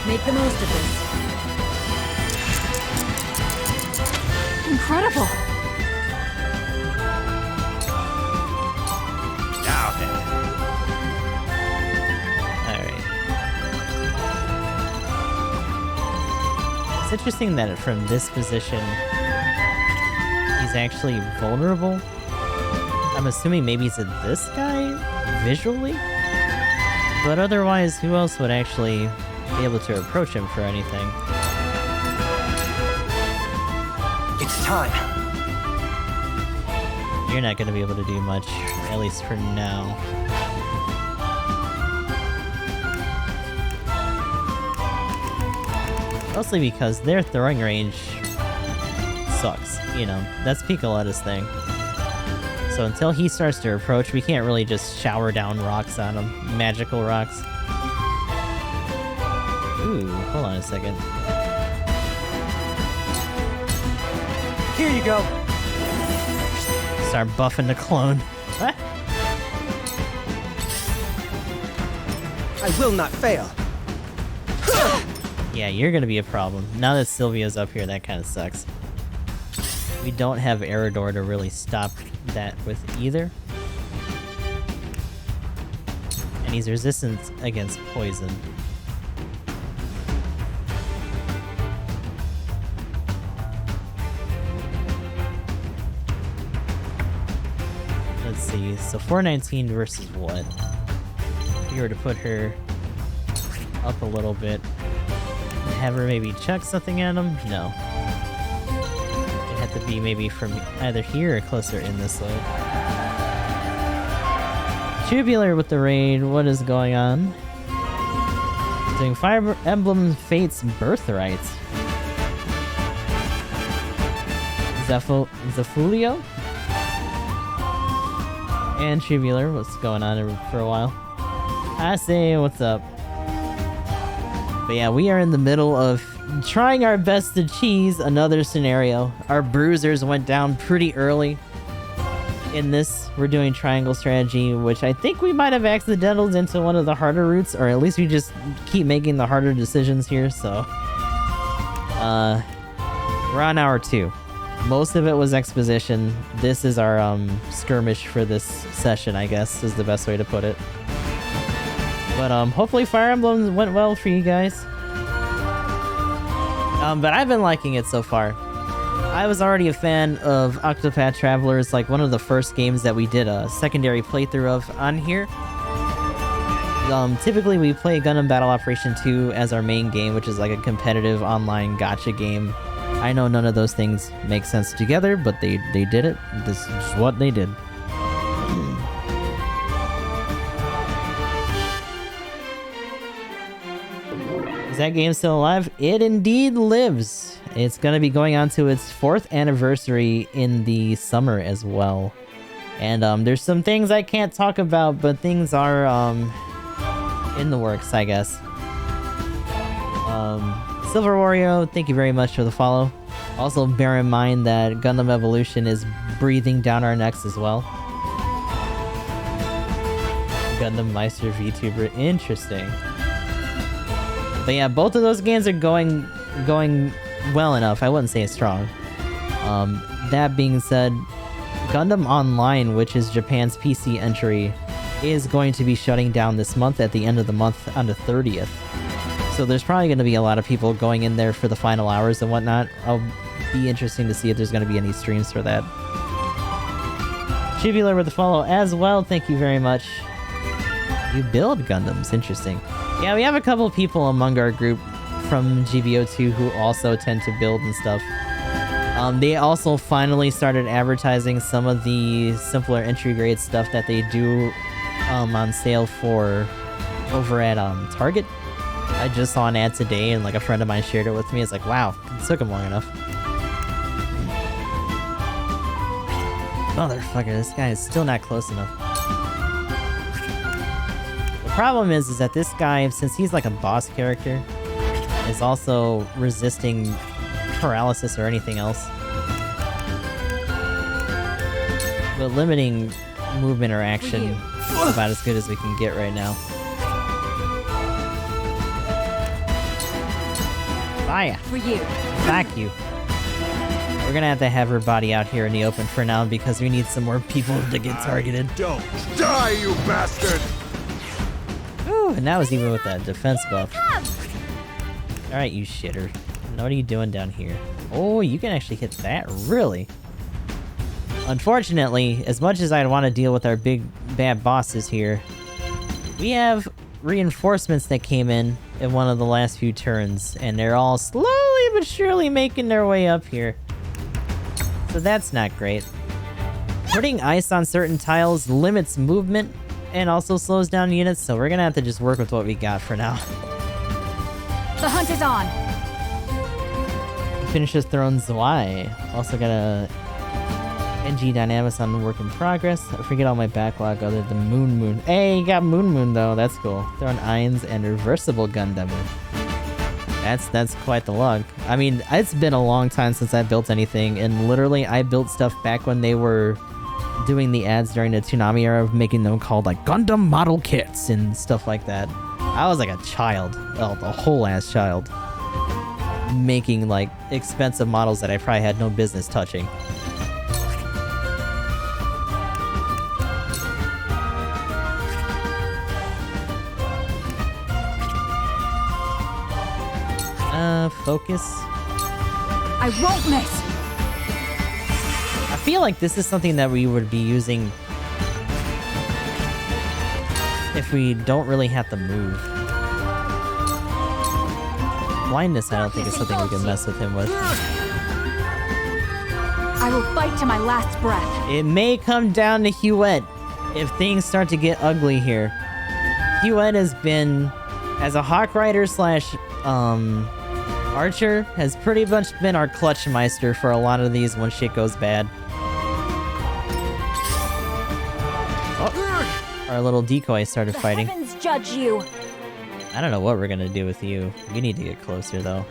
Make the most of this. Incredible! Now then. Alright. It's interesting that from this position, is actually vulnerable. I'm assuming maybe it's this guy, visually? But otherwise, who else would actually be able to approach him for anything? It's time. You're not gonna be able to do much, at least for now. Mostly because their throwing range sucks, you know, that's Piccoletta's thing. So until he starts to approach, we can't really just shower down rocks on him. Magical rocks. Ooh, hold on a second. Here you go. Start buffing the clone. What? I will not fail. Yeah, you're gonna be a problem. Now that Sylvia's up here, that kind of sucks. We don't have Eridor to really stop that with either. And he's resistant against poison. Let's see, so 419 versus what? If you were to put her up a little bit, and have her maybe chuck something at him? No. It'd have to be maybe from either here or closer in this way. Tubular with the raid, what is going on? Doing Fire Emblem Fate's Birthright. Zafulio? And Tubular, what's going on for a while? I say what's up. But yeah, we are in the middle of trying our best to cheese another scenario. Our bruisers went down pretty early. In this, we're doing triangle strategy, which I think we might have accidentaled into one of the harder routes, or at least we just keep making the harder decisions here, so... we're on hour 2. Most of it was exposition. This is our, skirmish for this session, I guess, is the best way to put it. But, hopefully Fire Emblem went well for you guys. But I've been liking it so far. I was already a fan of Octopath Traveler, like one of the first games that we did a secondary playthrough of on here. Typically we play Gundam Battle Operation 2 as our main game, which is like a competitive online gacha game. I know none of those things make sense together, but they did it. This is what they did. Is that game still alive? It indeed lives. It's going to be going on to its 4th anniversary in the summer as well. And there's some things I can't talk about, but things are in the works, I guess. Silver Wario, thank you very much for the follow. Also bear in mind that Gundam Evolution is breathing down our necks as well. Gundam Meister VTuber, interesting. But yeah, both of those games are going well enough. I wouldn't say it's strong. That being said, Gundam Online, which is Japan's PC entry, is going to be shutting down this month at the end of the month on the 30th. So there's probably going to be a lot of people going in there for the final hours and whatnot. I'll be interesting to see if there's going to be any streams for that. Tubular with the follow as well, thank you very much. You build Gundams, interesting. Yeah, we have a couple people among our group from GBO2 who also tend to build and stuff. They also finally started advertising some of the simpler entry grade stuff that they do on sale for over at Target. I just saw an ad today and like a friend of mine shared it with me. It's like, wow, it took him long enough. Motherfucker, this guy is still not close enough. The problem is that this guy, since he's like a boss character, is also resisting paralysis or anything else. But limiting movement or action is about as good as we can get right now. Fire! For you. Fuck you. We're gonna have to have her body out here in the open for now because we need some more people to get targeted. Don't die, you bastard! Ooh, and that was even with that defense buff. Alright, you shitter. Now what are you doing down here? Oh, you can actually hit that, really? Unfortunately, as much as I'd want to deal with our big bad bosses here, we have reinforcements that came in one of the last few turns, and they're all slowly but surely making their way up here. So that's not great. Putting ice on certain tiles limits movement and also slows down units, so we're gonna have to just work with what we got for now. The hunt is on. Finishes Thrones Y. Also got a NG Dynamis on work in progress. I forget all my backlog other than Moon. Hey, you got Moon though. That's cool. Throwing Ions and Reversible Gundam. That's quite the lug. I mean, it's been a long time since I built anything, and literally I built stuff back when they were doing the ads during the Toonami era of making them called like Gundam model kits and stuff like that. I was like a child, well, a whole ass child, making like expensive models that I probably had no business touching. Focus. I won't miss. I feel like this is something that we would be using if we don't really have to move. Blindness, I don't think is something we can mess with him with. I will fight to my last breath. It may come down to Huette if things start to get ugly here. Huette has been, as a Hawk Rider slash Archer, has pretty much been our clutch meister for a lot of these when shit goes bad. Oh, our little decoy started fighting. The heavens judge you. I don't know what we're gonna do with you. You need to get closer though.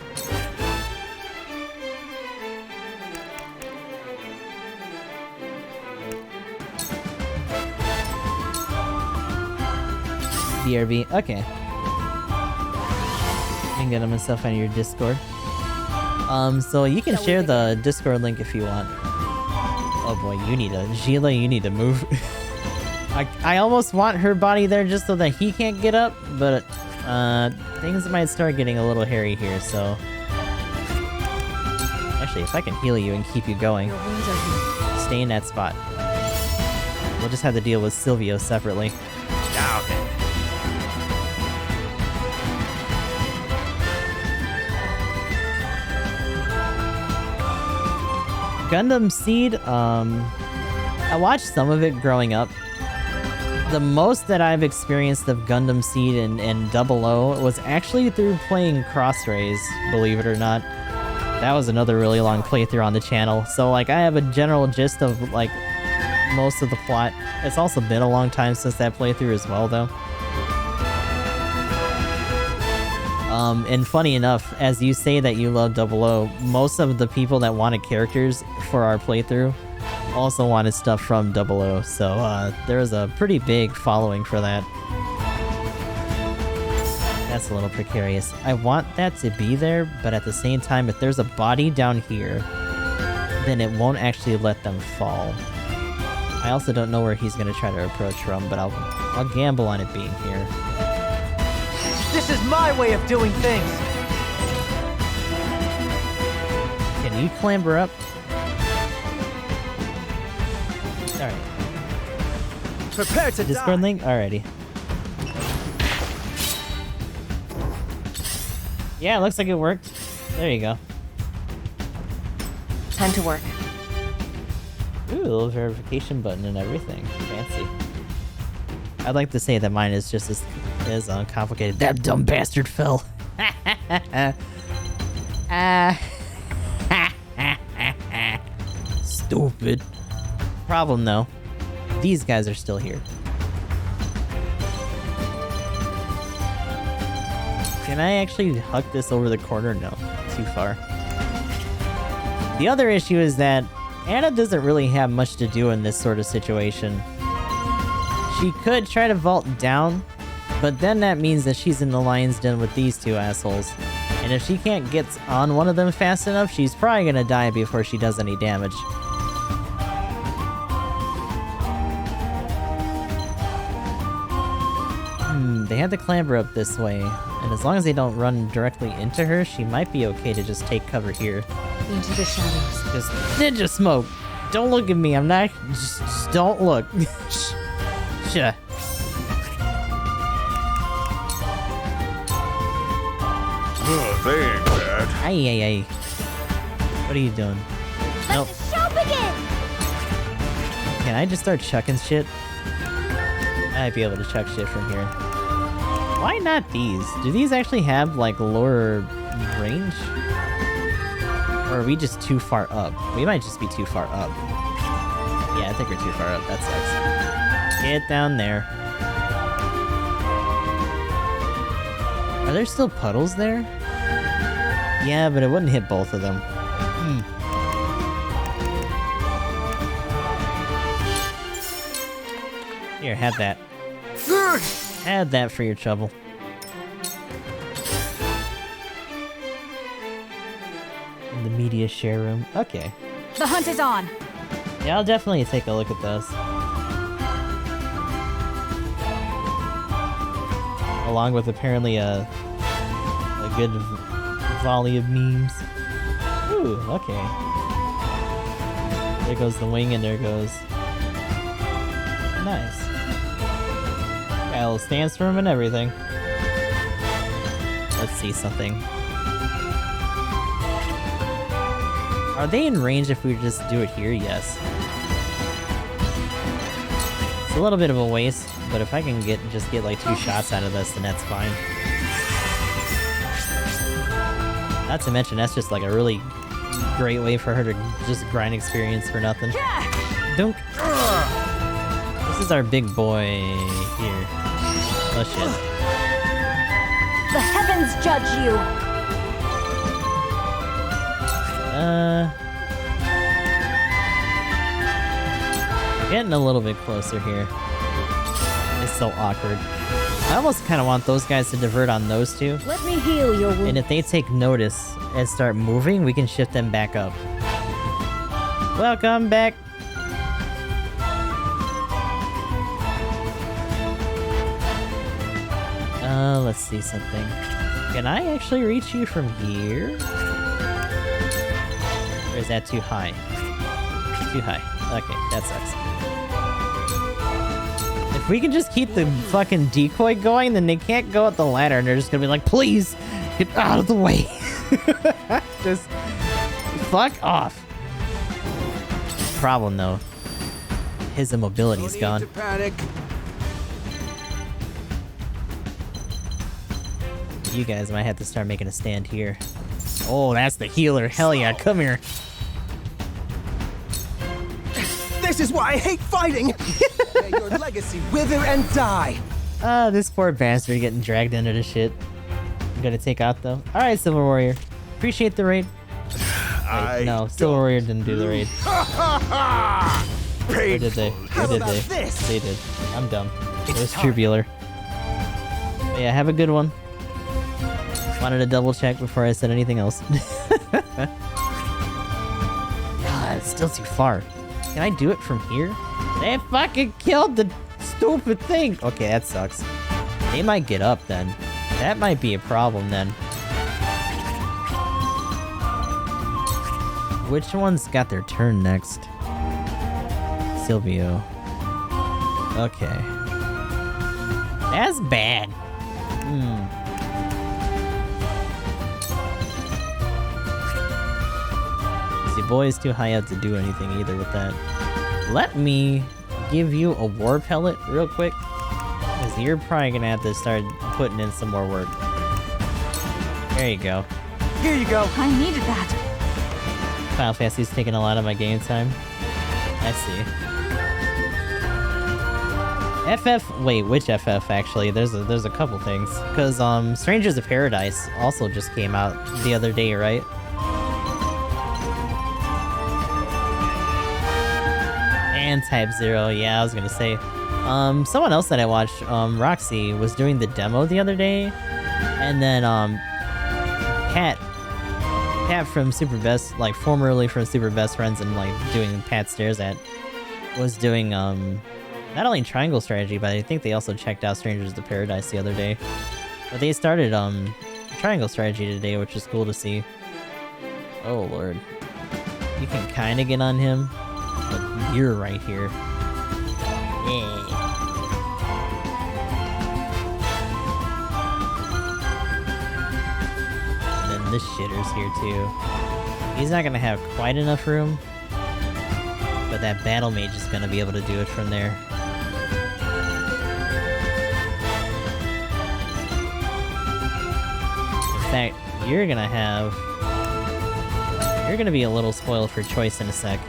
BRB, okay. You can get him and stuff on your Discord. So you can share the Discord link if you want. Oh boy, Gila, you need to move. I almost want her body there just so that he can't get up, but things might start getting a little hairy here, so... Actually, if I can heal you and keep you going, stay in that spot. We'll just have to deal with Silvio separately. Okay. Gundam Seed, I watched some of it growing up. The most that I've experienced of Gundam Seed and 00 was actually through playing Crossrays, believe it or not. That was another really long playthrough on the channel, so like I have a general gist of like most of the plot. It's also been a long time since that playthrough as well though. And funny enough, as you say that you love 00, most of the people that wanted characters for our playthrough also wanted stuff from 00, so there was a pretty big following for that. That's a little precarious. I want that to be there, but at the same time, if there's a body down here, then it won't actually let them fall. I also don't know where he's going to try to approach from, but I'll gamble on it being here. This is my way of doing things! Can you clamber up? Alright. Prepare to Discord link? Alrighty. Yeah, it looks like it worked. There you go. Time to work. Ooh, a little verification button and everything. Fancy. I'd like to say that mine is just as uncomplicated. That dumb bastard fell. Stupid. Problem though, these guys are still here. Can I actually huck this over the corner? No, too far. The other issue is that Anna doesn't really have much to do in this sort of situation. She could try to vault down, but then that means that she's in the lion's den with these two assholes. And if she can't get on one of them fast enough, she's probably gonna die before she does any damage. They had to clamber up this way, and as long as they don't run directly into her, she might be okay to just take cover here. Into the shadows. Just ninja smoke! Don't look at me. I'm not. Just don't look. Sure. Oh, they ain't bad. Ay. What are you doing? Nope. Show begin! Can I just start chucking shit? I might be able to chuck shit from here. Why not these? Do these actually have, like, lower range? Or are we just too far up? We might just be too far up. Yeah, I think we're too far up. That sucks. Get down there. Are there still puddles there? Yeah, but it wouldn't hit both of them. Here, have that. Add that for your trouble. In the media share room. Okay. The hunt is on. Yeah, I'll definitely take a look at those. Along with apparently a good volley of memes. Ooh, okay. There goes the wing and there goes... Nice. Got a little stance for him and everything. Let's see something. Are they in range if we just do it here? Yes. It's a little bit of a waste, but if I can just get like 2 shots out of this, then that's fine. Not to mention, that's just like a really great way for her to just grind experience for nothing. Dunk! This is our big boy here. Oh shit. The heavens judge you! Getting a little bit closer here. It's so awkward. I almost kind of want those guys to divert on those two. Let me heal your wound. And if they take notice and start moving, we can shift them back up. Welcome back! Let's see something. Can I actually reach you from here? Or is that too high? Too high. Okay, that sucks. If we can just keep the fucking decoy going, then they can't go up the ladder and they're just gonna be like, please, get out of the way. Just fuck off. Problem though, his immobility's gone. You guys might have to start making a stand here. Oh, that's the healer. Hell yeah, come here. This is why I hate fighting! May your legacy wither and die! This poor bastard getting dragged into this shit. I'm gonna take out though. Alright, Silver Warrior. Appreciate the raid. Wait, no, Silver Warrior didn't do the raid. Or did they? Or did they? They did. I'm dumb. It was Tubular. But yeah, have a good one. Wanted to double check before I said anything else. God, it's still too far. Can I do it from here? They fucking killed the stupid thing! Okay, that sucks. They might get up then. That might be a problem then. Which one's got their turn next? Silvio. Okay. That's bad. Your boy is too high up to do anything either with that. Let me give you a war pellet real quick, because you're probably gonna have to start putting in some more work. There you go. Here you go. I needed that. Final Fantasy's taking a lot of my game time. I see. FF, wait, which FF actually? There's a couple things. Because Strangers of Paradise also just came out the other day, right? And Type 0, yeah, I was gonna say. Someone else that I watched, Roxy, was doing the demo the other day. And then, Pat from Super Best, like, formerly from Super Best Friends and, like, doing Pat Stares At, was doing, not only Triangle Strategy, but I think they also checked out Strangers of Paradise the other day. But they started, Triangle Strategy today, which is cool to see. Oh, Lord. You can kinda get on him. But you're right here. Yeah. And then this shitter's here too. He's not gonna have quite enough room, but that battle mage is gonna be able to do it from there. In fact, you're gonna be a little spoiled for choice in a sec.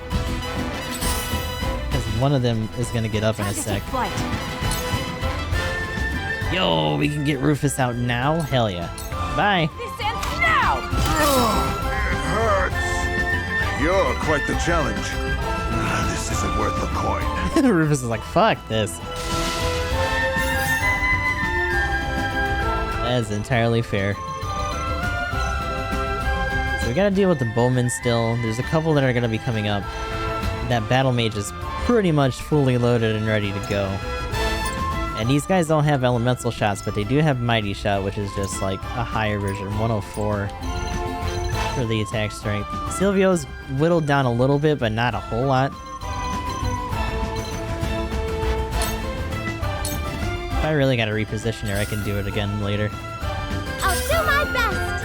Because one of them is gonna get up in a sec. Yo, we can get Rufus out now? Hell yeah. Bye. This ends now! It hurts. You're quite the challenge. This isn't worth the coin. Rufus is like, fuck this. That is entirely fair. So we gotta deal with the bowmen still. There's a couple that are gonna be coming up. That battle mage is pretty much fully loaded and ready to go. And these guys don't have elemental shots, but they do have mighty shot, which is just like a higher version, 104 for the attack strength. Silvio's whittled down a little bit, but not a whole lot. If I really gotta reposition her, I can do it again later. I'll do my best!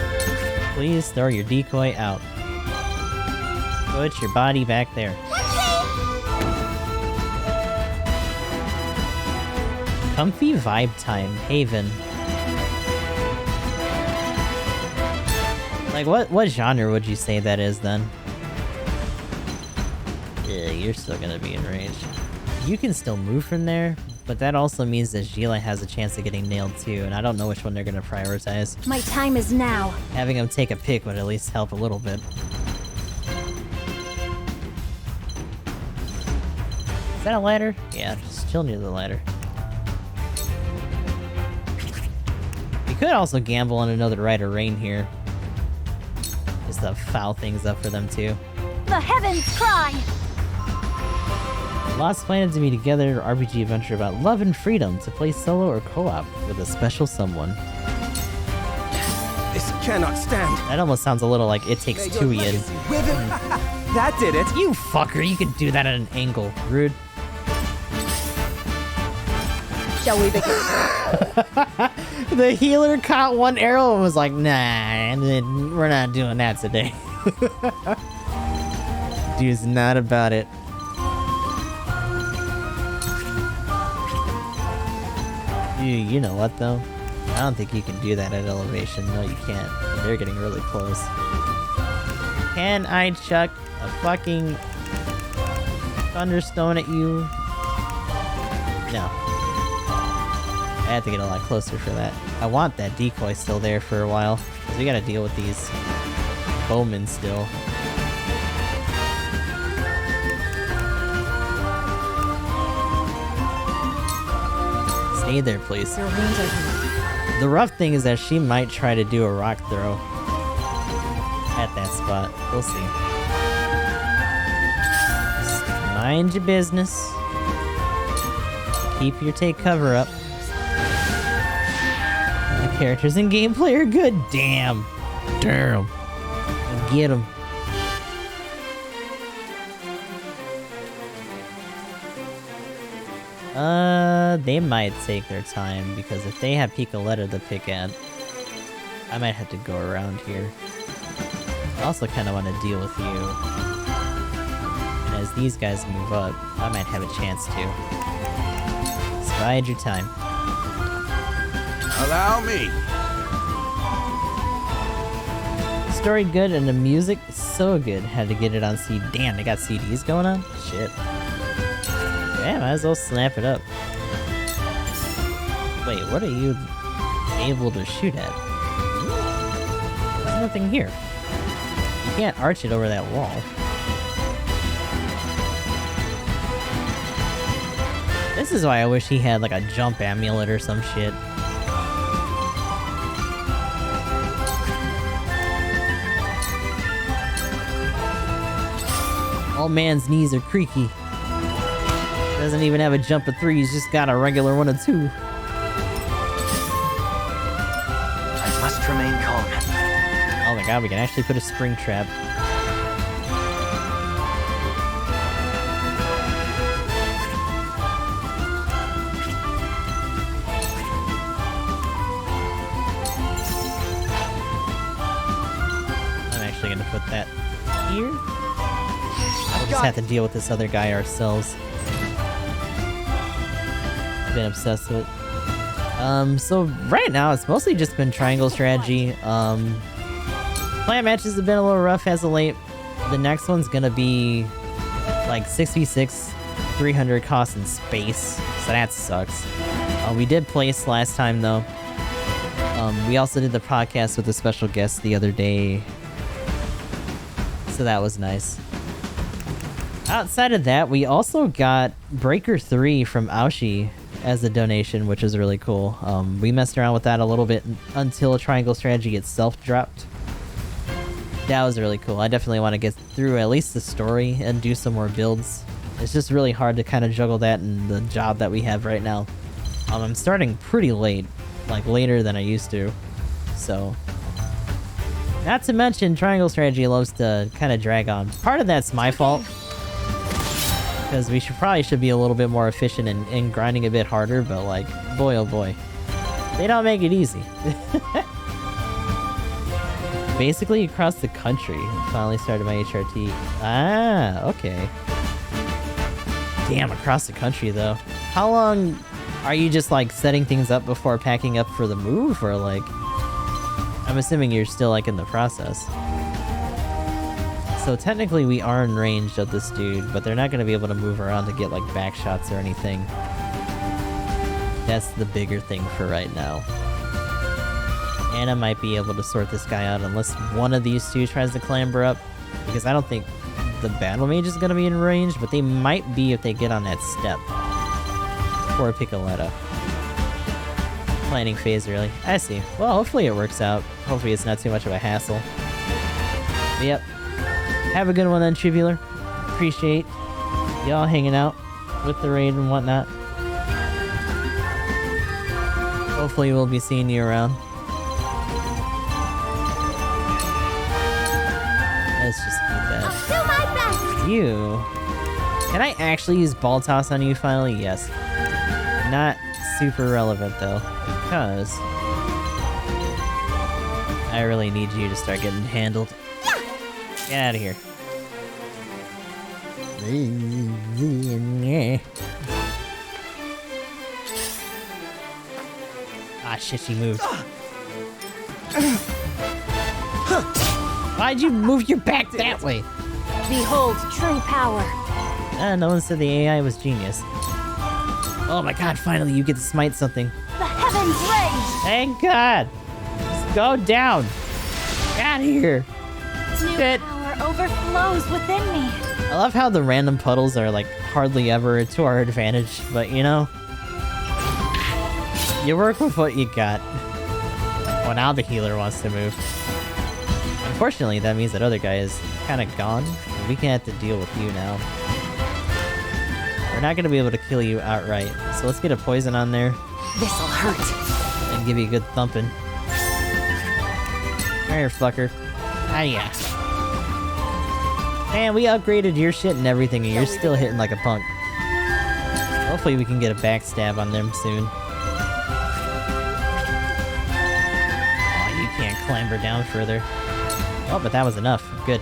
Please throw your decoy out. Put your body back there. Comfy vibe time, Haven. Like, what genre would you say that is, then? Yeah, you're still gonna be in range. You can still move from there, but that also means that Gila has a chance of getting nailed too, and I don't know which one they're gonna prioritize. My time is now. Having him take a pick would at least help a little bit. Is that a ladder? Yeah, just chill near the ladder. You could also gamble on another Rider Rain here. Just to foul things up for them too. The heavens cry! Lost Planet to be together, RPG adventure about love and freedom to play solo or co-op with a special someone. This cannot stand. That almost sounds a little like It Takes Two Ian. That did it. You fucker, you can do that at an angle. Rude. Shall we begin? The healer caught one arrow and was like, nah, we're not doing that today. Dude's not about it. You know what, though? I don't think you can do that at elevation. No, you can't. They're getting really close. Can I chuck a fucking thunderstone at you? No. I have to get a lot closer for that. I want that decoy still there for a while, because we gotta deal with these bowmen still. Stay there, please. The rough thing is that she might try to do a rock throw at that spot. We'll see. Just mind your business. Keep your take cover up. The characters and gameplay are good. Damn. Damn. Get them. They might take their time, because if they have Picoletta to pick at, I might have to go around here. I also kind of want to deal with you. And as these guys move up, I might have a chance to. So bide your time. Allow me. Story good and the music so good. Had to get it on CD. Damn, they got CDs going on? Shit. Yeah, might as well snap it up. Wait, what are you able to shoot at? There's nothing here. You can't arch it over that wall. This is why I wish he had like a jump amulet or some shit. All man's knees are creaky. Doesn't even have a jump of 3, he's just got a regular 1 of 2. I must remain calm. Oh my god, we can actually put a spring trap. that here. We'll just have to deal with this other guy ourselves. Been obsessed with it. So right now it's mostly just been triangle strategy. Plant matches have been a little rough as of late. The next one's gonna be like 6v6, 300 cost in space, so that sucks. We did place last time though. We also did the podcast with a special guest the other day, so that was nice. Outside of that, we also got Breaker 3 from Aoshi as a donation, which is really cool. We messed around with that a little bit until Triangle Strategy itself dropped. That was really cool. I definitely want to get through at least the story and do some more builds. It's just really hard to kind of juggle that and the job that we have right now. I'm starting pretty late, like later than I used to, so... Not to mention, Triangle Strategy loves to kind of drag on. Part of that's my fault, because we probably should be a little bit more efficient and grinding a bit harder, but like, boy oh boy. They don't make it easy. Basically across the country. Finally started my HRT. Ah, okay. Damn, across the country though. How long are you just like setting things up before packing up for the move, or like... I'm assuming you're still like in the process. So technically we are in range of this dude, but they're not going to be able to move around to get like back shots or anything. That's the bigger thing for right now. Anna might be able to sort this guy out unless one of these two tries to clamber up, because I don't think the battle mage is going to be in range, but they might be if they get on that step. Or Piccoletta. Planning phase, really. I see. Well, hopefully it works out. Hopefully it's not too much of a hassle. But yep. Have a good one then, Tubular. Appreciate y'all hanging out with the raid and whatnot. Hopefully we'll be seeing you around. Let's just keep that. I'll do my best. You. Can I actually use ball toss on you finally? Yes. Not super relevant though, because I really need you to start getting handled. Get out of here. Ah shit, she moved. Why'd you move your back that way? Behold true power. No one said the AI was genius. Oh my god, finally you get to smite something. The heavens rage! Thank god! Just go down! Get out of here! New Shit. power overflows within me. I love how the random puddles are like hardly ever to our advantage, but you know, you work with what you got. Well, now the healer wants to move. Unfortunately, that means that other guy is kind of gone. We can have to deal with you now. We're not going to be able to kill you outright, so let's get a poison on there. This'll hurt. And give you a good thumping. Come here, fucker. Hiya. Man, we upgraded your shit and everything, and you're still hitting like a punk. Hopefully we can get a backstab on them soon. Oh, you can't clamber down further. Oh, but that was enough. Good.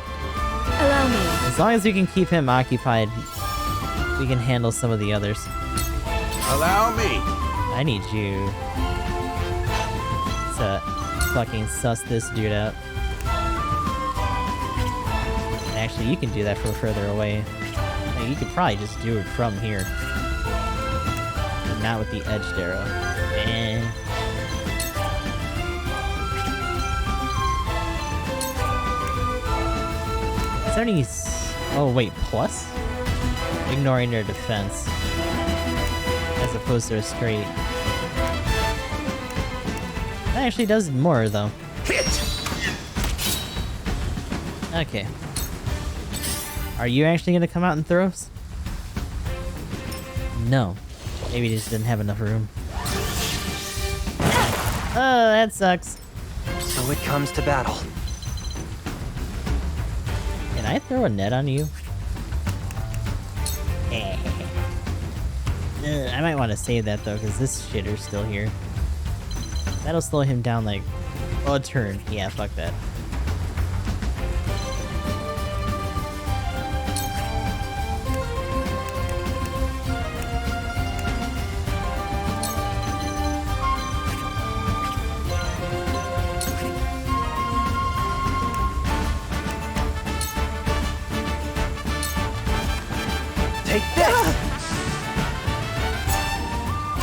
Allow me. As long as we can keep him occupied, we can handle some of the others. Allow me. I need you to fucking suss this dude out. Actually, you can do that from further away. Like, you could probably just do it from here. But not with the edged arrow. Eh. 70... Oh, wait, plus? Ignoring their defense. As opposed to a straight. That actually does more, though. Okay. Are you actually gonna come out and throw us? No. Maybe you just didn't have enough room. Oh, that sucks. So it comes to battle. Can I throw a net on you? I might want to save that though, because this shitter's still here. That'll slow him down like a turn. Yeah, fuck that.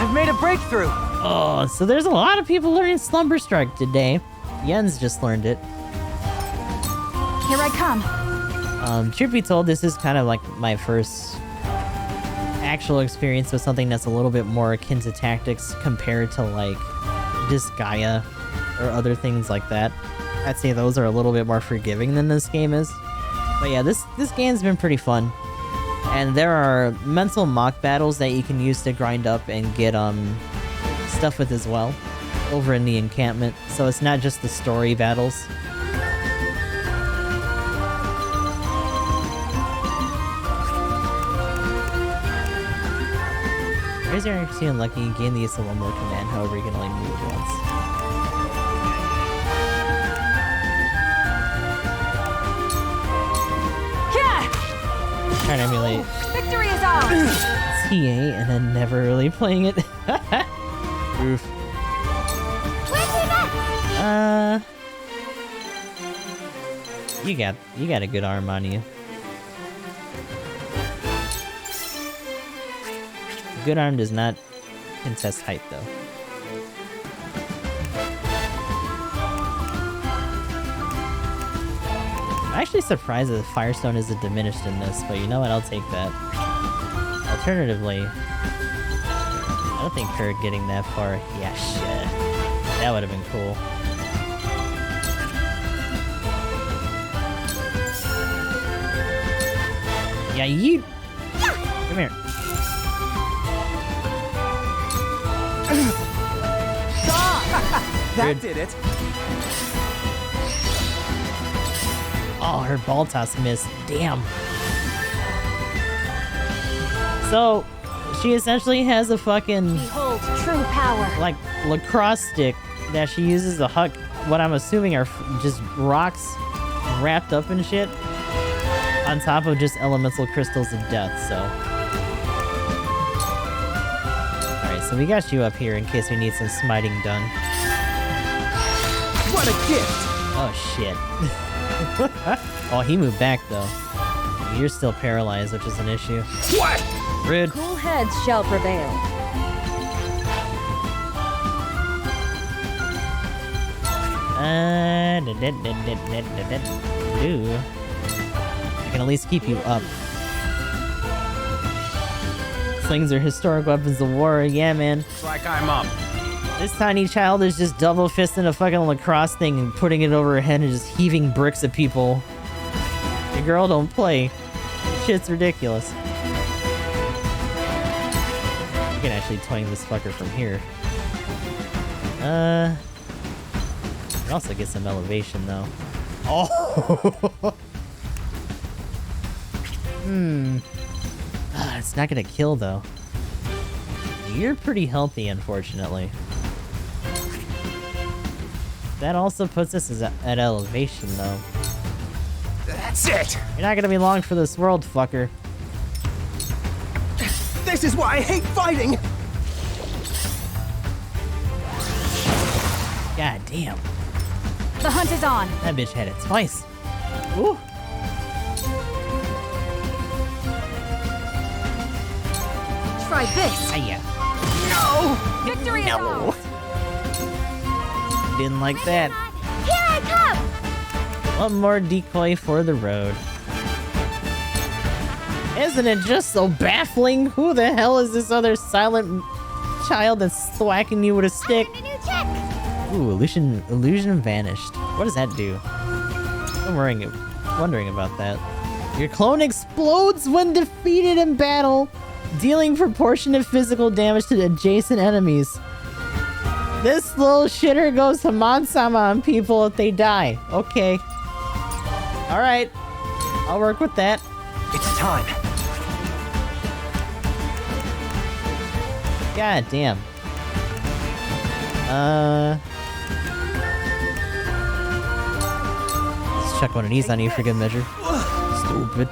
I've made a breakthrough! Oh, so there's a lot of people learning Slumber Strike today. Jens just learned it. Here I come. Truth be told, this is kind of like my first actual experience with something that's a little bit more akin to tactics compared to like Disgaea or other things like that. I'd say those are a little bit more forgiving than this game is. But yeah, this game's been pretty fun. And there are mental mock battles that you can use to grind up and get stuff with as well over in the encampment. So it's not just the story battles. Raise your accuracy and lucky and gain the use of one more command, however you can only move once. Trying to emulate Victory is ours! TA and then never really playing it. Oof. You got a good arm on you. Good arm does not contest height though. I'm actually surprised that Firestone isn't diminished in this, but you know what? I'll take that. Alternatively, I don't think her getting that far. Yeah, shit. That would have been cool. Yeah, you. Come here. That did it. Oh, her ball toss missed. Damn. So, she essentially has a fucking... Behold true power. Like, lacrosse stick that she uses to huck what I'm assuming are just rocks wrapped up in shit on top of just elemental crystals of death, so... Alright, so we got you up here in case we need some smiting done. What a gift! Oh, shit. Oh, he moved back, though. You're still paralyzed, which is an issue. What? Rude. Cool heads shall prevail. Ooh. I can at least keep you up. Slings are historic weapons of war. Yeah, man. It's like I'm up. This tiny child is just double fisting a fucking lacrosse thing and putting it over her head and just heaving bricks at people. The girl don't play. Shit's ridiculous. You can actually twang this fucker from here. You can also get some elevation though. Oh! It's not gonna kill though. You're pretty healthy, unfortunately. That also puts us at elevation, though. That's it! You're not gonna be long for this world, fucker. This is why I hate fighting! God damn. The hunt is on. That bitch had it twice. Ooh. Try this. Hiya. No! Victory is ours! Didn't like that. Here I come! One more decoy for the road. Isn't it just so baffling? Who the hell is this other silent child that's thwacking you with a stick? Ooh, illusion vanished. What does that do? I'm wondering about that. Your clone explodes when defeated in battle, dealing proportionate physical damage to adjacent enemies. This little shitter goes Haman-sama on people if they die. Okay. Alright. I'll work with that. It's time. God damn. Let's chuck one of these on you for good measure. Stupid.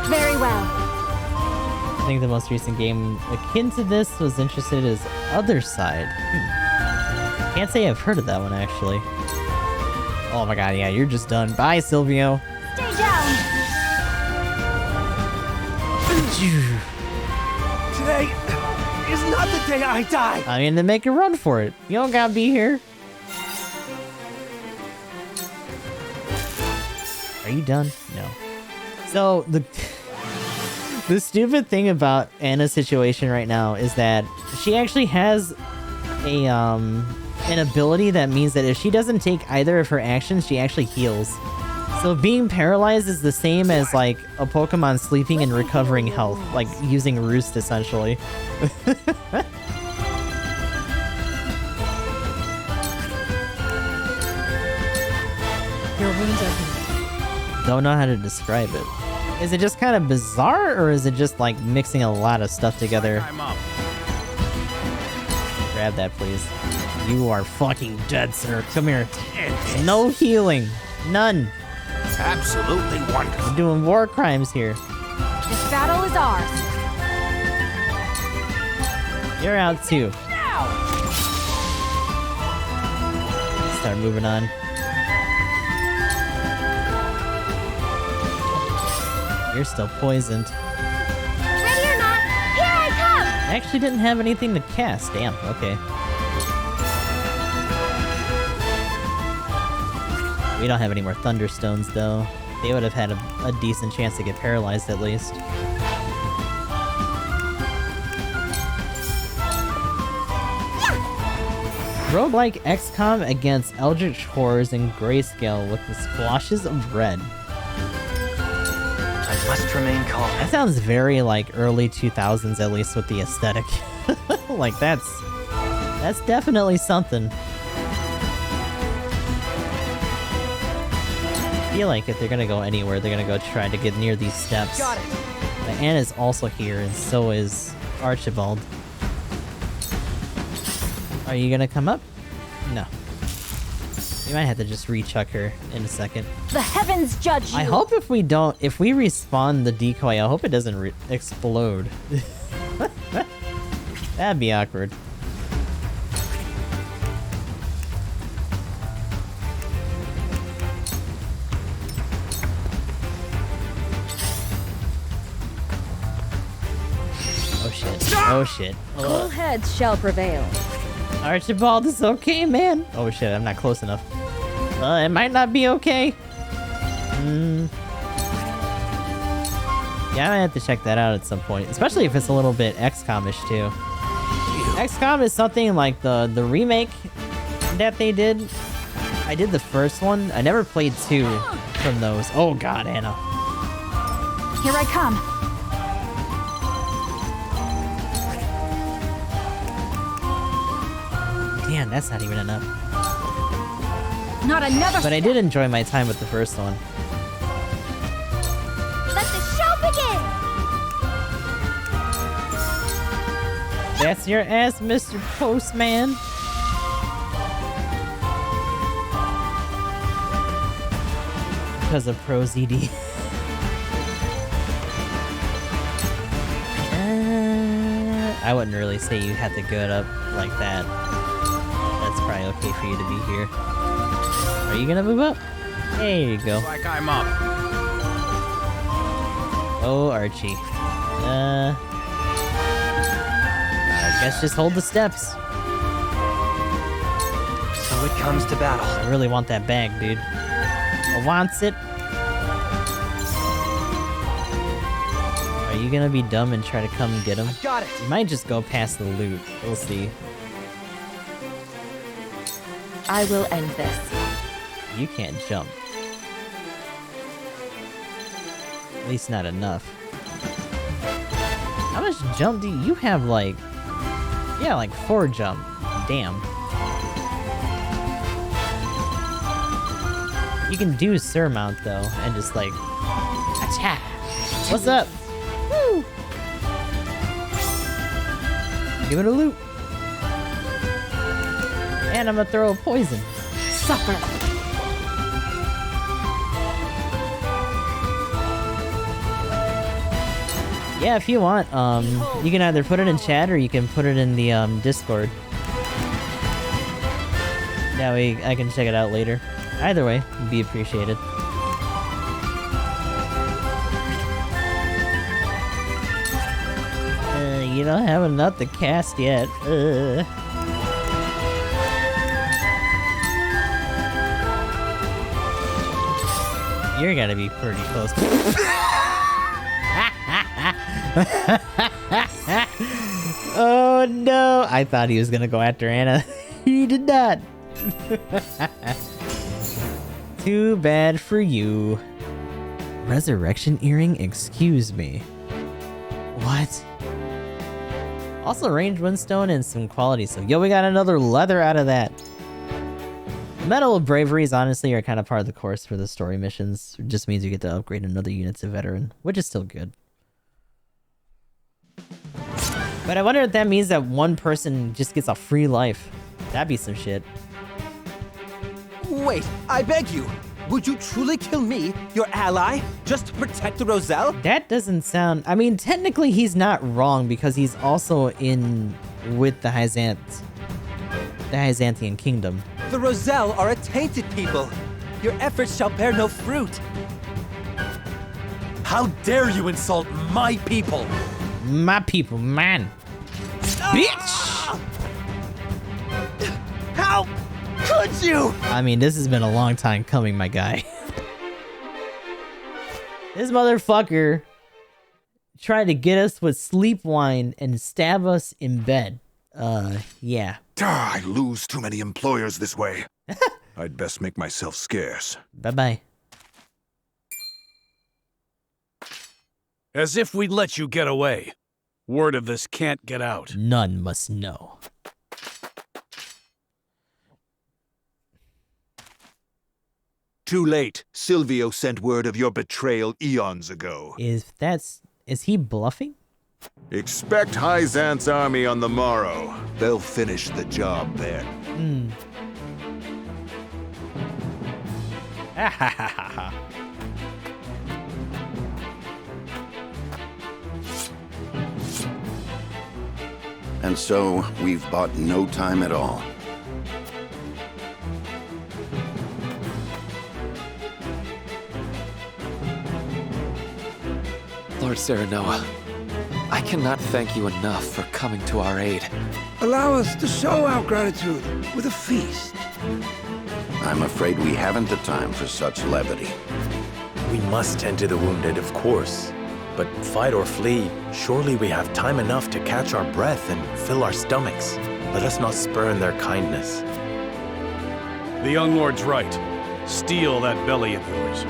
Very well. I think the most recent game akin to this was interested as Other Side. Can't say I've heard of that one, actually. Oh my god, yeah, you're just done. Bye, Silvio. Stay down. Today is not the day I die. I mean, then make a run for it. You don't gotta be here. Are you done? No. So the stupid thing about Anna's situation right now is that she actually has a an ability that means that if she doesn't take either of her actions, she actually heals. So being paralyzed is the same as like a Pokemon sleeping and recovering health, like using Roost essentially. Your wounds are healed. Don't know how to describe it. Is it just kind of bizarre, or is it just like mixing a lot of stuff together? Grab that, please. You are fucking dead, sir. Come here. No healing. None. Absolutely wonderful. We're doing war crimes here. This battle is ours. You're out too. Now! Start moving on. You're still poisoned. Ready or not, here I come! I actually didn't have anything to cast. Damn, okay. We don't have any more Thunderstones, though. They would have had a decent chance to get paralyzed, at least. Roguelike XCOM against Eldritch Horrors in grayscale with the splashes of red. I must remain calm. That sounds very like early 2000s, at least with the aesthetic. Like that's definitely something. I feel like if they're gonna go anywhere, they're gonna go try to get near these steps. Got it. But Anna's also here, and so is Archibald. Are you gonna come up? No. We might have to just rechuck her in a second. The heavens judge you! I hope if we respawn the decoy, I hope it doesn't explode. That'd be awkward. Oh shit. Oh shit. Cool heads shall prevail. Archibald, it's okay, man. Oh shit, I'm not close enough. It might not be okay. Yeah, I might have to check that out at some point. Especially if it's a little bit XCOM-ish too. XCOM is something like the remake that they did. I did the first one. I never played 2 from those. Oh god, Anna. Here I come. Damn, that's not even enough. Not another But I did enjoy my time with the first one. Let the show begin! That's your ass, Mr. Postman. Because of Pro ZD. I wouldn't really say you had to go it up like that. That's probably okay for you to be here. Are you gonna move up? There you go. Like I'm up. Oh, Archie. I guess just hold the steps. So it comes to battle. I really want that bag, dude. I wants it. Are you gonna be dumb and try to come and get him? Got it. You might just go past the loot. We'll see. I will end this. You can't jump. At least not enough. How much jump do you have? Like, yeah, like 4 jump. Damn. You can do surmount though, and just like, attack. What's up? Woo! Give it a loot. And I'm gonna throw a poison. Suffer. Yeah, if you want, you can either put it in chat or you can put it in the Discord. That way I can check it out later. Either way, it'd be appreciated. You don't have enough to cast yet. You're gonna be pretty close. Oh no! I thought he was gonna go after Anna. He did not. Too bad for you. Resurrection earring? Excuse me. What? Also ranged windstone and some quality stuff. Yo, we got another leather out of that. Medal of Braveries honestly are kind of part of the course for the story missions. It just means you get to upgrade another unit to veteran, which is still good. But I wonder if that means that one person just gets a free life. That'd be some shit. Wait, I beg you. Would you truly kill me, your ally, just to protect the Roselle? That doesn't sound... I mean, technically he's not wrong because he's also in with the Hyzantian kingdom. The Roselle are a tainted people. Your efforts shall bear no fruit. How dare you insult my people? My people, man. Bitch! How could you? I mean, this has been a long time coming, my guy. This motherfucker tried to get us with sleep wine and stab us in bed. Yeah. I lose too many employers this way. I'd best make myself scarce. Bye-bye. As if we'd let you get away. Word of this can't get out. None must know. Too late. Silvio sent word of your betrayal eons ago. Is he bluffing? Expect Hyzant's army on the morrow. They'll finish the job then. And so, we've bought no time at all. Lord Serenoa, I cannot thank you enough for coming to our aid. Allow us to show our gratitude with a feast. I'm afraid we haven't the time for such levity. We must tend to the wounded, of course. But fight or flee, surely we have time enough to catch our breath and fill our stomachs. Let us not spurn their kindness. The young lord's right. Steal that belly of yours.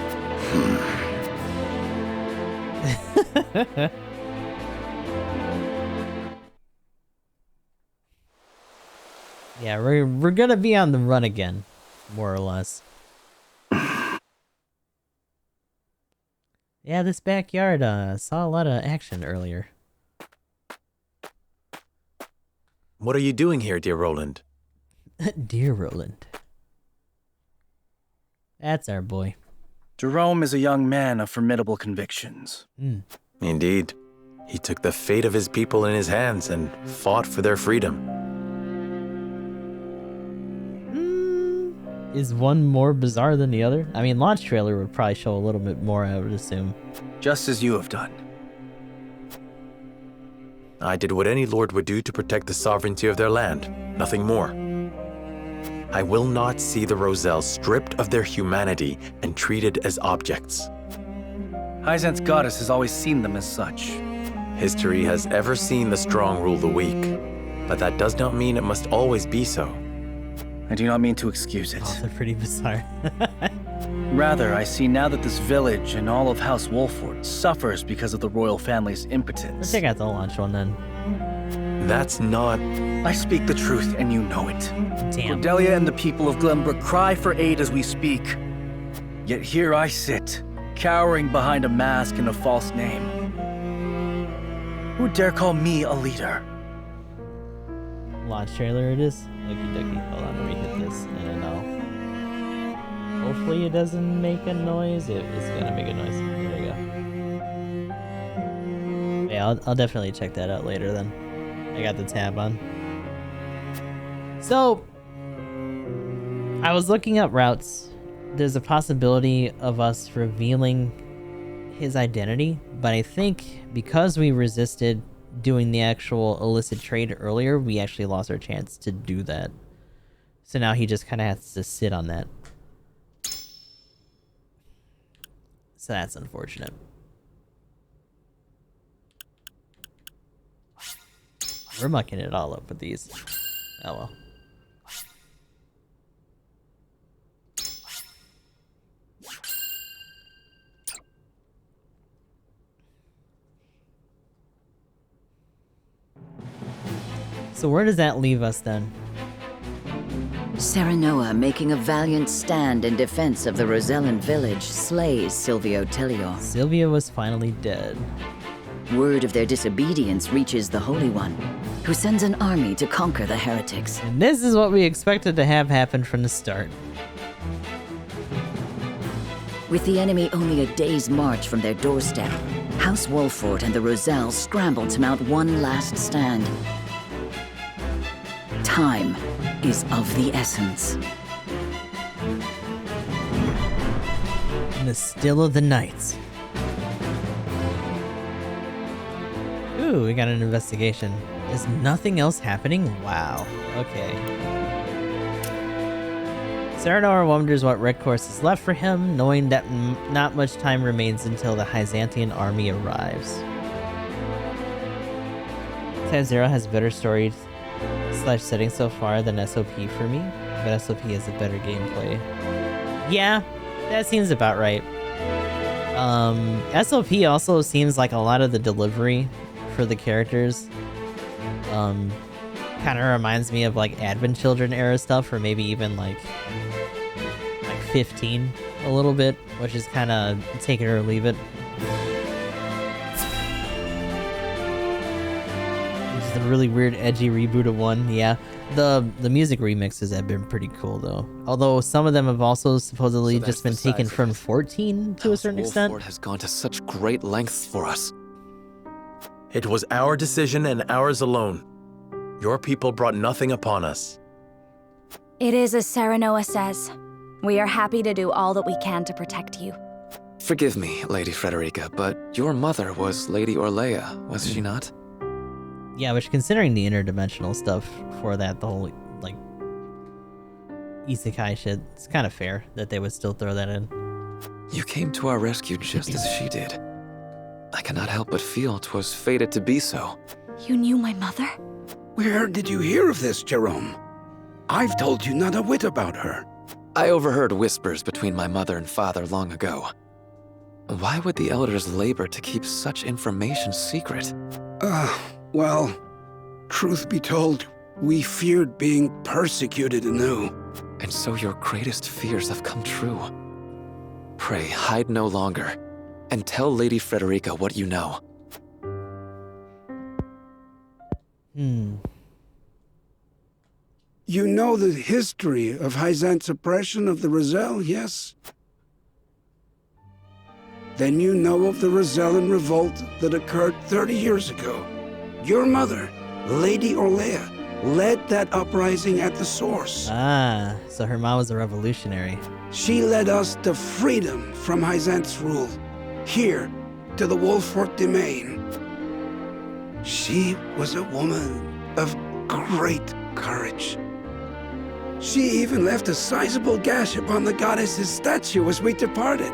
Yeah, we're gonna be on the run again, more or less. Yeah, this backyard saw a lot of action earlier. What are you doing here, dear Roland? Dear Roland. That's our boy. Jerome is a young man of formidable convictions. Indeed. He took the fate of his people in his hands and fought for their freedom. Is one more bizarre than the other? I mean, launch trailer would probably show a little bit more, I would assume. Just as you have done. I did what any lord would do to protect the sovereignty of their land. Nothing more. I will not see the Roselle stripped of their humanity and treated as objects. Hyzant's goddess has always seen them as such. History has ever seen the strong rule the weak, but that does not mean it must always be so. I do not mean to excuse it. Also pretty bizarre. Rather, I see now that this village and all of House Wolford suffers because of the royal family's impotence. Let's check out the launch one then. That's not... I speak the truth, and you know it. Damn. Cordelia and the people of Glenbrook cry for aid as we speak. Yet here I sit, cowering behind a mask and a false name. Who dare call me a leader? Launch trailer it is. Okie dokie. Hold on, let me hit this and then I'll... Hopefully it doesn't make a noise. It's gonna make a noise. There we go. Yeah, I'll definitely check that out later then. I got the tab on. So, I was looking up routes. There's a possibility of us revealing his identity, but I think because we resisted doing the actual illicit trade earlier, we actually lost our chance to do that. So now he just kind of has to sit on that. So that's unfortunate. We're mucking it all up with these. Oh well. So where does that leave us then? Serenoa, making a valiant stand in defense of the Rosellan village, slays Silvio Tellior. Silvio was finally dead. Word of their disobedience reaches the Holy One, who sends an army to conquer the heretics. And this is what we expected to have happen from the start. With the enemy only a day's march from their doorstep, House Wolfort and the Roselle scrambled to mount one last stand. Time is of the essence. In the still of the night. Ooh, we got an investigation. Is nothing else happening? Wow. Okay. Serenor wonders what red course is left for him, knowing that not much time remains until the Hyzantian army arrives. Type 0 has better stories / setting so far than SOP for me, but SOP has a better gameplay. Yeah, that seems about right. SOP also seems like a lot of the delivery for the characters kind of reminds me of like Advent Children era stuff, or maybe even like 15 a little bit, which is kind of take it or leave it. This is a really weird edgy reboot of 1. Yeah, the music remixes have been pretty cool though, although some of them have also supposedly just been taken from 14 to a certain extent. Wolfort has gone to such great lengths for us. It was our decision and ours alone. Your people brought nothing upon us. It is as Serenoa says. We are happy to do all that we can to protect you. Forgive me, Lady Frederica, but your mother was Lady Orlea, was she not? Yeah, which considering the interdimensional stuff for that, the whole, like, isekai shit, it's kind of fair that they would still throw that in. You came to our rescue just as she did. I cannot help but feel 'twas fated to be so. You knew my mother? Where did you hear of this, Jerome? I've told you not a whit about her. I overheard whispers between my mother and father long ago. Why would the elders labor to keep such information secret? Well, truth be told, we feared being persecuted anew. And so your greatest fears have come true. Pray, hide no longer, and tell Lady Frederica what you know. You know the history of Hyzant's oppression of the Roselle, yes? Then you know of the Rosellan revolt that occurred 30 years ago. Your mother, Lady Orlea, led that uprising at the source. Ah, so her mom was a revolutionary. She led us to freedom from Hyzant's rule, here to the Wolfort domain. She was a woman of great courage. She even left a sizable gash upon the goddess's statue as we departed.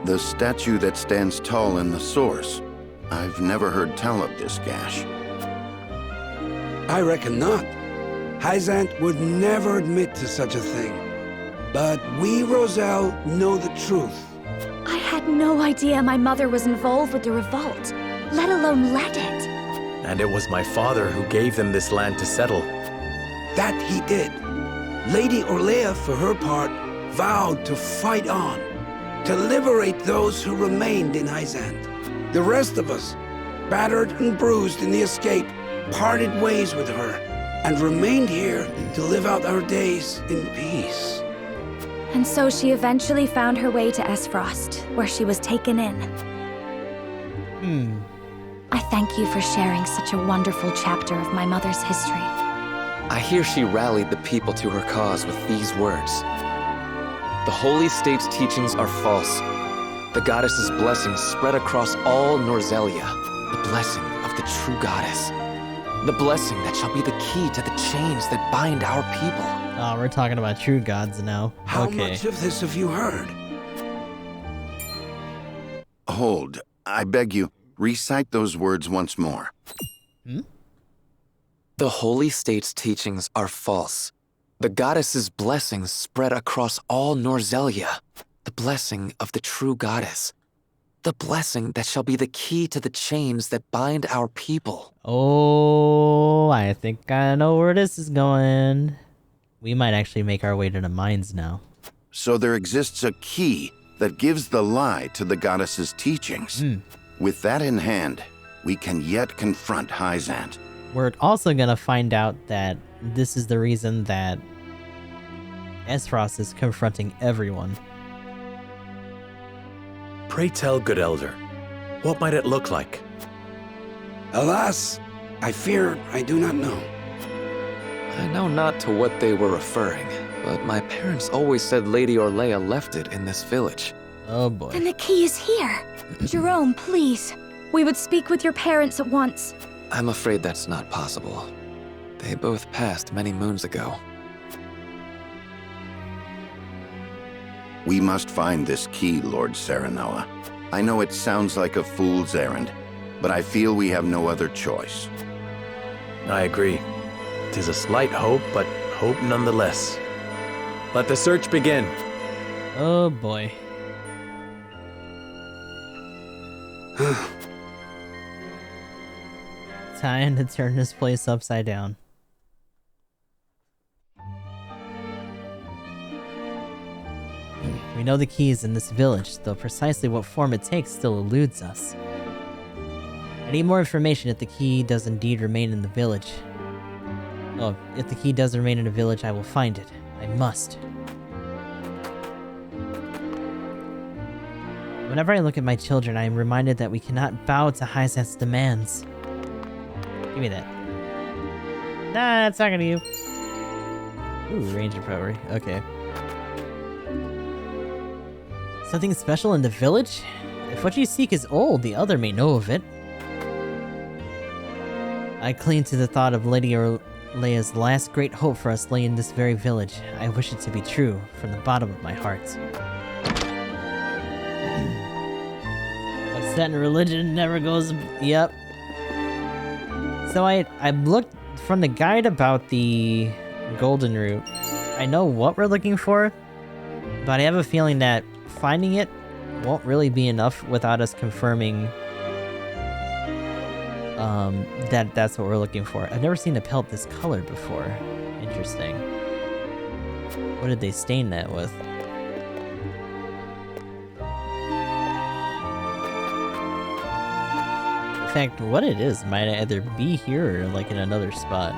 The statue that stands tall in the source. I've never heard tell of this gash. I reckon not. Hyzant would never admit to such a thing. But we, Roselle, know the truth. I had no idea my mother was involved with the revolt, let alone led it. And it was my father who gave them this land to settle. That he did. Lady Orlea, for her part, vowed to fight on, to liberate those who remained in Hyzant. The rest of us, battered and bruised in the escape, parted ways with her, and remained here to live out our days in peace. And so she eventually found her way to Esfrost, where she was taken in. I thank you for sharing such a wonderful chapter of my mother's history. I hear she rallied the people to her cause with these words. The Holy State's teachings are false. The goddess's blessings spread across all Norzelia, but blessing of the true goddess. The blessing that shall be the key to the chains that bind our people. Oh, we're talking about true gods now. How Okay. much of this have you heard? Hold. I beg you, recite those words once more. The holy state's teachings are false. The goddess's blessings spread across all Norzelia. The blessing of the true goddess. The blessing that shall be the key to the chains that bind our people. Oh, I think I know where this is going. We might actually make our way to the mines now. So there exists a key that gives the lie to the goddess's teachings. With that in hand, we can yet confront Hyzant. We're also gonna find out that this is the reason that Esros is confronting everyone. Pray tell, good elder, what might it look like? Alas, I fear I do not know. I know not to what they were referring, but my parents always said Lady Orlea left it in this village. Oh boy. Then the key is here. Jerome, please. We would speak with your parents at once. I'm afraid that's not possible. They both passed many moons ago. We must find this key, Lord Serenoa. I know it sounds like a fool's errand, but I feel we have no other choice. I agree. 'Tis a slight hope, but hope nonetheless. Let the search begin. Oh boy. Time to turn this place upside down. We know the key is in this village, though precisely what form it takes still eludes us. I need more information if the key does indeed remain in the village. Oh, if the key does remain in the village, I will find it. I must. Whenever I look at my children, I am reminded that we cannot bow to Hyzant's demands. Give me that. Nah, it's not gonna you. Ooh, Ranger Power. Okay. Something special in the village? If what you seek is old, the other may know of it. I cling to the thought of Lady Orlea's last great hope for us lay in this very village. I wish it to be true from the bottom of my heart. What's that in religion never goes... Yep. So I looked from the guide about the golden root. I know what we're looking for, but I have a feeling that finding it won't really be enough without us confirming that that's what we're looking for. I've never seen a pelt this color before. Interesting. What did they stain that with? In fact, what it is might either be here or like in another spot.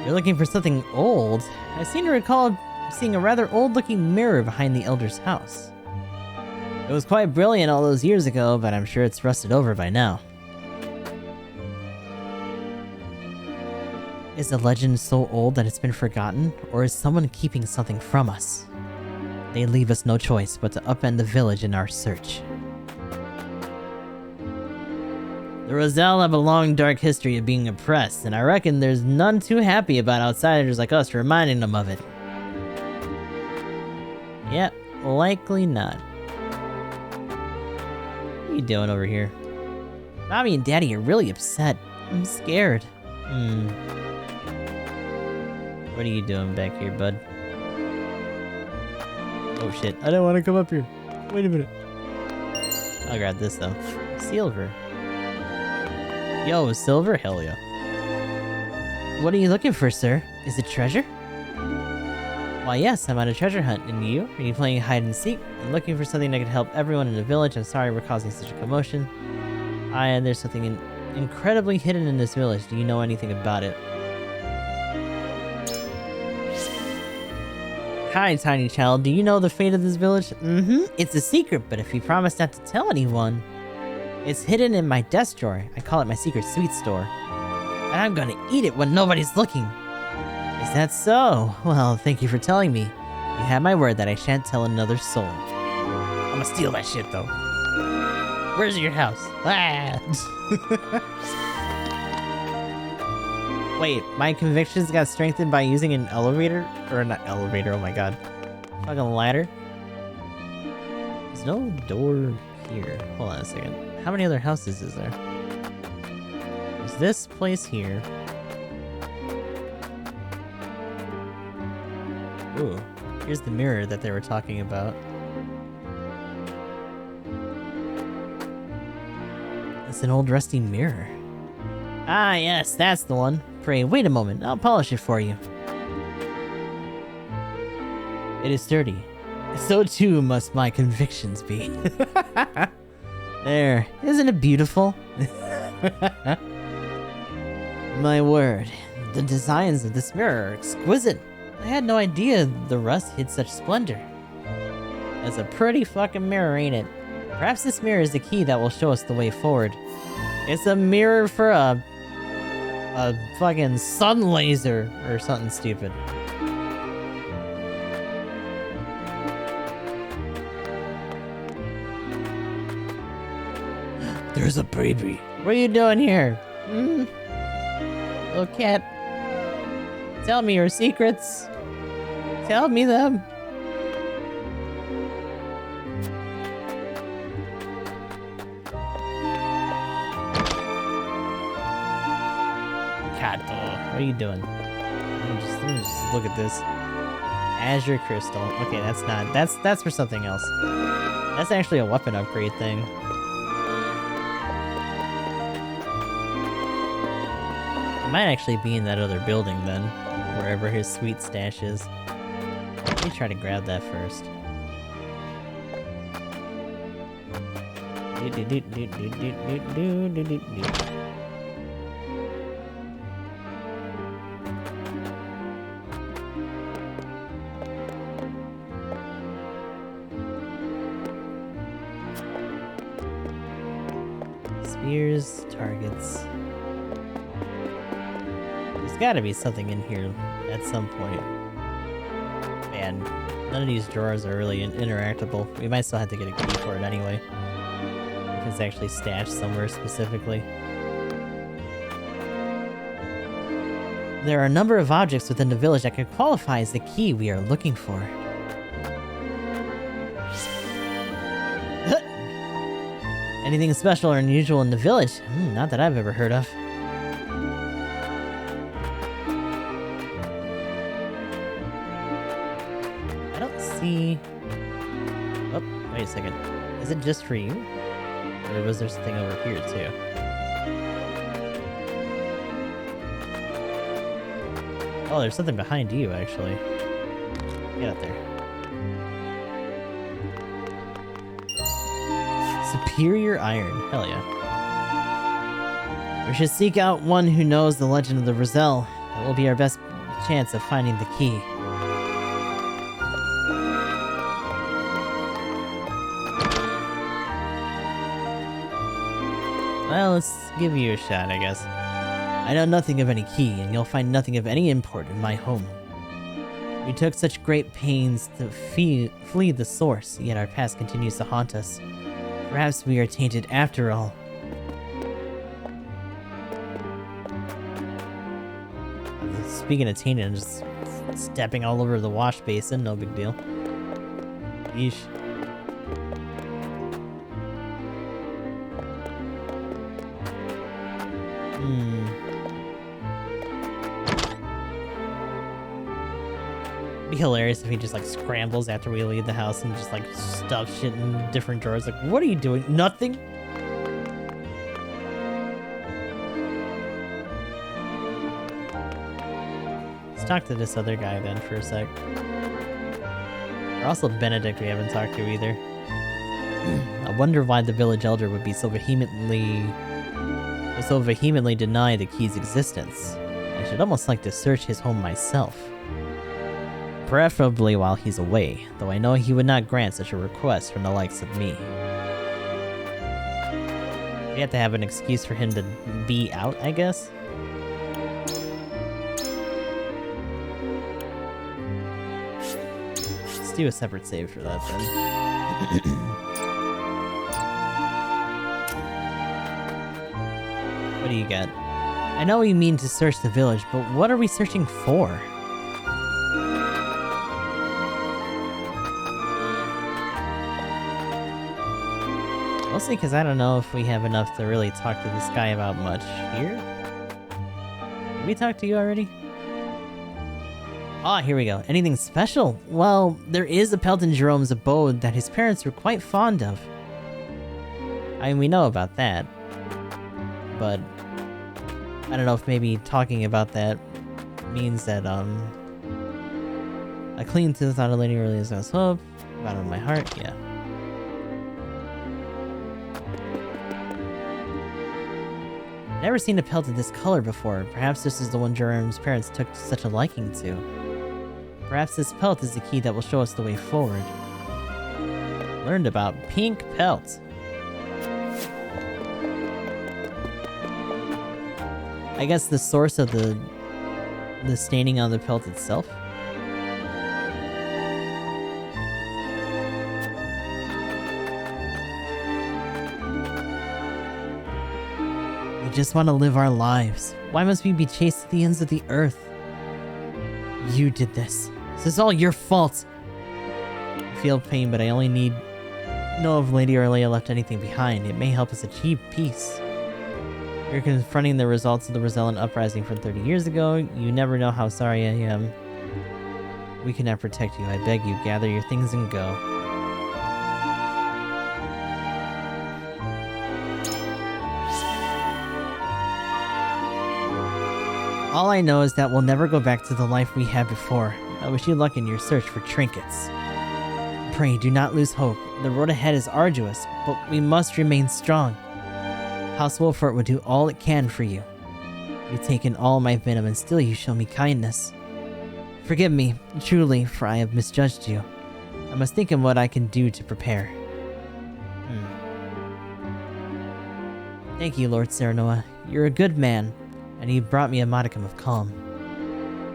You're looking for something old? I seem to recall seeing a rather old-looking mirror behind the Elder's house. It was quite brilliant all those years ago, but I'm sure it's rusted over by now. Is the legend so old that it's been forgotten, or is someone keeping something from us? They leave us no choice but to upend the village in our search. The Roselle have a long, dark history of being oppressed, and I reckon there's none too happy about outsiders like us reminding them of it. Yep, likely not. What are you doing over here? Mommy and Daddy are really upset. I'm scared. What are you doing back here, bud? Oh shit, I don't want to come up here. Wait a minute. I'll grab this though. Silver. Yo, silver? Hell yeah. What are you looking for, sir? Is it treasure? Why yes, I'm on a treasure hunt. And you? Are you playing hide and seek? I'm looking for something that could help everyone in the village. I'm sorry we're causing such a commotion. And there's something incredibly hidden in this village. Do you know anything about it? Hi, tiny child. Do you know the fate of this village? It's a secret, but if you promise not to tell anyone... It's hidden in my desk drawer. I call it my secret sweet store. And I'm gonna eat it when nobody's looking. Is that so? Well, thank you for telling me. You have my word that I shan't tell another soul. I'm gonna steal that shit, though. Where's your house? Ah! Wait, my convictions got strengthened by using an elevator? Or not elevator, oh my god. Fucking ladder? There's no door here. Hold on a second. How many other houses is there? There's this place here. Ooh, here's the mirror that they were talking about. It's an old rusty mirror. Ah, yes, that's the one. Pray, wait a moment. I'll polish it for you. It is sturdy. So too must my convictions be. There, isn't it beautiful? My word, the designs of this mirror are exquisite. I had no idea the rust hid such splendor. That's a pretty fucking mirror, ain't it? Perhaps this mirror is the key that will show us the way forward. It's a mirror for a fucking sun laser or something stupid. There's a baby. What are you doing here? Hmm? Little cat. Tell me your secrets. Tell me them. Kato, what are you doing? Let me just look at this. Azure crystal. Okay, that's not. That's for something else. That's actually a weapon upgrade thing. Might actually be in that other building then, wherever his sweet stash is. Let me try to grab that first. Spears, targets. Gotta be something in here at some point. Man, none of these drawers are really interactable. We might still have to get a key for it anyway. If it's actually stashed somewhere specifically. There are a number of objects within the village that could qualify as the key we are looking for. Anything special or unusual in the village? Not that I've ever heard of. See. Oh, wait a second. Is it just for you? Or was there something over here too? Oh, there's something behind you actually. Get up there. Superior iron. Hell yeah. We should seek out one who knows the legend of the Roselle. That will be our best chance of finding the key. Well, let's give you a shot, I guess. I know nothing of any key, and you'll find nothing of any import in my home. We took such great pains to flee the source, yet our past continues to haunt us. Perhaps we are tainted after all. Speaking of tainted, I'm just stepping all over the wash basin, no big deal. Yeesh. It'd be hilarious if he just like scrambles after we leave the house and just like stuffs shit in different drawers. Like, what are you doing? Nothing? Let's talk to this other guy then for a sec. Or also Benedict we haven't talked to either. I wonder why the village elder would be so vehemently deny the key's existence. I should almost like to search his home myself. Preferably while he's away, though I know he would not grant such a request from the likes of me. We have to have an excuse for him to be out, I guess? do a separate save for that then. What do you got? I know we mean to search the village, but what are we searching for? Mostly because I don't know if we have enough to really talk to this guy about much here. Did we talk to you already? Ah, here we go. Anything special? Well, there is a pelt in Jerome's abode that his parents were quite fond of. I mean, we know about that. But I don't know if maybe talking about that means that, a clean to the thought of Lady Aurelia's house hope, bottom of my heart, yeah. Never seen a pelt of this color before. Perhaps this is the one Jerome's parents took such a liking to. Perhaps this pelt is the key that will show us the way forward. Learned about pink pelt. I guess the source of the staining on the pelt itself. We just want to live our lives. Why must we be chased to the ends of the earth? You did this. This is all your fault. I feel pain, but I only need know if Lady Aurelia left anything behind. It may help us achieve peace. You're confronting the results of the Rosellan uprising from 30 years ago. You never know how sorry I am. We cannot protect you. I beg you, gather your things and go. All I know is that we'll never go back to the life we had before. I wish you luck in your search for trinkets. Pray, do not lose hope. The road ahead is arduous, but we must remain strong. House Wolfort will do all it can for you. You've taken all my venom and still you show me kindness. Forgive me, truly, for I have misjudged you. I must think of what I can do to prepare. Thank you, Lord Serenoa. You're a good man, and you've brought me a modicum of calm.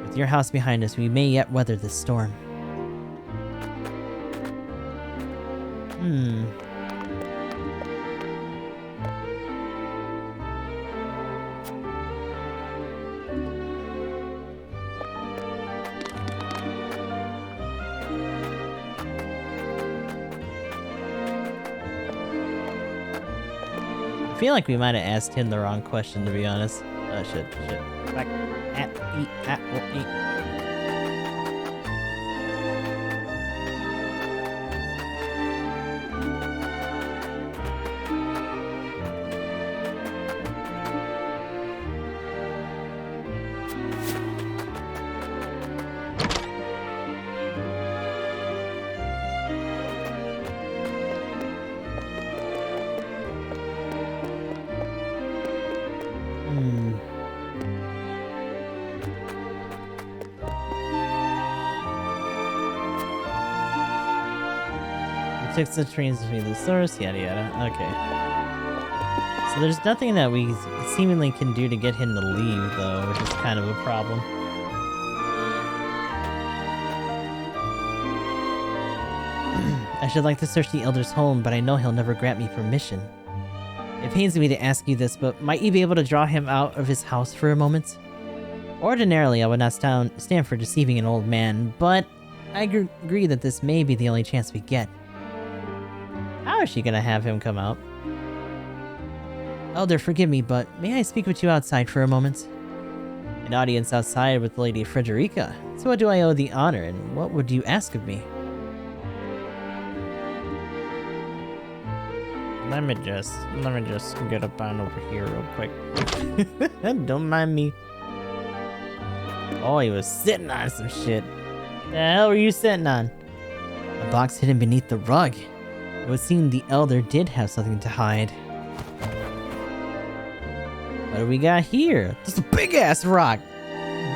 With your house behind us, we may yet weather this storm. I feel like we might have asked him the wrong question, to be honest. Oh, shit. Back at eat. Took the trains to the source, yada yada. Okay. So there's nothing that we seemingly can do to get him to leave, though, which is kind of a problem. I should like to search the Elder's home, but I know he'll never grant me permission. It pains me to ask you this, but might you be able to draw him out of his house for a moment? Ordinarily, I would not stand for deceiving an old man, but I agree that this may be the only chance we get. How is she gonna have him come out? Elder, forgive me, but may I speak with you outside for a moment? An audience outside with Lady Frederica. To what do I owe the honor, and what would you ask of me? Let me just get up on over here real quick. Don't mind me. Oh, he was sitting on some shit. The hell were you sitting on? A box hidden beneath the rug. It would seem the Elder did have something to hide. What do we got here? This is a big-ass rock!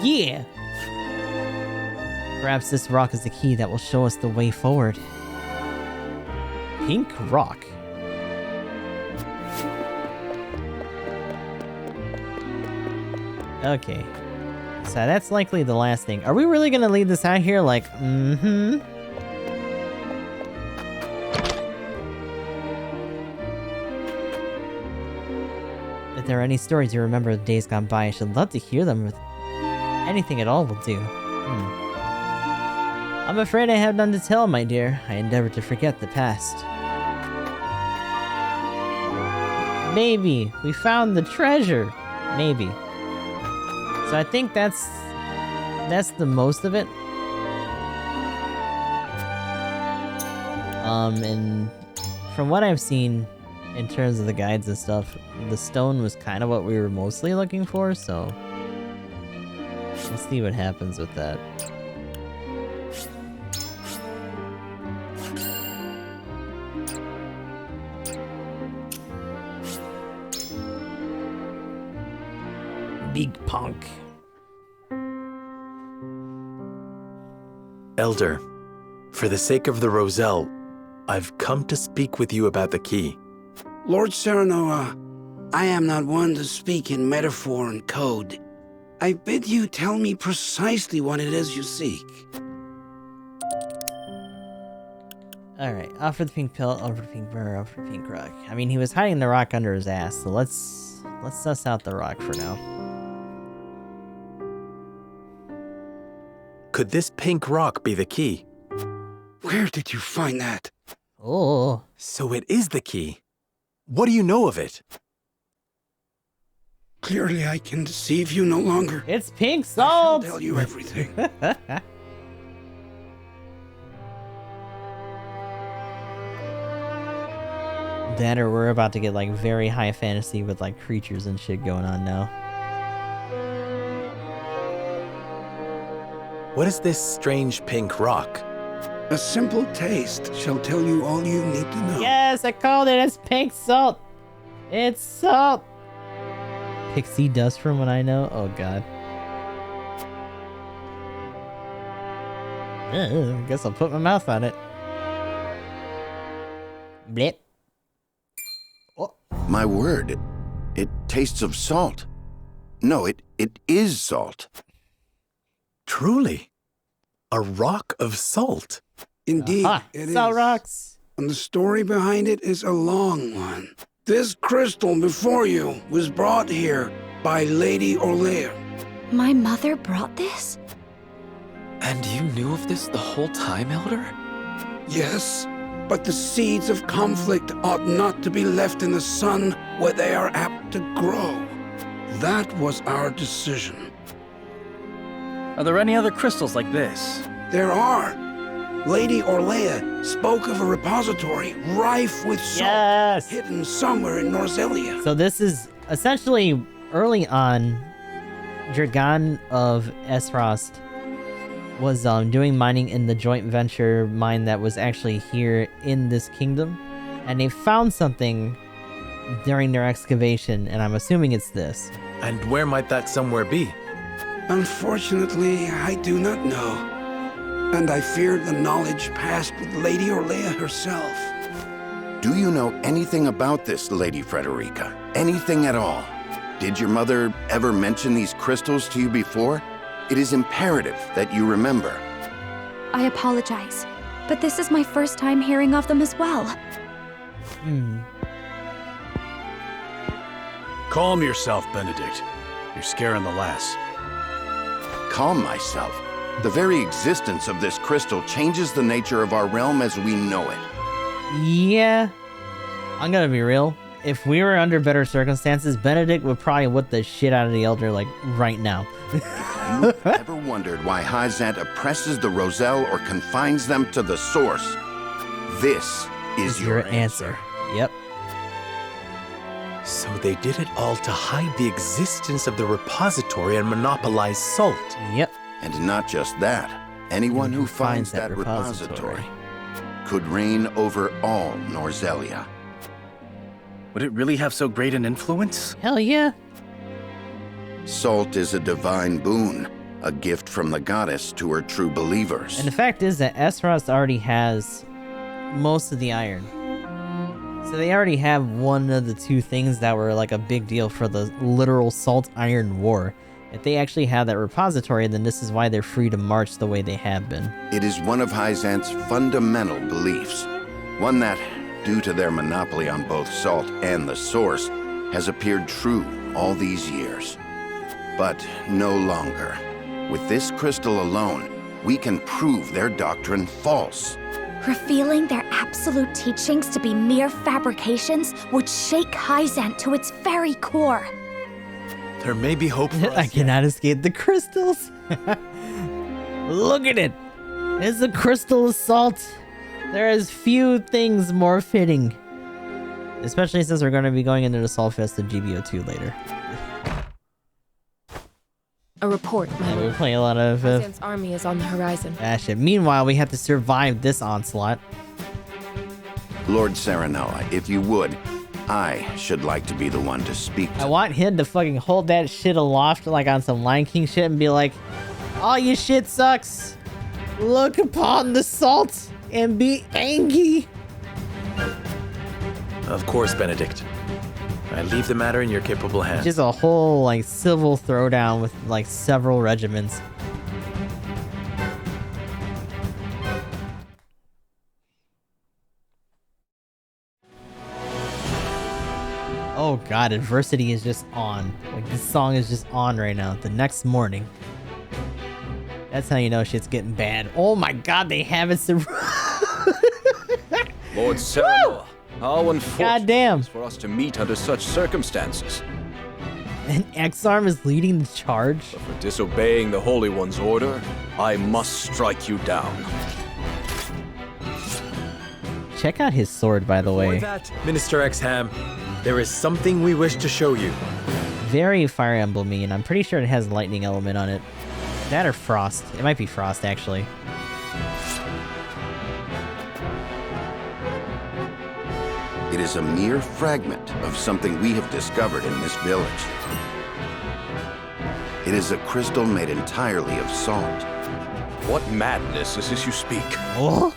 Yeah! Perhaps this rock is the key that will show us the way forward. Pink rock. Okay. So that's likely the last thing. Are we really gonna leave this out here like, If there are any stories you remember of days gone by, I should love to hear them. With anything at all will do. I'm afraid I have none to tell, my dear. I endeavor to forget the past. Maybe. We found the treasure. Maybe. So I think that's the most of it. And from what I've seen in terms of the guides and stuff, the stone was kind of what we were mostly looking for, so we'll see what happens with that. Big punk. Elder, for the sake of the Roselle, I've come to speak with you about the key. Lord Serenoa, I am not one to speak in metaphor and code. I bid you tell me precisely what it is you seek. Alright, offer the pink pill, offer the pink burr, offer the pink rock. I mean, he was hiding the rock under his ass, so let's suss out the rock for now. Could this pink rock be the key? Where did you find that? Oh. So it is the key. What do you know of it? Clearly I can deceive you no longer. It's pink salt! I shall tell you everything. That or we're about to get like very high fantasy with like creatures and shit going on now. What is this strange pink rock? A simple taste shall tell you all you need to know. Yes, I called it. It's pink salt. It's salt. Pixie dust from what I know. Oh god. Guess I'll put my mouth on it. Blip. Oh. My word, it tastes of salt. No, it is salt. Truly, a rock of salt. Indeed, it is. Salt rocks. And the story behind it is a long one. This crystal before you was brought here by Lady Orlea. My mother brought this? And you knew of this the whole time, Elder? Yes, but the seeds of conflict ought not to be left in the sun where they are apt to grow. That was our decision. Are there any other crystals like this? There are. Lady Orlea spoke of a repository rife with salt hidden somewhere in Norzelia. So this is essentially early on, Dragon of Esrost was doing mining in the joint venture mine that was actually here in this kingdom, and they found something during their excavation, and I'm assuming it's this. And where might that somewhere be? Unfortunately, I do not know. And I feared the knowledge passed with Lady Orlea herself. Do you know anything about this, Lady Frederica? Anything at all? Did your mother ever mention these crystals to you before? It is imperative that you remember. I apologize, but this is my first time hearing of them as well. Calm yourself, Benedict. You're scaring the lass. Calm myself. The very existence of this crystal changes the nature of our realm as we know it. Yeah, I'm gonna be real. If we were under better circumstances, Benedict would probably whip the shit out of the Elder, like, right now. Have you ever wondered why Hyzant oppresses the Roselle or confines them to the source? This is your answer. Yep. So they did it all to hide the existence of the repository and monopolize salt. Yep. And not just that. Anyone who finds that repository could reign over all Norzelia. Would it really have so great an influence? Hell yeah. Salt is a divine boon, a gift from the goddess to her true believers. And the fact is that Esros already has most of the iron. So they already have one of the two things that were like a big deal for the literal salt-iron war. If they actually have that repository, then this is why they're free to march the way they have been. It is one of Hyzant's fundamental beliefs. One that, due to their monopoly on both salt and the source, has appeared true all these years. But no longer. With this crystal alone, we can prove their doctrine false. Revealing their absolute teachings to be mere fabrications would shake Hyzant to its very core. There may be hope for us. I cannot escape the crystals. Look at it. It's the crystal assault. There is few things more fitting. Especially since we're going to be going into the Solfest of GBO2 later. A report, my We're lord. playing a lot of... Hyzant's army is on the horizon. shit. Meanwhile, we have to survive this onslaught. Lord Serenella, if you would, I should like to be the one to speak to. I want him to fucking hold that shit aloft like on some Lion King shit and be like, all your shit sucks. Look upon the salt and be angry. Of course, Benedict. I leave the matter in your capable hands. Just a whole like civil throwdown with like several regiments. Oh god, adversity is just on. Like this song is just on right now. The next morning. That's how you know shit's getting bad. Oh my god, they have it. Lord Serenella, how unfortunate for us to meet under such circumstances. And Exarm is leading the charge. But for disobeying the Holy One's order, I must strike you down. Check out his sword, by the way. For that, Minister Exham, there is something we wish to show you. Very Fire Emblem-y, and I'm pretty sure it has a lightning element on it. That or Frost. It might be Frost, actually. It is a mere fragment of something we have discovered in this village. It is a crystal made entirely of salt. What madness is this you speak? Oh?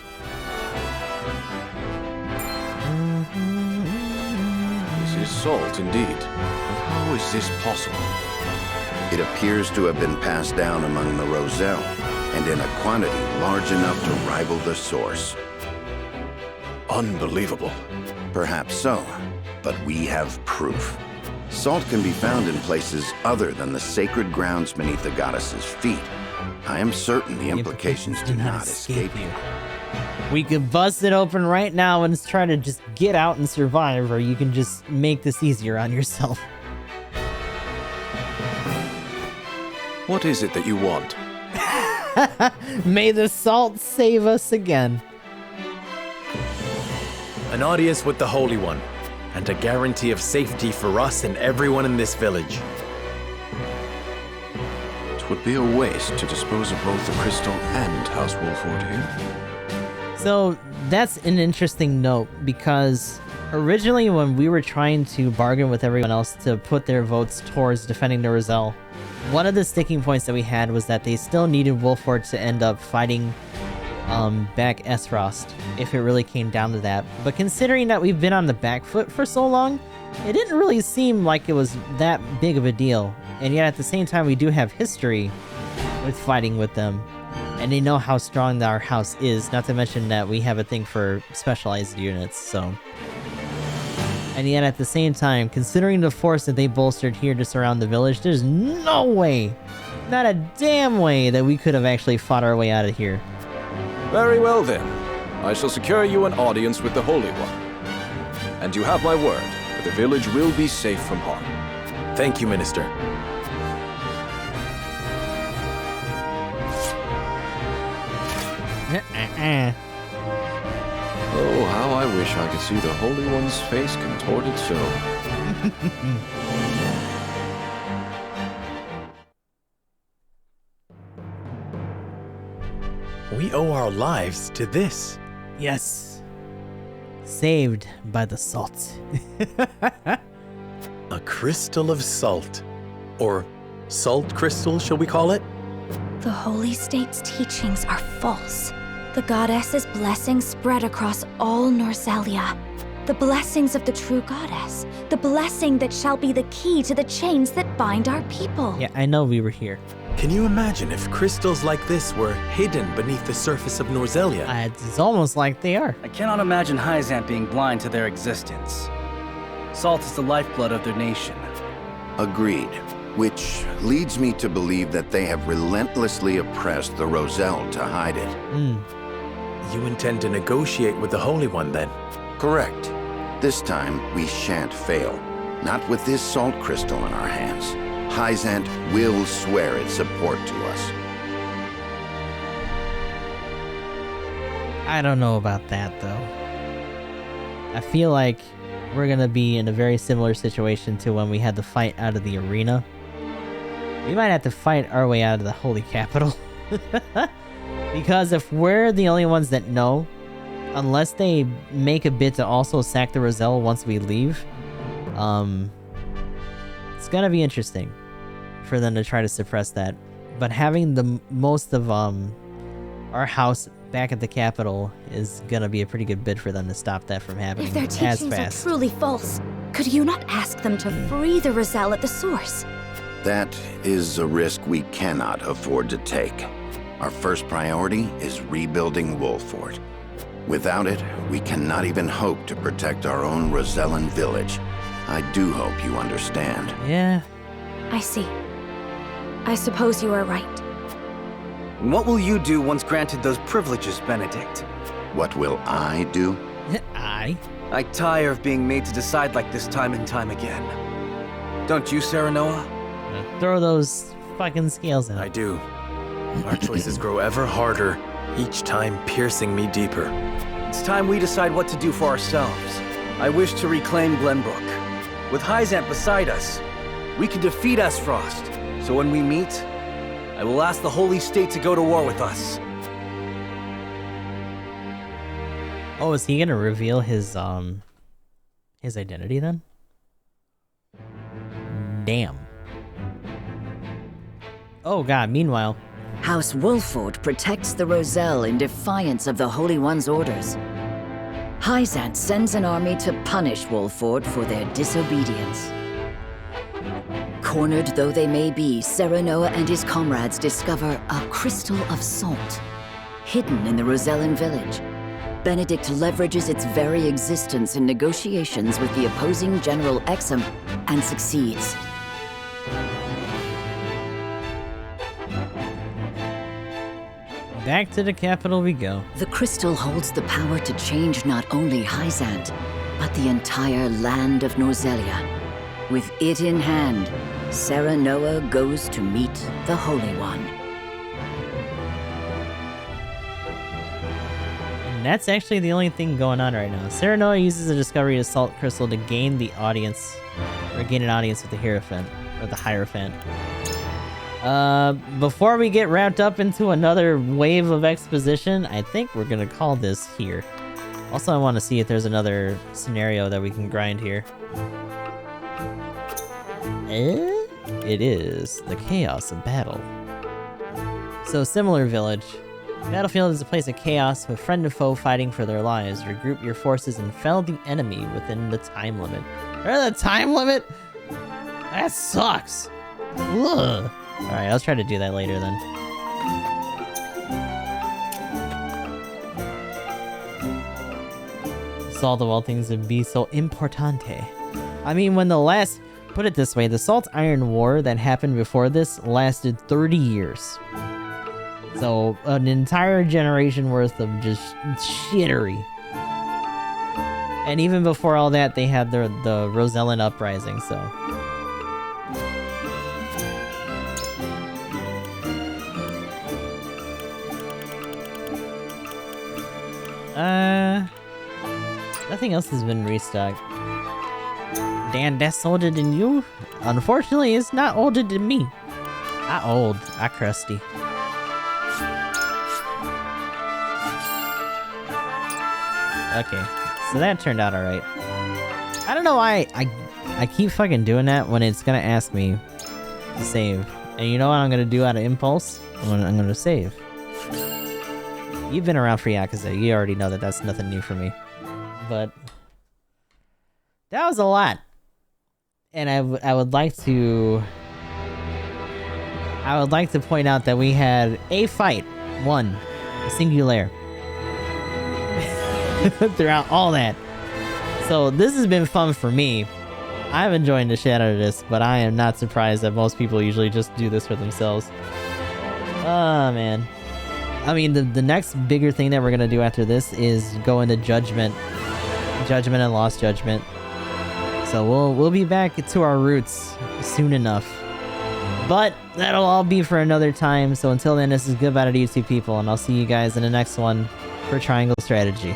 This is salt, indeed. But how is this possible? It appears to have been passed down among the Roselle, and in a quantity large enough to rival the source. Unbelievable. Perhaps so, but we have proof. Salt can be found in places other than the sacred grounds beneath the goddess's feet. I am certain the implications do not escape you. We could bust it open right now and try to just get out and survive, or you can just make this easier on yourself. What is it that you want? May the salt save us again. An audience with the Holy One, and a guarantee of safety for us and everyone in this village. It would be a waste to dispose of both the crystal and House Wolford here. So that's an interesting note, because originally when we were trying to bargain with everyone else to put their votes towards defending the Roselle, one of the sticking points that we had was that they still needed Wolford to end up fighting back Esrost, if it really came down to that. But considering that we've been on the back foot for so long, it didn't really seem like it was that big of a deal. And yet at the same time, we do have history with fighting with them, and they know how strong our house is, not to mention that we have a thing for specialized units, so... And yet at the same time, considering the force that they bolstered here to surround the village, there's no way, not a damn way, that we could have actually fought our way out of here. Very well then. I shall secure you an audience with the Holy One. And you have my word that the village will be safe from harm. Thank you, Minister. Oh, how I wish I could see the Holy One's face contorted so. We owe our lives to this. Yes. Saved by the salt. A crystal of salt. Or salt crystal, shall we call it? The Holy State's teachings are false. The goddess's blessings spread across all Norzelia. The blessings of the true goddess. The blessing that shall be the key to the chains that bind our people. Yeah, I know we were here. Can you imagine if crystals like this were hidden beneath the surface of Norzelia? It's almost like they are. I cannot imagine Hyzant being blind to their existence. Salt is the lifeblood of their nation. Agreed. Which leads me to believe that they have relentlessly oppressed the Roselle to hide it. You intend to negotiate with the Holy One, then? Correct. This time, we shan't fail. Not with this salt crystal in our hands. Hyzant will swear its support to us. I don't know about that, though. I feel like we're gonna be in a very similar situation to when we had to fight out of the arena. We might have to fight our way out of the Holy Capital. Because if we're the only ones that know, unless they make a bid to also sack the Roselle once we leave, it's gonna be interesting for them to try to suppress that. But having the most of our house back at the capital is gonna be a pretty good bid for them to stop that from happening If their as teachings are fast. truly false, could you not ask them to free the Roselle at the source? That is a risk we cannot afford to take. Our first priority is rebuilding Wolford. Without it, we cannot even hope to protect our own Rosellan village. I do hope you understand. Yeah. I see. I suppose you are right. And what will you do once granted those privileges, Benedict? What will I do? I tire of being made to decide like this time and time again. Don't you, Serenoa? Throw those fucking scales in. I do. Our choices grow ever harder, each time piercing me deeper. It's time we decide what to do for ourselves. I wish to reclaim Glenbrook. With Hyzant beside us, we can defeat Esfrost. So when we meet, I will ask the Holy State to go to war with us. Oh, is he gonna reveal his identity then? Damn. Oh god, meanwhile. House Wolford protects the Roselle in defiance of the Holy One's orders. Hyzant sends an army to punish Wolford for their disobedience. Cornered though they may be, Serenoa and his comrades discover a crystal of salt, hidden in the Rosellan village. Benedict leverages its very existence in negotiations with the opposing General Exum and succeeds. Back to the capital we go. The crystal holds the power to change not only Hyzant, but the entire land of Norzelia. With it in hand, Serenoa goes to meet the Holy One. And that's actually the only thing going on right now. Serenoa uses the discovery of Salt Crystal to gain the audience, or gain an audience with the Hierophant, or the Hierophant. Before we get wrapped up into another wave of exposition, I think we're gonna call this here. Also, I want to see if there's another scenario that we can grind here. It is the chaos of battle. So, similar village. Battlefield is a place of chaos with friend and foe fighting for their lives. Regroup your forces and fell the enemy within the time limit. The time limit? That sucks. Ugh. Alright, I'll try to do that later then. Salt of all things would be so importante. I mean, when the last... Put it this way, the Salt Iron War that happened before this lasted 30 years. So, an entire generation worth of just shittery. And even before all that, they had the Rosellan Uprising, so... Nothing else has been restocked. Dan, that's older than you? Unfortunately, it's not older than me. I old. I crusty. Okay, so that turned out alright. I don't know why I keep fucking doing that when it's gonna ask me to save. And you know what I'm gonna do out of impulse? I'm gonna save. You've been around for Yakuza, you already know that that's nothing new for me. But that was a lot. And I would like to point out that we had a fight, one, singular, throughout all that. So this has been fun for me. I'm enjoying the shit out of this, but I am not surprised that most people usually just do this for themselves. Oh, man. I mean, the next bigger thing that we're gonna do after this is go into Judgment. Judgment and Lost Judgment. So we'll be back to our roots soon enough. But that'll all be for another time. So until then, this is goodbye to you two people, and I'll see you guys in the next one for Triangle Strategy.